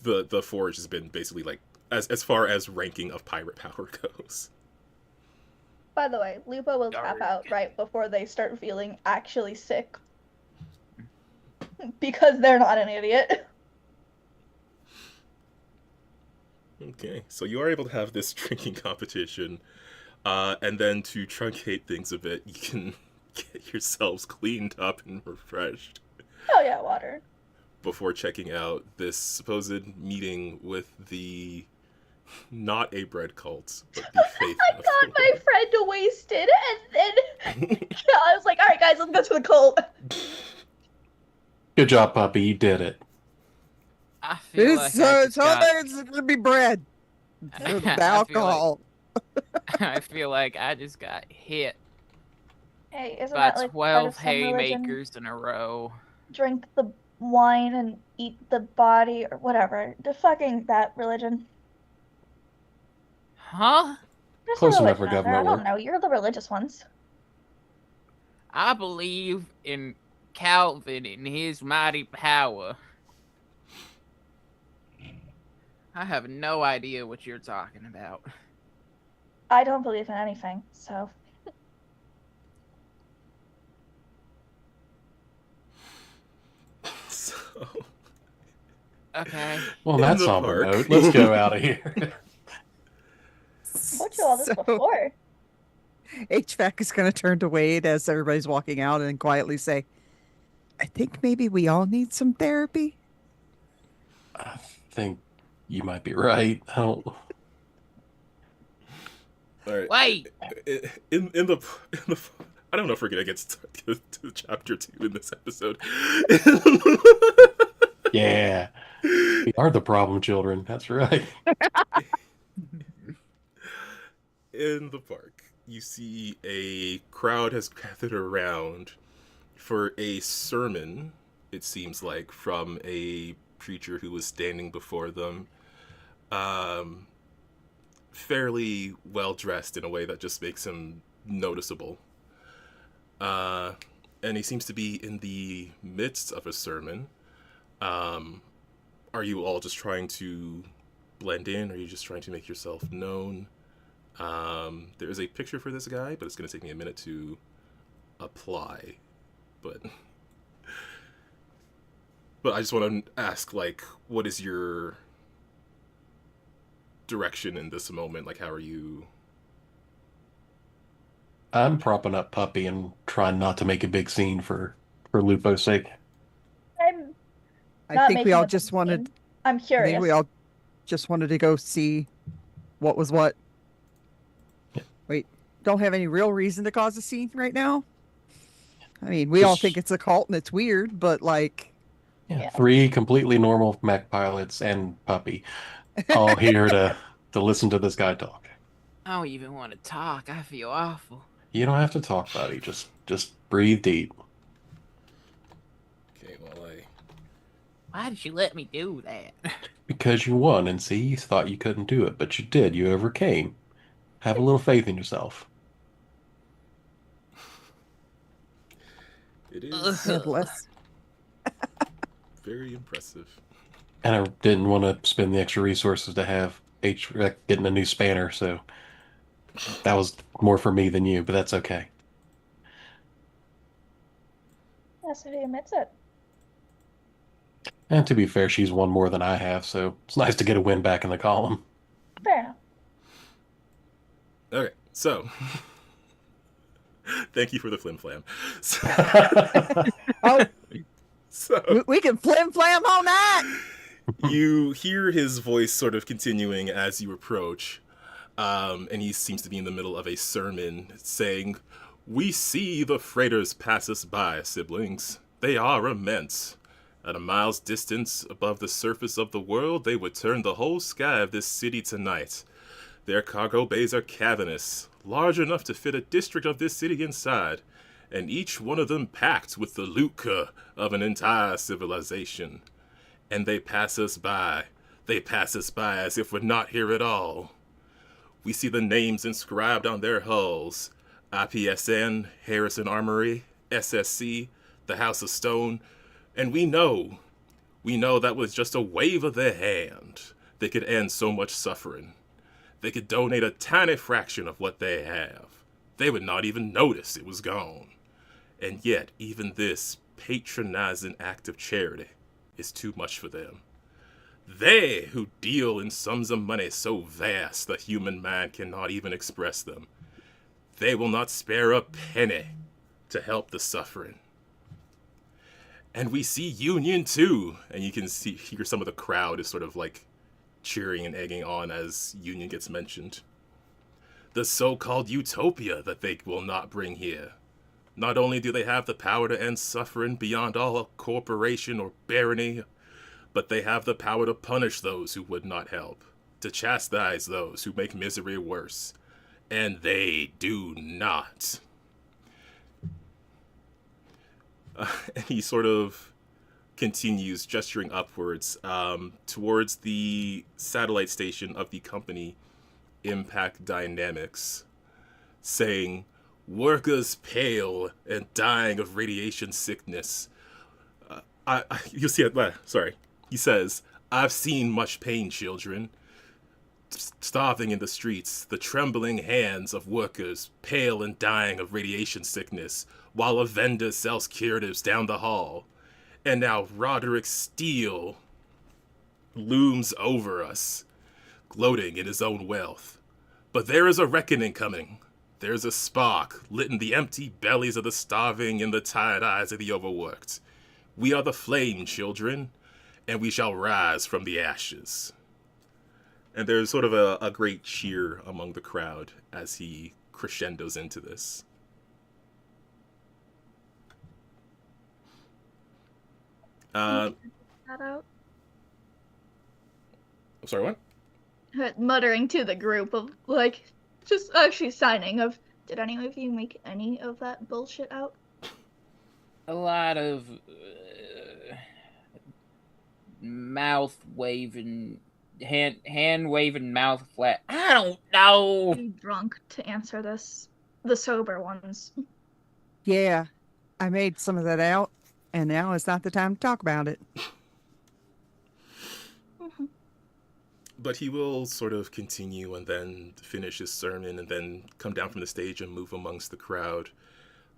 the Forge has been basically, like, as far as ranking of pirate power goes. By the way, Lupo will tap Dark. out right before they start feeling actually sick. Because they're not an idiot. Okay, so you are able to have this drinking competition, and then to truncate things a bit, you can get yourselves cleaned up and refreshed Oh yeah, water. before checking out this supposed meeting with the not a bread cult, but the faith. I got my friend wasted, and then I was like, "All right, guys, let's go to the cult." Good job, puppy. You did it. I feel like I just got, there's gonna be bread. I feel The like- alcohol. I feel like I just got hit Hey, isn't by that like part 12 of some religion? haymakers in a row. Drink the wine and eat the body or whatever. The fucking that religion. Huh? There's a Close enough religion for out there. I government don't work. know. You're the religious ones. I believe in Calvin and his mighty power. I have no idea what you're talking about. I don't believe in anything, so So, Okay. Well, In that's the on the park. note. Let's go out of here. told you all this So, before. HVAC is gonna turn to Wade as everybody's walking out and quietly say, "I think maybe we all need some therapy." I think you might be right. I don't. all right. Wait! In the I don't know if we're gonna get to chapter 2 in this episode. Yeah. We are the problem children. That's right. In the park, you see a crowd has gathered around for a sermon, it seems like, from a preacher who was standing before them. Fairly well dressed in a way that just makes him noticeable. And he seems to be in the midst of a sermon. Are you all just trying to blend in? Or are you just trying to make yourself known? There is a picture for this guy, but it's going to take me a minute to apply. But I just want to ask, like, what is your direction in this moment? Like, how are you? I'm propping up puppy and trying not to make a big scene for Lupo's sake. I Not think we making all a just big wanted. scene. I'm I curious. think we all just wanted to go see what was what. Yeah. Wait, don't have any real reason to cause a scene right now. I mean, we all Just- think it's a cult and it's weird, but like, Yeah, Yeah. 3 completely normal mech pilots and puppy, all here to listen to this guy talk. I don't even want to talk. I feel awful. You don't have to talk, buddy. Just breathe deep. Okay, well, Why did you let me do that? Because you won, and see, you thought you couldn't do it, but you did. You overcame. Have a little faith in yourself. it Ugh. is God bless. very impressive. And I didn't want to spend the extra resources to have HVAC getting a new spanner, so that was more for me than you, but that's okay. Yeah, so he admits it. And to be fair, she's won more than I have, so it's nice to get a win back in the column. Fair enough. Okay, so thank you for the flim flam. Oh, So we can flim flam all night. you hear his voice sort of continuing as you approach, and he seems to be in the middle of a sermon saying, "We see the freighters pass us by, siblings. They are immense. At a mile's distance above the surface of the world, they would turn the whole sky of this city tonight. Their cargo bays are cavernous, large enough to fit a district of this city inside, and each one of them packed with the lucre of an entire civilization. And they pass us by. They pass us by as if we're not here at all. We see the names inscribed on their hulls. IPSN, Harrison Armory, SSC, the House of Stone, and we know that with just a wave of their hand, they could end so much suffering. They could donate a tiny fraction of what they have. They would not even notice it was gone. And yet, even this patronizing act of charity is too much for them. They who deal in sums of money so vast the human mind cannot even express them. They will not spare a penny to help the suffering. And we see Union too, and you can hear some of the crowd is sort of like cheering and egging on as Union gets mentioned. The so-called utopia that they will not bring here. Not only do they have the power to end suffering beyond all corporation or barony, but they have the power to punish those who would not help, to chastise those who make misery worse. And they do not. And he sort of continues gesturing upwards towards the satellite station of the company Impact Dynamics, saying, "Workers pale and dying of radiation sickness." You'll see it. Sorry. He says, "I've seen much pain, children. Starving in the streets, the trembling hands of workers, pale and dying of radiation sickness, while a vendor sells curatives down the hall. And now Roderick Steele looms over us, gloating in his own wealth. But there is a reckoning coming. There's a spark lit in the empty bellies of the starving and the tired eyes of the overworked. We are the flame, children, and we shall rise from the ashes." And there's sort of a great cheer among the crowd as he crescendos into this. That out. I'm sorry, what? Muttering to the group of like, just actually signing of. Did any of you make any of that bullshit out? A lot of mouth waving, hand waving, mouth flat. I don't know. Too drunk to answer this. The sober ones. Yeah, I made some of that out, and now is not the time to talk about it. But he will sort of continue and then finish his sermon and then come down from the stage and move amongst the crowd.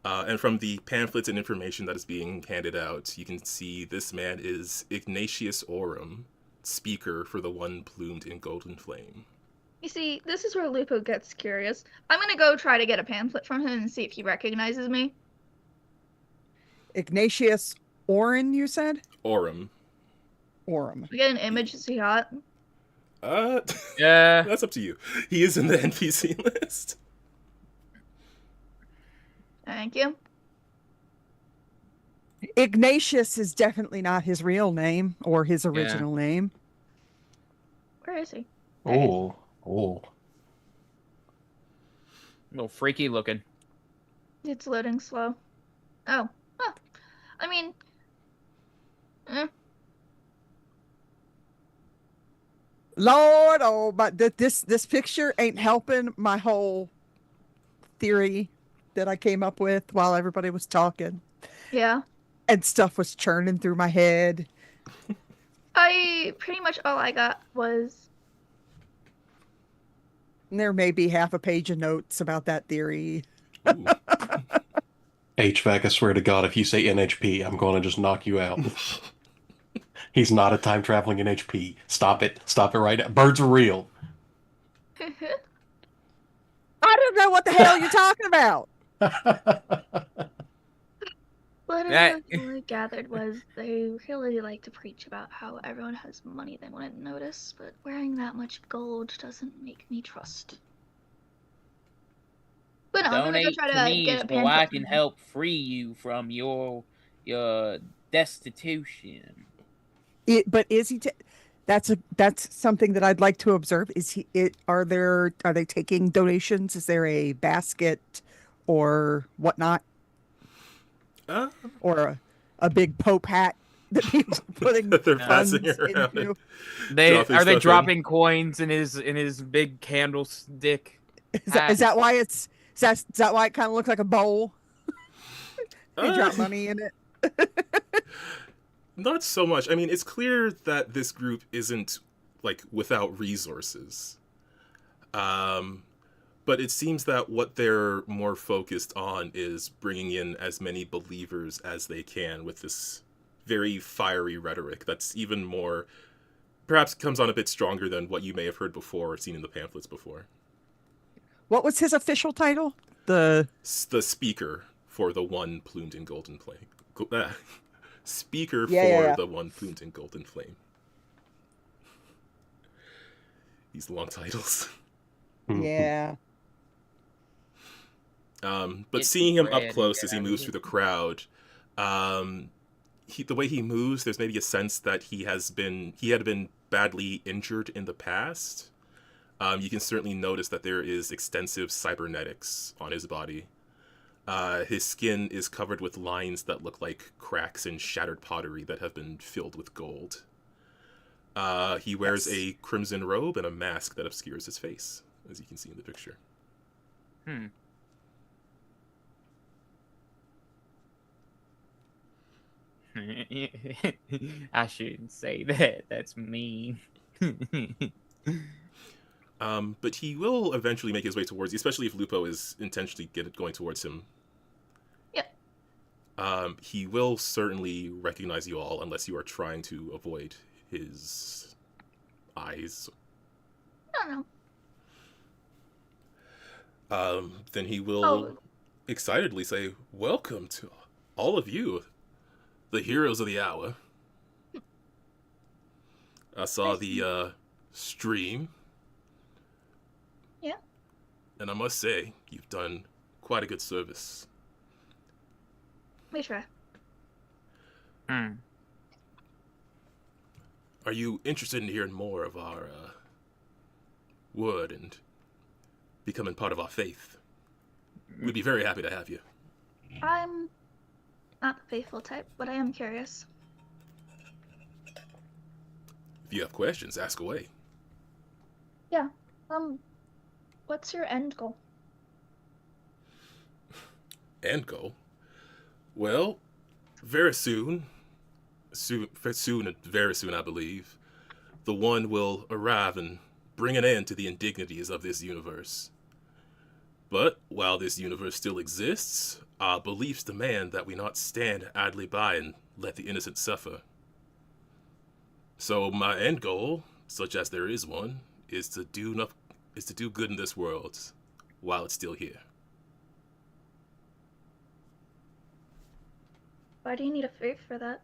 And from the pamphlets and information that is being handed out, you can see this man is Ignatius Oram, speaker for the one plumed in golden flame. You see, this is where Lupo gets curious. I'm gonna go try to get a pamphlet from him and see if he recognizes me. Ignatius Oren, you said? Oram. Orem. We get an image. Is he hot? Yeah. That's up to you. He is in the NPC list. Thank you. Ignatius is definitely not his real name or his original name. Where is he? Oh. A little freaky looking. It's loading slow. Oh. Huh. I mean. Lord, oh, but this picture ain't helping my whole theory that I came up with while everybody was talking Yeah. and stuff was churning through my head. Pretty much all I got was. And there may be half a page of notes about that theory. Ooh. HVAC, I swear to God, if you say NHP, I'm going to just knock you out. He's not a time traveling NHP. Stop it. Stop it right now. Birds are real. I don't know what the hell you're talking about. What That- I really gathered was they really like to preach about how everyone has money they wouldn't notice, but wearing that much gold doesn't make me trust. But no, I'm gonna go Donate try to to me get a so pamphlet I from can him. help free you from your destitution. But is he? That's something that I'd like to observe. Is he? Are they taking donations? Is there a basket or whatnot, Uh, or a big Pope hat that people are putting They're funds passing around into? They Dropping are they stuff in. dropping coins in his big candlestick? Is that why is that why it kind of looks like a bowl? They uh, drop money in it. Not so much. I mean, it's clear that this group isn't like without resources. But it seems that what they're more focused on is bringing in as many believers as they can with this very fiery rhetoric that's even more, perhaps comes on a bit stronger than what you may have heard before or seen in the pamphlets before. What was his official title? The The speaker for the one plumed in golden flame. Speaker Yeah, for yeah, yeah. the one plumed in golden flame. These long titles. yeah. But It's seeing him up red, close as he yeah, moves we- through the crowd, the way he moves, there's maybe a sense that he had been badly injured in the past. You can certainly notice that there is extensive cybernetics on his body. His skin is covered with lines that look like cracks in shattered pottery that have been filled with gold. He wears Yes. a crimson robe and a mask that obscures his face, as you can see in the picture. I shouldn't say that. That's mean. But he will eventually make his way towards you, especially if Lupo is intentionally going towards him. Yep. He will certainly recognize you all unless you are trying to avoid his eyes. I don't know. Then he will Oh. excitedly say, "Welcome to all of you, the heroes of the hour. I saw the stream. Yeah. And I must say, you've done quite a good service. We try. Are you interested in hearing more of our word and becoming part of our faith? We'd be very happy to have you. I'm not the faithful type, but I am curious. If you have questions, ask away. Yeah. What's your end goal? End goal? Well, very soon, very soon, I believe, the One will arrive and bring an end to the indignities of this universe. But while this universe still exists, our beliefs demand that we not stand idly by and let the innocent suffer. So my end goal, such as there is one, is to do good in this world while it's still here. Why do you need a faith for that?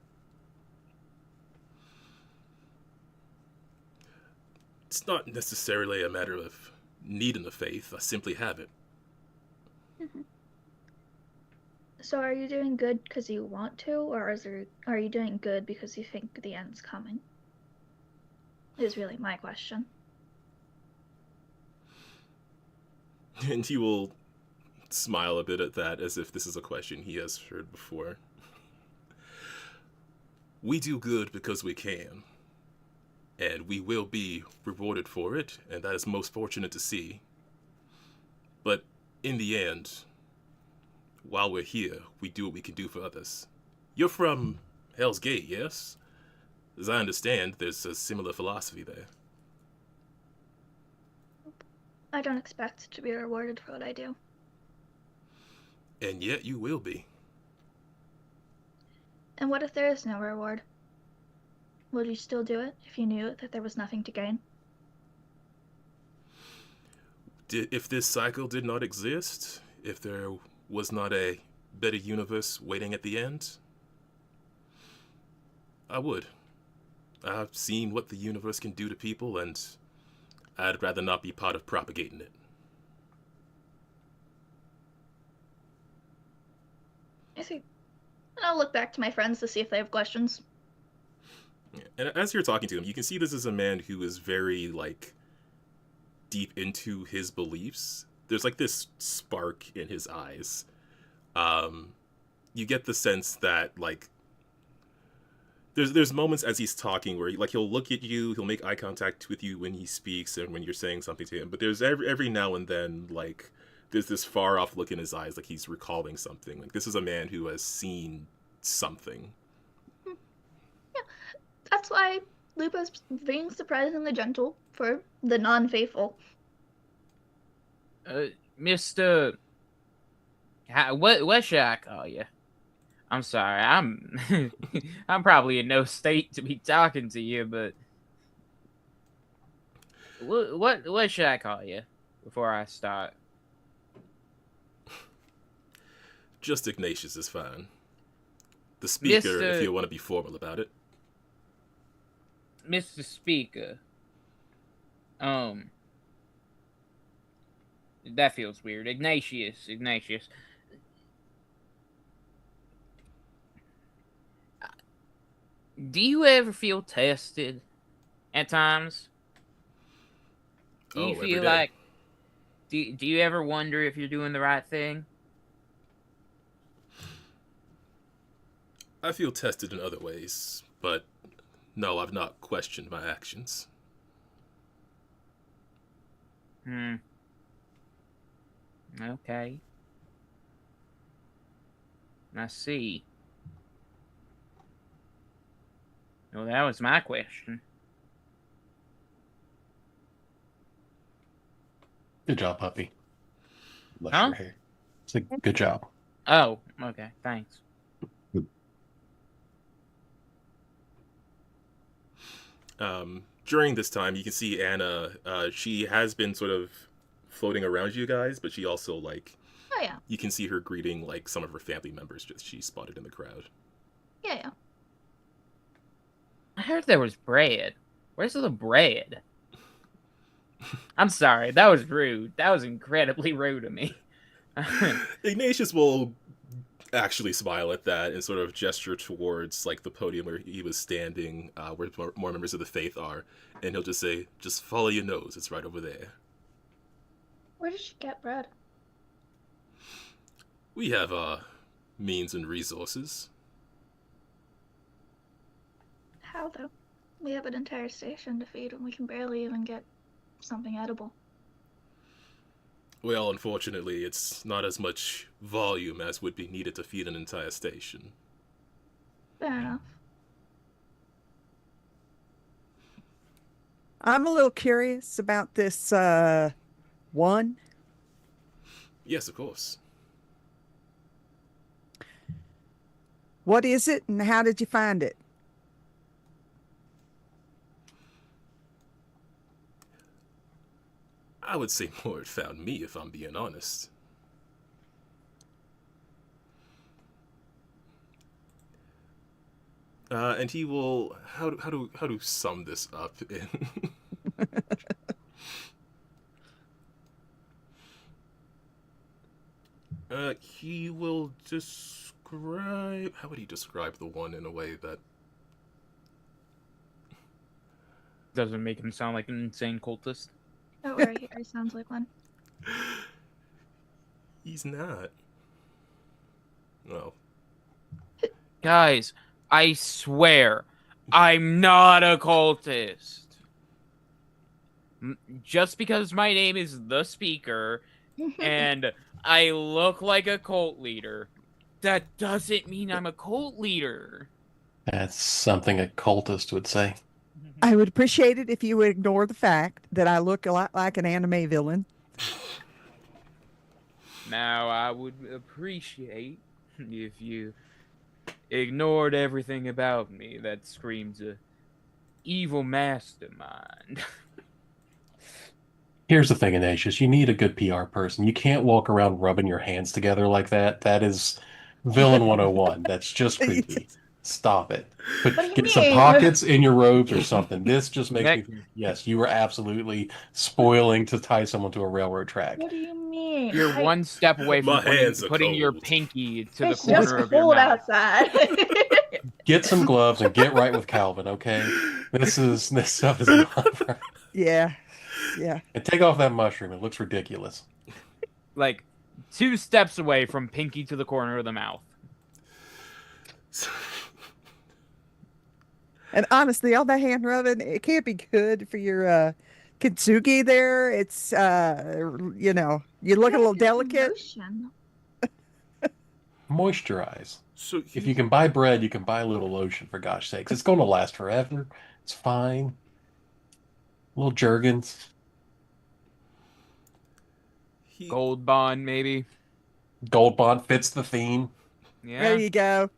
It's not necessarily a matter of needing the faith. I simply have it. So are you doing good because you want to, or are you doing good because you think the end's coming? Is really my question. And he will smile a bit at that as if this is a question he has heard before. We do good because we can. And we will be rewarded for it, and that is most fortunate to see. But in the end, while we're here, we do what we can do for others. You're from Hell's Gate, yes? As I understand, there's a similar philosophy there. I don't expect to be rewarded for what I do. And yet you will be. And what if there is no reward? Would you still do it if you knew that there was nothing to gain? If this cycle did not exist, if there was not a better universe waiting at the end, I would. I've seen what the universe can do to people, and I'd rather not be part of propagating it. I see. And I'll look back to my friends to see if they have questions. Yeah. And as you're talking to him, you can see this is a man who is very, deep into his beliefs. There's, this spark in his eyes. You get the sense that, there's moments as he's talking where, he'll look at you, he'll make eye contact with you when he speaks and when you're saying something to him. But there's every now and then, there's this far-off look in his eyes, like he's recalling something. This is a man who has seen something. That's why Lupa's being surprisingly gentle for the non-faithful. Mr. What should I call you? I'm sorry, I'm I'm probably in no state to be talking to you, but what should I call you before I start? Just Ignatius is fine. The speaker, Mr. if you want to be formal about it. Mr. Speaker. That feels weird. Ignatius. Do you ever feel tested at times? Do you every feel day. like do you ever wonder if you're doing the right thing? I feel tested in other ways, but no, I've not questioned my actions. Okay. I see. Well, that was my question. Good job, puppy. Bless Huh? your hair. It's a good job. Oh, okay. Thanks. During this time, you can see Anna. She has been sort of floating around you guys, but she also Oh yeah, you can see her greeting some of her family members that she spotted in the crowd. yeah. I heard there was bread. Where's the bread? I'm sorry. That was rude. That was incredibly rude of me. Ignatius will actually smile at that and sort of gesture towards the podium where he was standing, where more members of the faith are, and he'll just say, "Just follow your nose. It's right over there." Where did she get bread? We have means and resources. How though? We have an entire station to feed, and we can barely even get something edible. Well, unfortunately, it's not as much volume as would be needed to feed an entire station. Fair enough. I'm a little curious about this one. Yes, of course. What is it and how did you find it? I would say more it found me, if I'm being honest. And he will how to sum this up in He will describe. How would he describe the one in a way that. Doesn't make him sound like an insane cultist. Don't worry, he already sounds like one. He's not. No. Guys, I swear, I'm not a cultist. Just because my name is the Speaker and I look like a cult leader, that doesn't mean I'm a cult leader. That's something a cultist would say. I would appreciate it if you would ignore the fact that I look a lot like an anime villain. Now, I would appreciate if you ignored everything about me that screams a evil mastermind. Here's the thing, Ignatius. You need a good PR person. You can't walk around rubbing your hands together like that. That is villain 101. That's just creepy. Stop it. What do you Get some mean? pockets in your robes or something. This just makes Nick. me think, yes, you were absolutely spoiling to tie someone to a railroad track. What do you mean? You're one step away My from hands are putting your cold. pinky to the It's just corner of your cold mouth. outside. Get some gloves and get right with Calvin, okay? This stuff is not for... Yeah. Yeah. And take off that mushroom. It looks ridiculous. Like 2 steps away from pinky to the corner of the mouth. And honestly, all that hand rubbing, it can't be good for your kintsugi there. It's you know, you look a little delicate. Lotion. Moisturize. So If you can buy bread, you can buy a little lotion, for gosh sakes. It's going to last forever. It's fine. Little Jergens. Gold Bond, maybe. Gold Bond fits the theme. Yeah. There you go.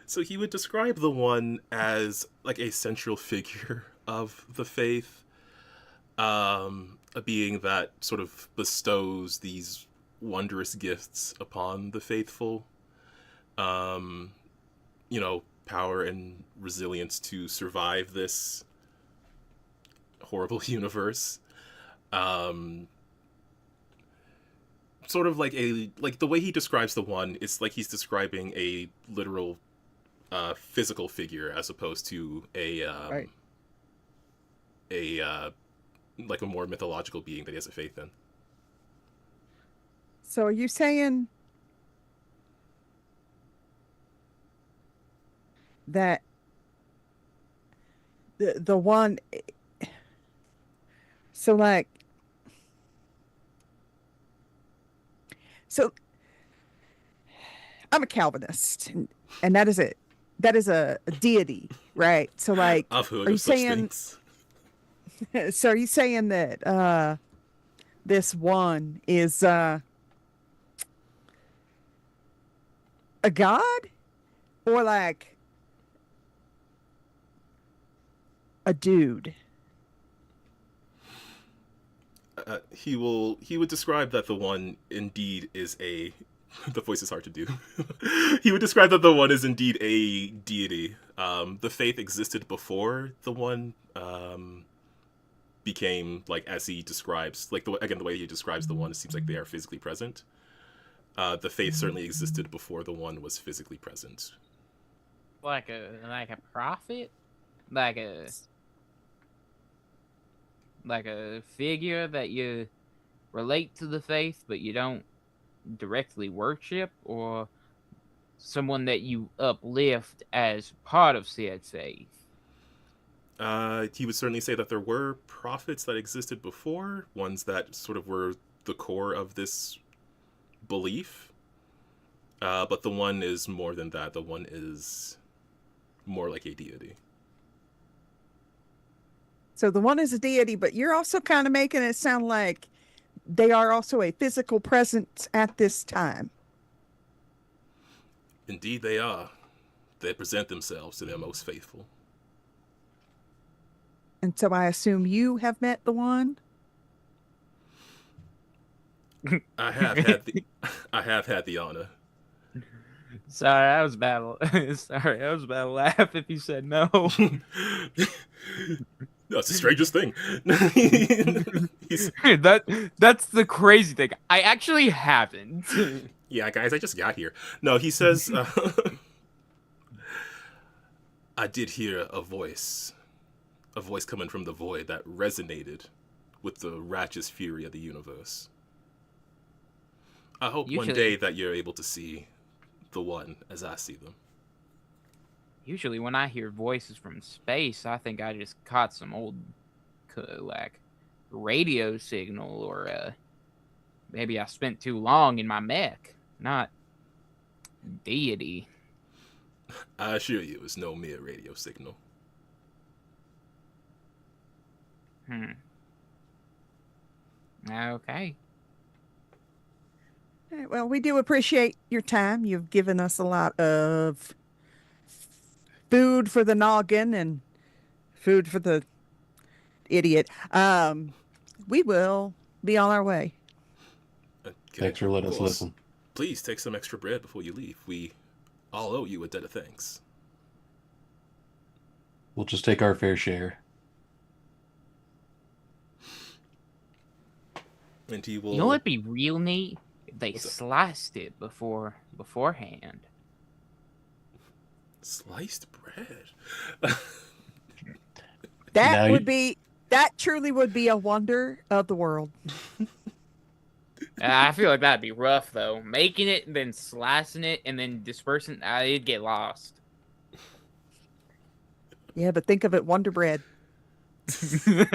So he would describe the one as like a central figure of the faith, a being that sort of bestows these wondrous gifts upon the faithful. You know, power and resilience to survive this horrible universe. Sort of like the way he describes the one, it's like he's describing a literal physical figure as opposed to a Right. like a more mythological being that he has a faith in. So are you saying that the one, so like, so I'm a Calvinist, and that is a deity, right? So like, I've heard Are you of such saying- things. so are you saying that this one is a god, or like a dude? He would describe that the one indeed is a the voice is hard to do. He would describe that the one is indeed a deity. The faith existed before the one became, like, as he describes, like, the way he describes the one, it seems like they are physically present. The faith certainly existed before the one was physically present. Like a prophet? Like a figure that you relate to the faith but you don't directly worship, or someone that you uplift as part of said faith? He would certainly say that there were prophets that existed before, ones that sort of were the core of this belief. But the one is more than that. The one is more like a deity. So the one is a deity, but you're also kind of making it sound like they are also a physical presence at this time. Indeed they are. They present themselves to their most faithful. And so I assume you have met the one. I have had the honor. Sorry, I was about to laugh if you said no. That's the strangest thing. He's, That's the crazy thing. I actually haven't. yeah, guys, I just got here. No, he says, I did hear a voice coming from the void that resonated with the righteous fury of the universe. I hope one Usually- day that you're able to see the one as I see them. Usually, when I hear voices from space, I think I just caught some old, like, radio signal, or maybe I spent too long in my mech. Not deity. I assure you, it's no mere radio signal. Okay. All right, well, we do appreciate your time. You've given us a lot of food for the noggin and food for the idiot. We will be on our way. Okay, Thanks for letting of us course. listen. Please take some extra bread before you leave. We all owe you a debt of thanks. We'll just take our fair share. And he will. You know what'd be real neat? If they What's that? sliced it beforehand. Sliced bread. Now That truly would be a wonder of the world. I feel like that'd be rough though. Making it and then slicing it and then dispersing, it'd get lost. Yeah, but think of it, Wonder Bread. Should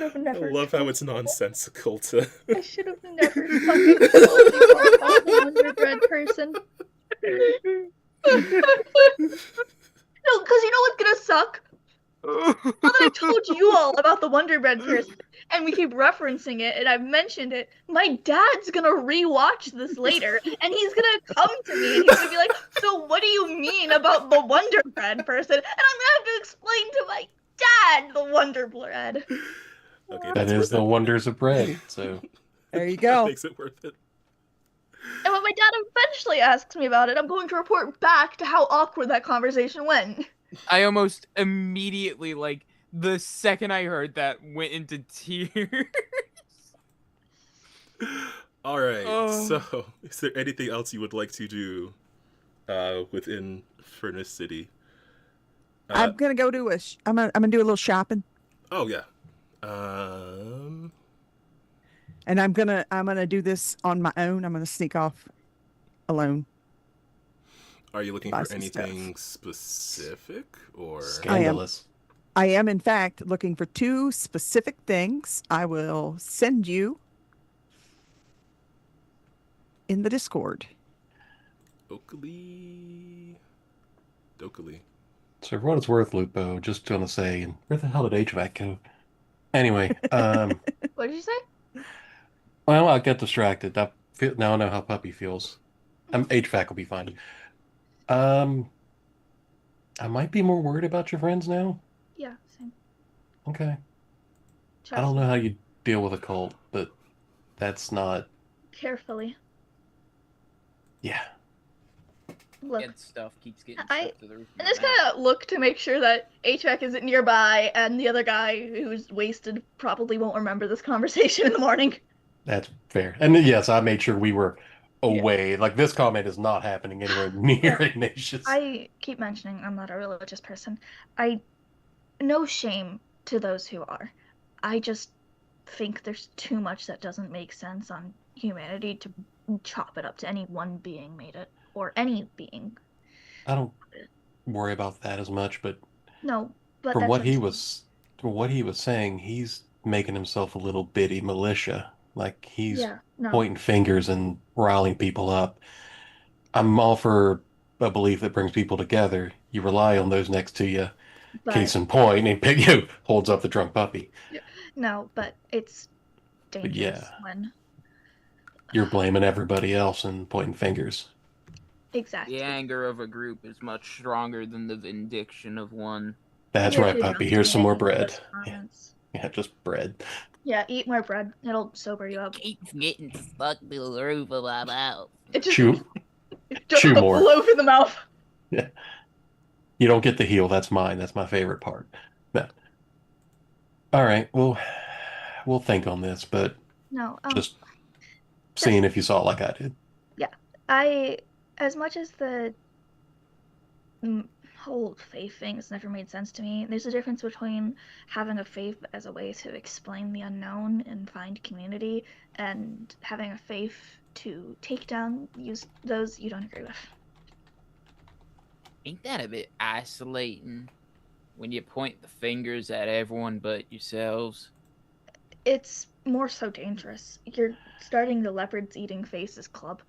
have I never. love how it's nonsensical to. I should have never fucking told you all about the Wonder Bread person. No, because you know what's gonna suck? Now that I told you all about the Wonder Bread person, and we keep referencing it, and I've mentioned it, my dad's gonna rewatch this later, and he's gonna come to me, and he's gonna be like, so what do you mean about the Wonder Bread person? And I'm gonna have to explain to my dad the Wonder Bread. Okay, That that's is worth the it. wonders of bread. So There you That go. makes it worth it. And when my dad eventually asks me about it, I'm going to report back to how awkward that conversation went. I almost immediately, like, the second I heard that, went into tears. All right. Oh. So, is there anything else you would like to do within Furnace City? I'm gonna go do I'm gonna do a little shopping, Oh yeah. and I'm gonna do this on my own. I'm gonna sneak off alone. Are you looking Buy for some anything specific or? scandalous. I am, in fact, looking for 2 specific things. I will send you in the Discord. Oakley. Dokely. So for what it's worth, Lupo, just gonna say, where the hell did HVAC go? Anyway, What did you say? well, I got distracted. Now I know how Puppy feels. HVAC will be fine. I might be more worried about your friends now. Yeah, same. Okay. Trust I don't know me. how you deal with a cult, but that's not. Carefully. Yeah. Look. Dead stuff keeps getting I- stuck to the roof. of And my just mouth. kind of look to make sure that HVAC isn't nearby, and the other guy who's wasted probably won't remember this conversation in the morning. That's fair. And yes, I made sure we were away. Like this comment is not happening anywhere near Ignatius. I keep mentioning I'm not a religious person. No shame to those who are. I just think there's too much that doesn't make sense on humanity to chop it up to any one being made it, or any being. I don't worry about that as much, but No, but from that's what he I'm was from what he was saying, he's making himself a little bitty militia. Like he's saying. Yeah, no. pointing fingers and riling people up. I'm all for a belief that brings people together. You rely on those next to you. But, Case in point, and Piggy holds up the drunk puppy. no, but it's dangerous yeah. when You're blaming everybody else and pointing fingers. exactly. The anger of a group is much stronger than the vindication of one. That's Yeah, right, you're puppy. not Here's some more making bread. those Yeah, comments. yeah, just bread. Yeah, eat more bread. It'll sober you up. Keeps getting stuck to the roof of my mouth. It just Chew. just chew a more. loaf in the mouth. You You don't get the heal. That's mine. That's my favorite part. No. All right. Well, we'll think on this, but No, just seeing if you saw it like I did. as much as the whole faith thing has never made sense to me, there's a difference between having a faith as a way to explain the unknown and find community, and having a faith to take down those you don't agree with. Ain't that a bit isolating when you point the fingers at everyone but yourselves? It's more so dangerous. You're starting the leopards eating faces club.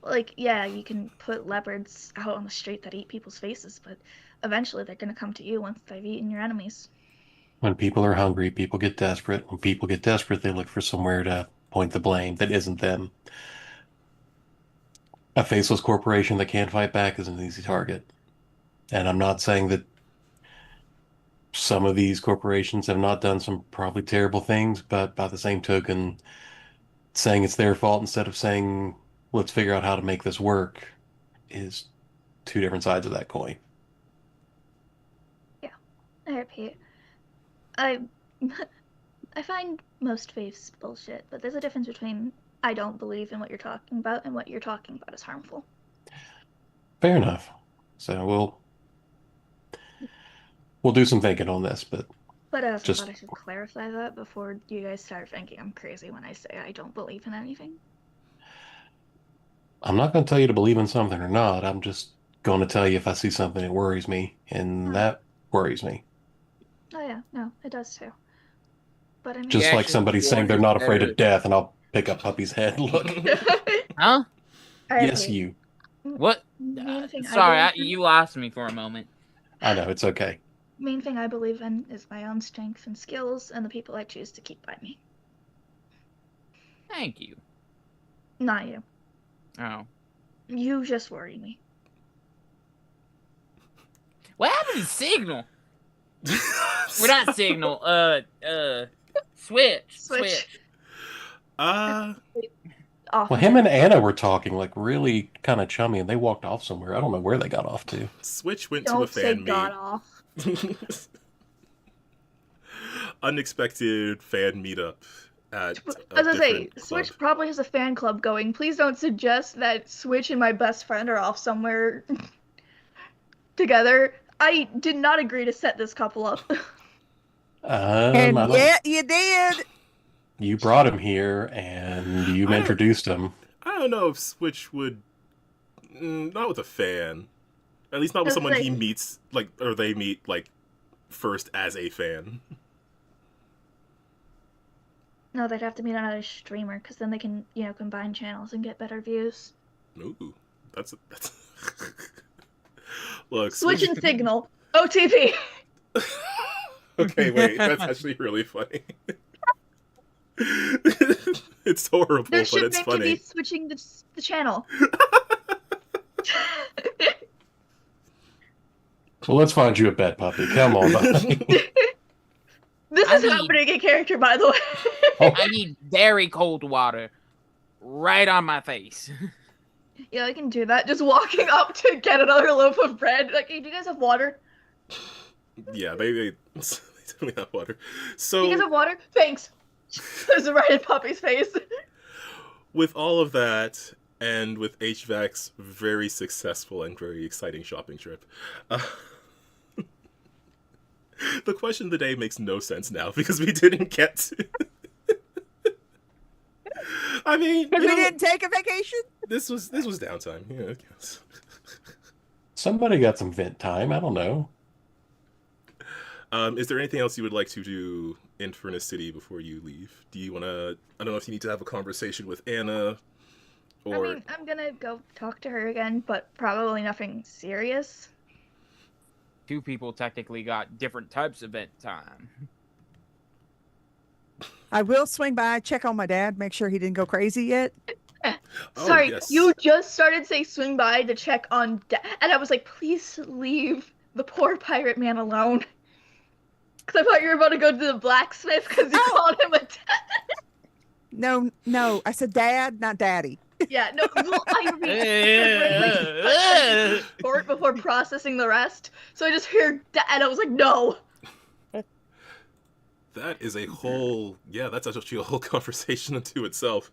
Like, yeah, you can put leopards out on the street that eat people's faces, but eventually they're gonna come to you once they've eaten your enemies. When people are hungry, people get desperate. When people get desperate, they look for somewhere to point the blame that isn't them. A faceless corporation that can't fight back is an easy target. And I'm not saying that some of these corporations have not done some probably terrible things, but by the same token, saying it's their fault instead of saying, let's figure out how to make this work is two different sides of that coin. I repeat, I find most faiths bullshit, but there's a difference between I don't believe in what you're talking about and what you're talking about is harmful. Fair enough. So we'll do some thinking on this, but But I also Just- thought I should clarify that before you guys start thinking I'm crazy when I say I don't believe in anything. I'm not going to tell you to believe in something or not. I'm just going to tell you if I see something that worries me, and that worries me. Oh yeah, no, it does too. But I mean, Just Yeah, like actually, somebody saying one they're not afraid better. of death, and I'll pick up Puppy's head. Look, Huh? yes, you. What? Main thing Sorry, I believe in- you lost me for a moment. I know, it's okay. Main thing I believe in is my own strength and skills and the people I choose to keep by me. Thank you. Not you. Oh. You just worry me. What happened to Signal? We're not Signal. Switch. Switch. Uh, Off Well, him and Anna were talking like really kind of chummy, and they walked off somewhere. I don't know where they got off to. Switch went to a Don't say fan got meet. off. Unexpected fan meetup at a As I say, different Switch club. probably has a fan club going. Please don't suggest that Switch and my best friend are off somewhere together. I did not agree to set this couple up. And I don't- yeah, you did. You brought him here, and you I don't- introduced him. I don't know if Switch would. Not with a fan. At least not with That's someone he like- meets, like, or they meet, like, first as a fan. No, they'd have to meet another streamer because then they can, combine channels and get better views. Ooh, that's. Look, Switch and Signal. OTP. Okay, wait, that's actually really funny. It's horrible, There but should it's maybe funny. be switching the channel. Well, let's find you a bed, Puppy. Come on, buddy. This I is mean- happening in character, by the way. I need very cold water right on my face. Yeah, I can do that. Just walking up to get another loaf of bread. Like, hey, do you guys have water? Yeah, they definitely have water. Do So you guys have water? Thanks. There's a right in Puppy's face. with all of that, and with HVAC's very successful and very exciting shopping trip, the question of the day makes no sense now because we didn't get to. I mean, Because you we know, didn't take a vacation. this was downtime. Yeah, I guess. Somebody got some vent time. I don't know. Is there anything else you would like to do in Furnace City before you leave? Do you want to? I don't know if you need to have a conversation with Anna, or I mean, I'm gonna go talk to her again, but probably nothing serious. Two people technically got different types of vent time. I will swing by, check on my dad, make sure he didn't go crazy yet. Oh, Sorry, yes. you just started saying swing by to check on and I was like, please leave the poor pirate man alone. Because I thought you were about to go to the blacksmith because you Oh. called him a No, I said dad, not daddy. Yeah, no, well, I read like short before processing the rest, so I just heard that, and I was like, no. That is a whole, yeah, that's actually a whole conversation unto itself.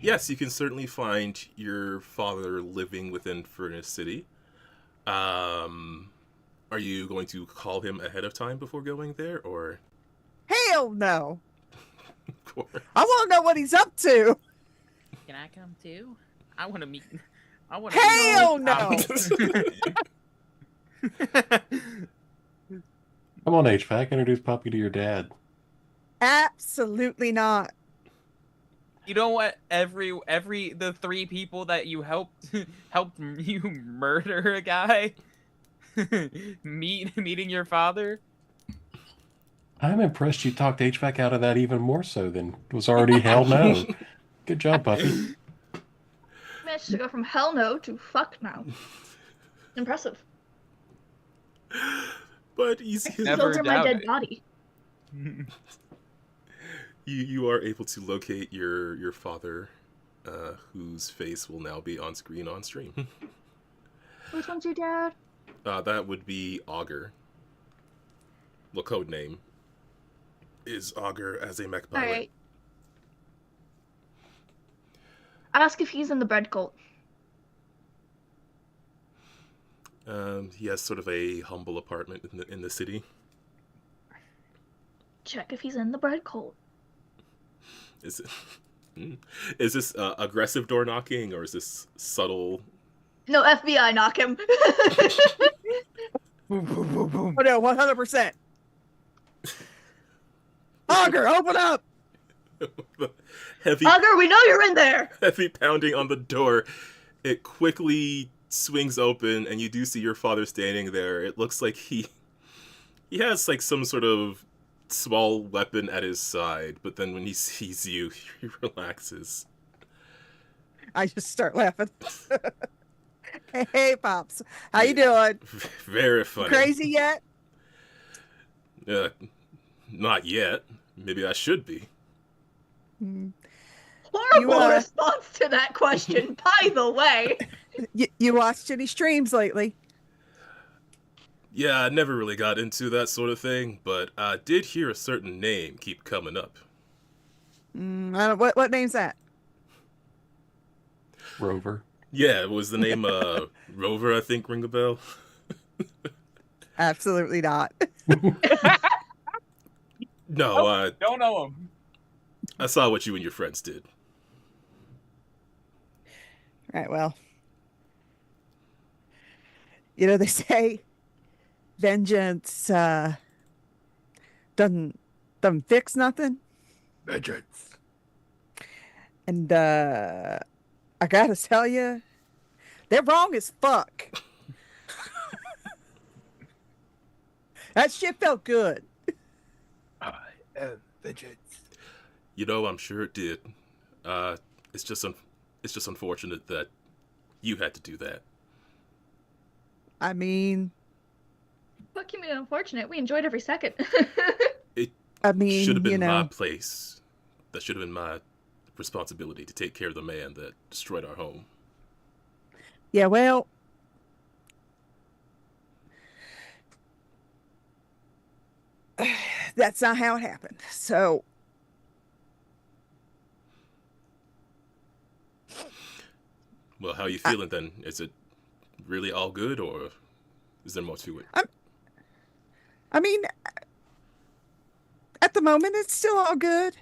Yes, you can certainly find your father living within Furnace City. Are you going to call him ahead of time before going there, or? Hell no. Of course. I want to know what he's up to. Can I come too? I want to meet. I want Hell meet no. Come on, HVAC, introduce Puppy to your dad. Absolutely not. You know what? The 3 people that you helped you murder a guy, meeting your father. I'm impressed you talked HVAC out of that even more so than was already hell no. Good job, Puppy. Managed to go from hell no to fuck no. Impressive. But Never Filter my doubt dead it. body. you are able to locate your father, whose face will now be on screen on stream. Which one's your dad? That would be Augur. The code name is Augur as a mech pilot. Alright. Ask if he's in the bread cult. He has sort of a humble apartment in the city. Check if he's in the bread cult. Is it? Is this aggressive door knocking, or is this subtle? No, FBI, knock him. Oh no, 100%. Augur, open up. Heavy Augur, we know you're in there. heavy pounding on the door. It quickly swings open, and you do see your father standing there. It looks like he has like some sort of small weapon at his side, but then when he sees you, he relaxes. I just start laughing. Hey, Pops. How you doing? Very funny. Crazy yet? Not yet. Maybe I should be. Horrible response to that question, by the way. You watched any streams lately? Yeah, I never really got into that sort of thing, but I did hear a certain name keep coming up. What name's that? Rover. Yeah, it was the name Rover, I think, ring a bell. Absolutely not. No, Don't know him. I saw what you and your friends did. Right, well. You know, they say vengeance doesn't fix nothing. Vengeance. And I gotta tell you, they're wrong as fuck. That shit felt good. I am vengeance. You know, I'm sure it did. It's just unfortunate that you had to do that. I mean, Fuck you mean unfortunate? We enjoyed every second. I mean, Should have been you know, my place. That should have been my responsibility to take care of the man that destroyed our home. yeah, well, that's not how it happened. So, Well, how are you feeling then? Is it really all good, or is there more to it? I mean, at the moment, it's still all good.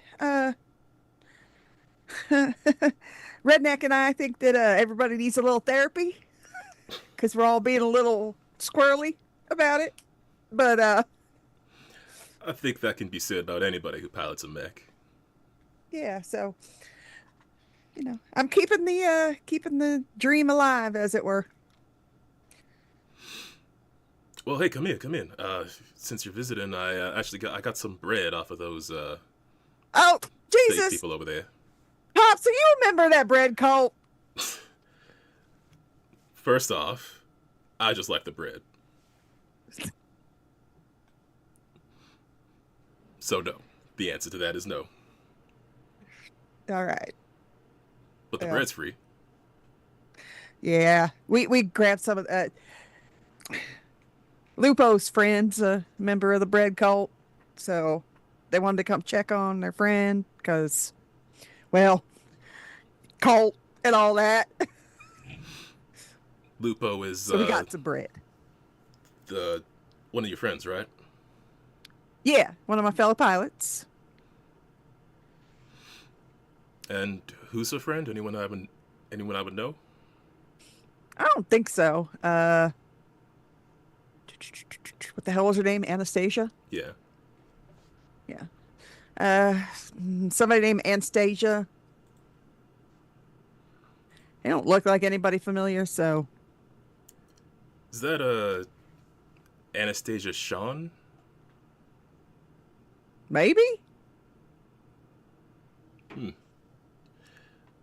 Redneck and I think that everybody needs a little therapy because we're all being a little squirrely about it. But I think that can be said about anybody who pilots a mech. yeah, so you know, I'm keeping the dream alive, as it were. Well, hey, come in. Since you're visiting, I got some bread off of those Oh, fake Jesus, people over there. Pops, do you remember that bread cult? First off, I just like the bread. So no. The answer to that is no. All right. But the Yeah. bread's free. Yeah, we grabbed some of Lupo's friend's a member of the bread cult, so they wanted to come check on their friend because, well, cult and all that. Lupo is So we got some bread. the one of your friends, right? Yeah, one of my fellow pilots. And who's a friend? Anyone I would know? I don't think so. What the hell was her name? Anastasia? Yeah. Uh, Somebody named Anastasia. They don't look like anybody familiar, so Is that Anastasia Shawn? maybe?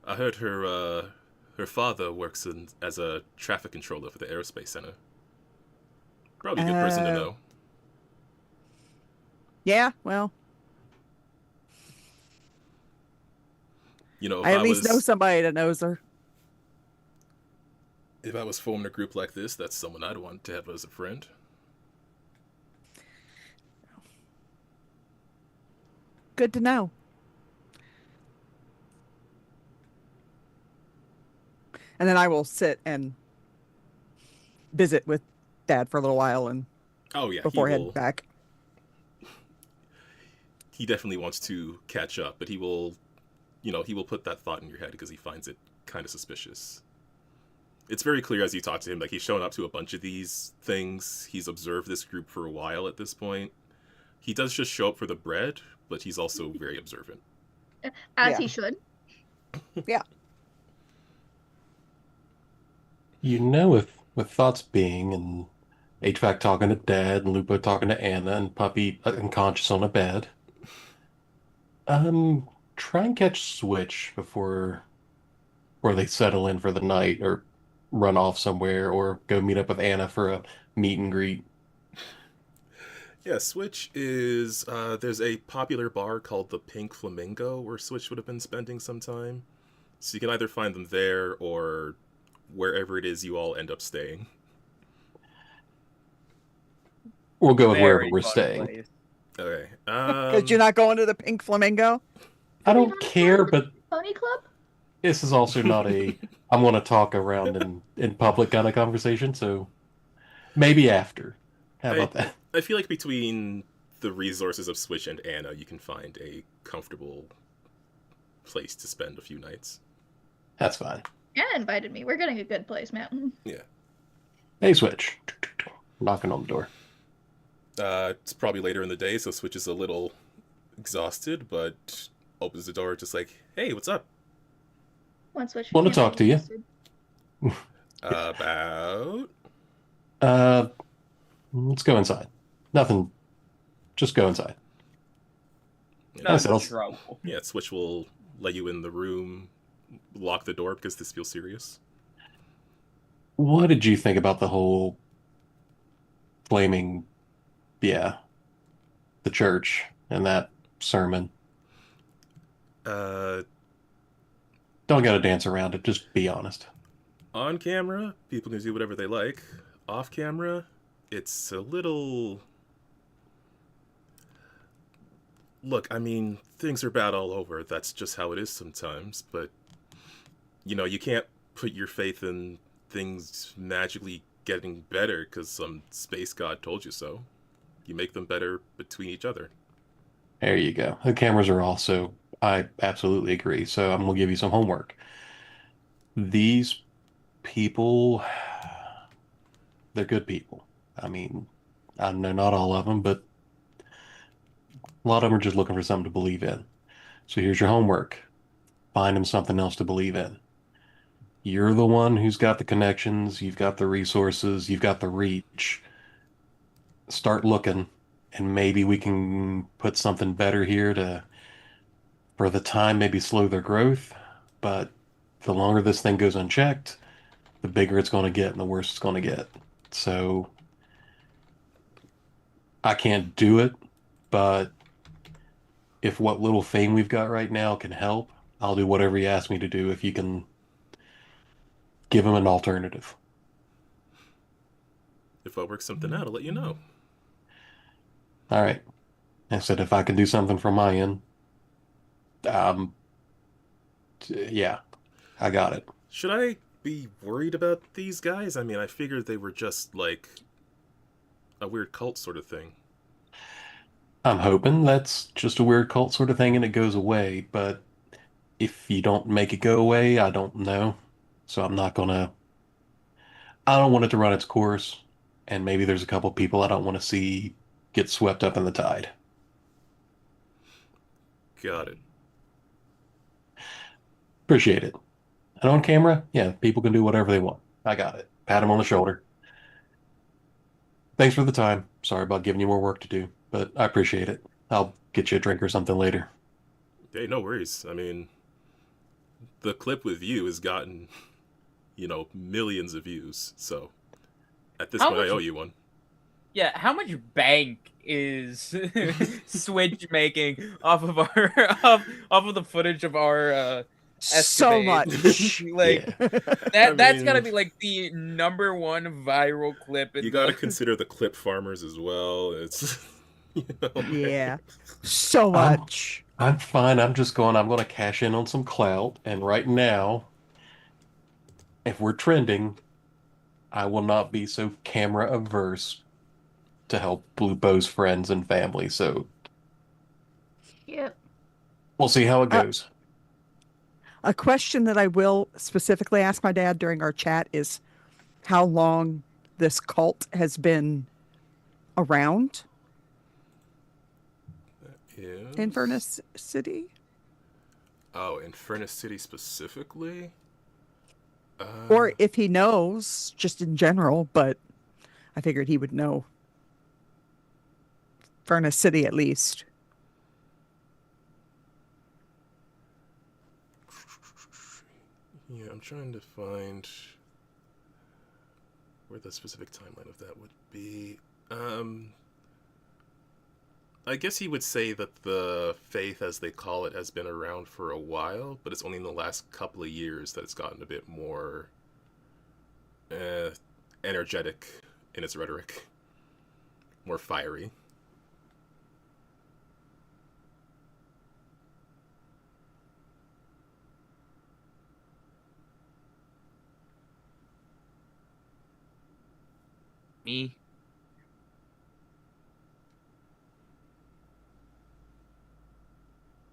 I heard her father works as a traffic controller for the aerospace center. Probably a good person to Oh. know. Yeah, well, You know, if I I at least was know somebody that knows her. if I was forming a group like this, that's someone I'd want to have as a friend. Good to know. And then I will sit and visit with Dad for a little while and Oh yeah, before heading back. he definitely wants to catch up, but he will put that thought in your head because he finds it kind of suspicious. It's very clear as you talk to him, like he's shown up to a bunch of these things. He's observed this group for a while at this point. He does just show up for the bread, but he's also very observant. As Yeah. he should. You know, with thoughts being and HVAC talking to Dad and Lupo talking to Anna and Puppy unconscious on a bed, try and catch Switch before they settle in for the night or run off somewhere or go meet up with Anna for a meet and greet. Yeah, Switch is there's a popular bar called the Pink Flamingo where Switch would have been spending some time. So you can either find them there or wherever it is you all end up staying. We'll go with wherever Very we're fun staying. place. Okay. Because you're not going to the Pink Flamingo? I don't care, but Pony Club? this is also not a I want to talk around in public kind of conversation, so maybe after. How about that? I feel like between the resources of Switch and Anna, you can find a comfortable place to spend a few nights. That's fine. Anna invited me. We're getting a good place, man. Hey, Switch. Knocking on the door. It's probably later in the day, so Switch is a little exhausted, but opens the door just like, hey, what's up? One switch. Want to Yeah, talk to you. About... Let's go inside. Nothing. Just go inside. Yeah, Nice. No trouble. yeah, Switch will let you in the room, lock the door because this feels serious. What did you think about the whole flaming, the church and that sermon? Uh, Don't gotta dance around it. Just be honest. on camera, people can do whatever they like. Off camera, it's a little... Look, I mean, things are bad all over. That's just how it is sometimes. But, you can't put your faith in things magically getting better because some space god told you so. You make them better between each other. There you go. The cameras are off, so I absolutely agree. So I'm gonna give you some homework. These people, they're good people. I mean, I know not all of them, but a lot of them are just looking for something to believe in. So here's your homework. Find them something else to believe in. You're the one who's got the connections, you've got the resources, you've got the reach. Start looking, and maybe we can put something better here to, for the time, maybe slow their growth. But the longer this thing goes unchecked, the bigger it's going to get and the worse it's going to get. So I can't do it, but if what little fame we've got right now can help, I'll do whatever you ask me to do if you can give him an alternative. If I work something out, I'll let you know. All right. I said if I can do something from my end, um, yeah, I got it. Should I be worried about these guys? I mean, I figured they were just like a weird cult sort of thing. I'm hoping that's just a weird cult sort of thing and it goes away, but if you don't make it go away, I don't know. So I don't want it to run its course, and maybe there's a couple people I don't want to see get swept up in the tide. Got it. Appreciate it. And on camera, yeah, people can do whatever they want. I got it. Pat him on the shoulder. Thanks for the time. Sorry about giving you more work to do, but I appreciate it. I'll get you a drink or something later. Hey, no worries. I mean, the clip with you has gotten, millions of views. So at this How point, I much- owe you one. Yeah, how much bank is Switch making off of our off of the footage of our So escapade? much. Like Yeah. that's gotta mean- be like the #1 viral clip. In You got to the... consider the clip farmers as well. It's, Yeah. So I'm- much. I'm fine. I'm going to cash in on some clout. And right now, if we're trending, I will not be so camera averse to help Lupo's friends and family. So Yep. we'll see how it goes. A question that I will specifically ask my dad during our chat is how long this cult has been around Is... in Furnace City. Oh, in Furnace City specifically? Or if he knows, just in general, but I figured he would know. Furnace City, at least. Yeah, I'm trying to find where the specific timeline of that would be. I guess he would say that the faith, as they call it, has been around for a while, but it's only in the last couple of years that it's gotten a bit more energetic in its rhetoric, more fiery. Me.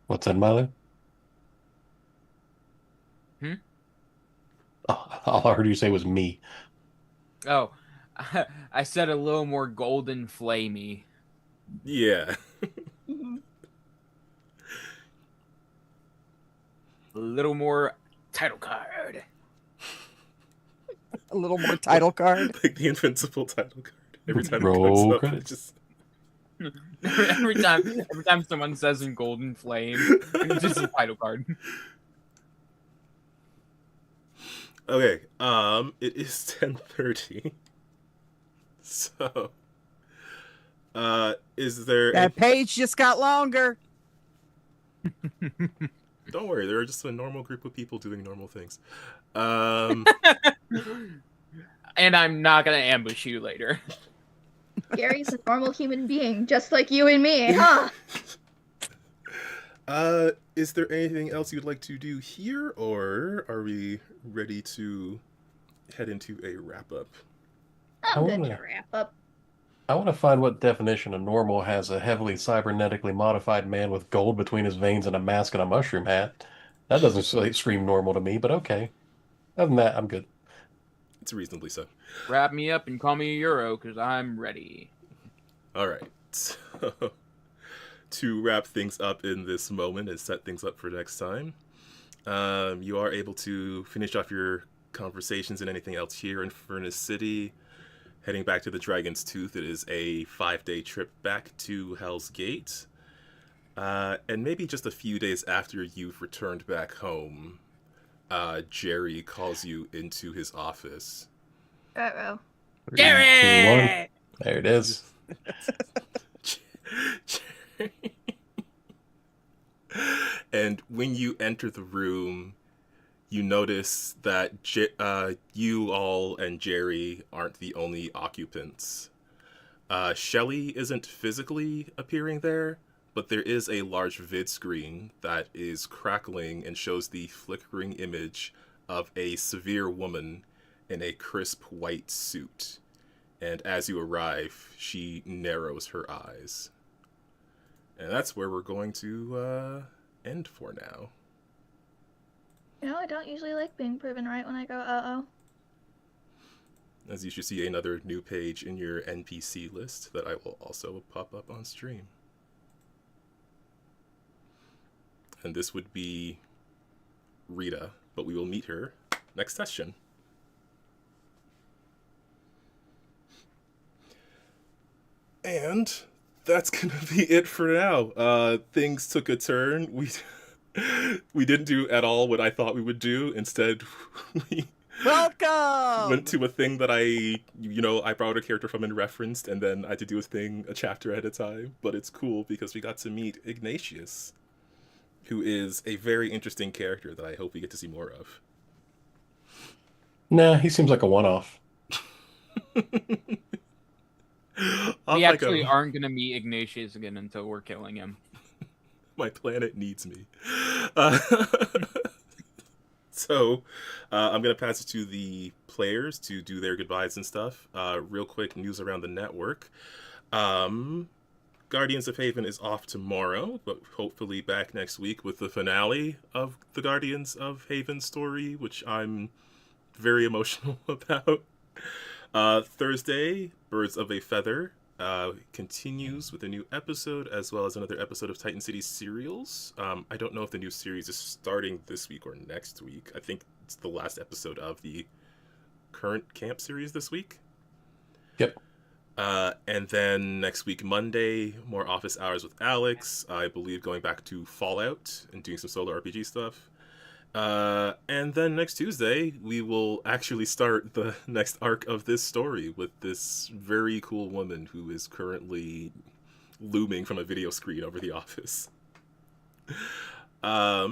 What's that, Milo? Hmm? Oh, all I heard you say was me. Oh, I said a little more golden flamey. Yeah. A little more title card. A little more title card. Like the invincible title card. Every time Roll it comes up, credits. it just... every time someone says in golden flame, it's just a title card. Okay, it is 10:30. So, is there... That page just got longer. Don't worry, they're just a normal group of people doing normal things. Um, And I'm not gonna ambush you later. Gary's a normal human being, just like you and me, huh? is there anything else you'd like to do here, or are we ready to head into a wrap-up? I'm good wanna- to wrap up. I want to find what definition of normal has a heavily cybernetically modified man with gold between his veins and a mask and a mushroom hat. That doesn't scream normal to me, but okay. Other than that, I'm good. It's reasonably so. Wrap me up and call me a Euro, because I'm ready. All right. So, to wrap things up in this moment and set things up for next time, you are able to finish off your conversations and anything else here in Furnace City. Heading back to the Dragon's Tooth, it is a 5-day trip back to Hell's Gate. And maybe just a few days after you've returned back home, Jerry calls you into his office. Uh-oh. 3, 2, 1. Gary! There it is. And when you enter the room, you notice that you all and Jerry aren't the only occupants. Shelly isn't physically appearing there, but there is a large vid screen that is crackling and shows the flickering image of a severe woman in a crisp white suit. And as you arrive, she narrows her eyes. And that's where we're going to end for now. I don't usually like being proven right when I go uh-oh. As you should see another new page in your NPC list that I will also pop up on stream. And this would be Rita, but we will meet her next session. And that's gonna be it for now. Things took a turn. We didn't do at all what I thought we would do. Instead, we Welcome! went to a thing that I brought a character from and referenced, and then I had to do a chapter at a time. But it's cool because we got to meet Ignatius, who is a very interesting character that I hope we get to see more of. Nah, he seems like a one-off. We actually aren't going to meet Ignatius again until we're killing him. My planet needs me. So, I'm going to pass it to the players to do their goodbyes and stuff. Real quick news around the network. Guardians of Haven is off tomorrow, but hopefully back next week with the finale of the Guardians of Haven story, which I'm very emotional about. Thursday, Birds of a Feather continues with a new episode, as well as another episode of Titan City Serials. I don't know if the new series is starting this week or next week. I think it's the last episode of the current camp series this week. Yep. And then next week, Monday, more office hours with Alex. I believe going back to Fallout and doing some solo RPG stuff. And then next Tuesday, we will actually start the next arc of this story with this very cool woman who is currently looming from a video screen over the office. But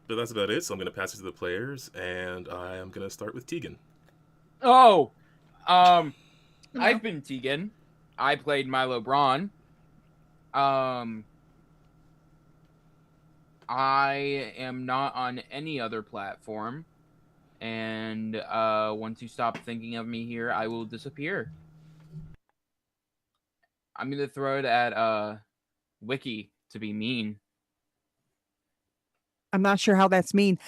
that's about it, so I'm going to pass it to the players, and I am going to start with Tegan. Oh! I've been Tegan. I played Milo Braun. I am not on any other platform, and once you stop thinking of me here, I will disappear. I'm gonna throw it at Wiki to be mean. I'm not sure how that's mean.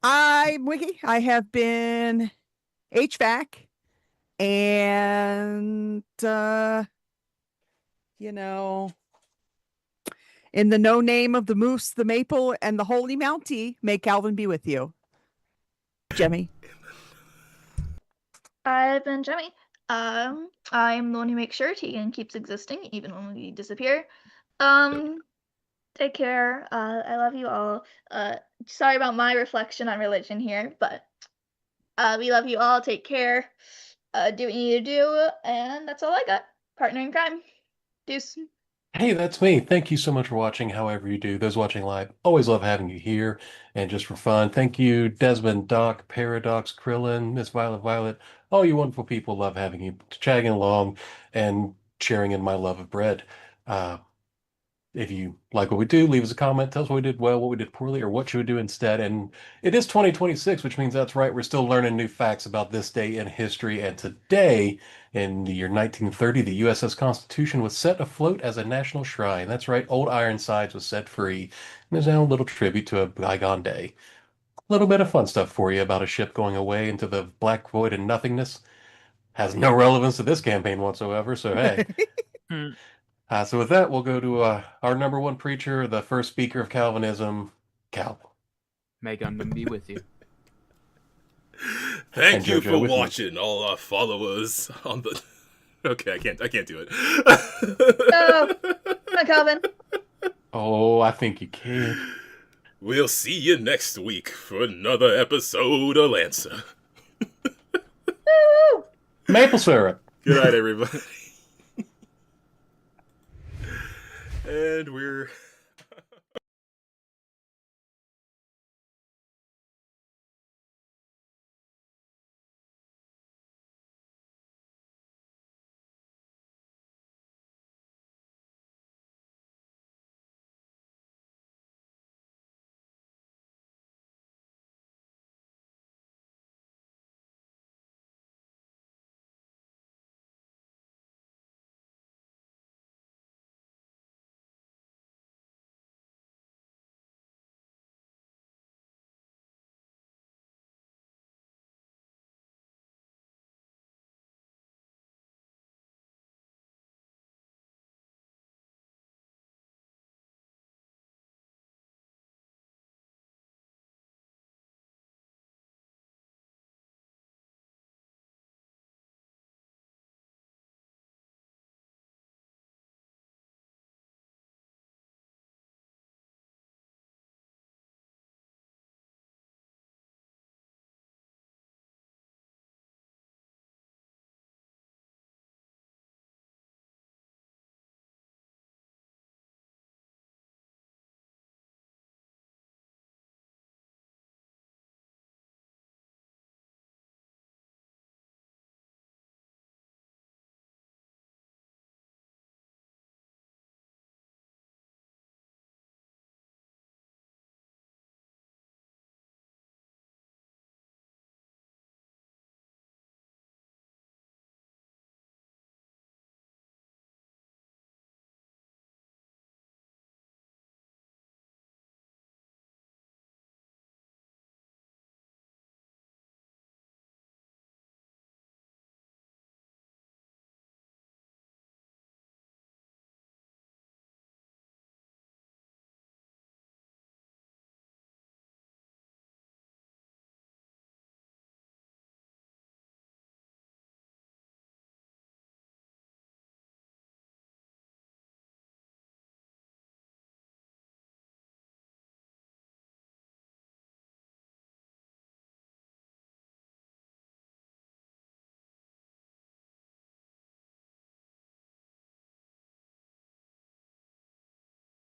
I'm Wiki. I have been HVAC and, in the no name of the moose, the maple, and the holy mountie, may Calvin be with you. Jemmy. I've been Jemmy. I'm the one who makes sure Tegan keeps existing even when we disappear. Take care. I love you all. Sorry about my reflection on religion here, but we love you all. Take care. Do what you need to do, and that's all I got. Partner in crime. Deuce. Hey, that's me. Thank you so much for watching, however you do. Those watching live, always love having you here. And just for fun, thank you, Desmond, Doc, Paradox, Krillin, Miss Violet. All you wonderful people, love having you chagging along and sharing in my love of bread. If you like what we do, leave us a comment. Tell us what we did well, what we did poorly, or what you would do instead. And it is 2026, which means that's right. We're still learning new facts about this day in history. And today, in the year 1930, the USS Constitution was set afloat as a national shrine. That's right. Old Ironsides was set free. And there's now a little tribute to a bygone day. A little bit of fun stuff for you about a ship going away into the black void and nothingness. Has no relevance to this campaign whatsoever. So, hey. So with that, we'll go to our number one preacher, the first speaker of Calvinism, Cal. May Gundam be with you. Thank you for watching, all our followers on the. Okay, I can't do it. No, come on, Calvin. Oh, I think you can. We'll see you next week for another episode of Lancer. Woo! Maple syrup. Good night, everybody. And we're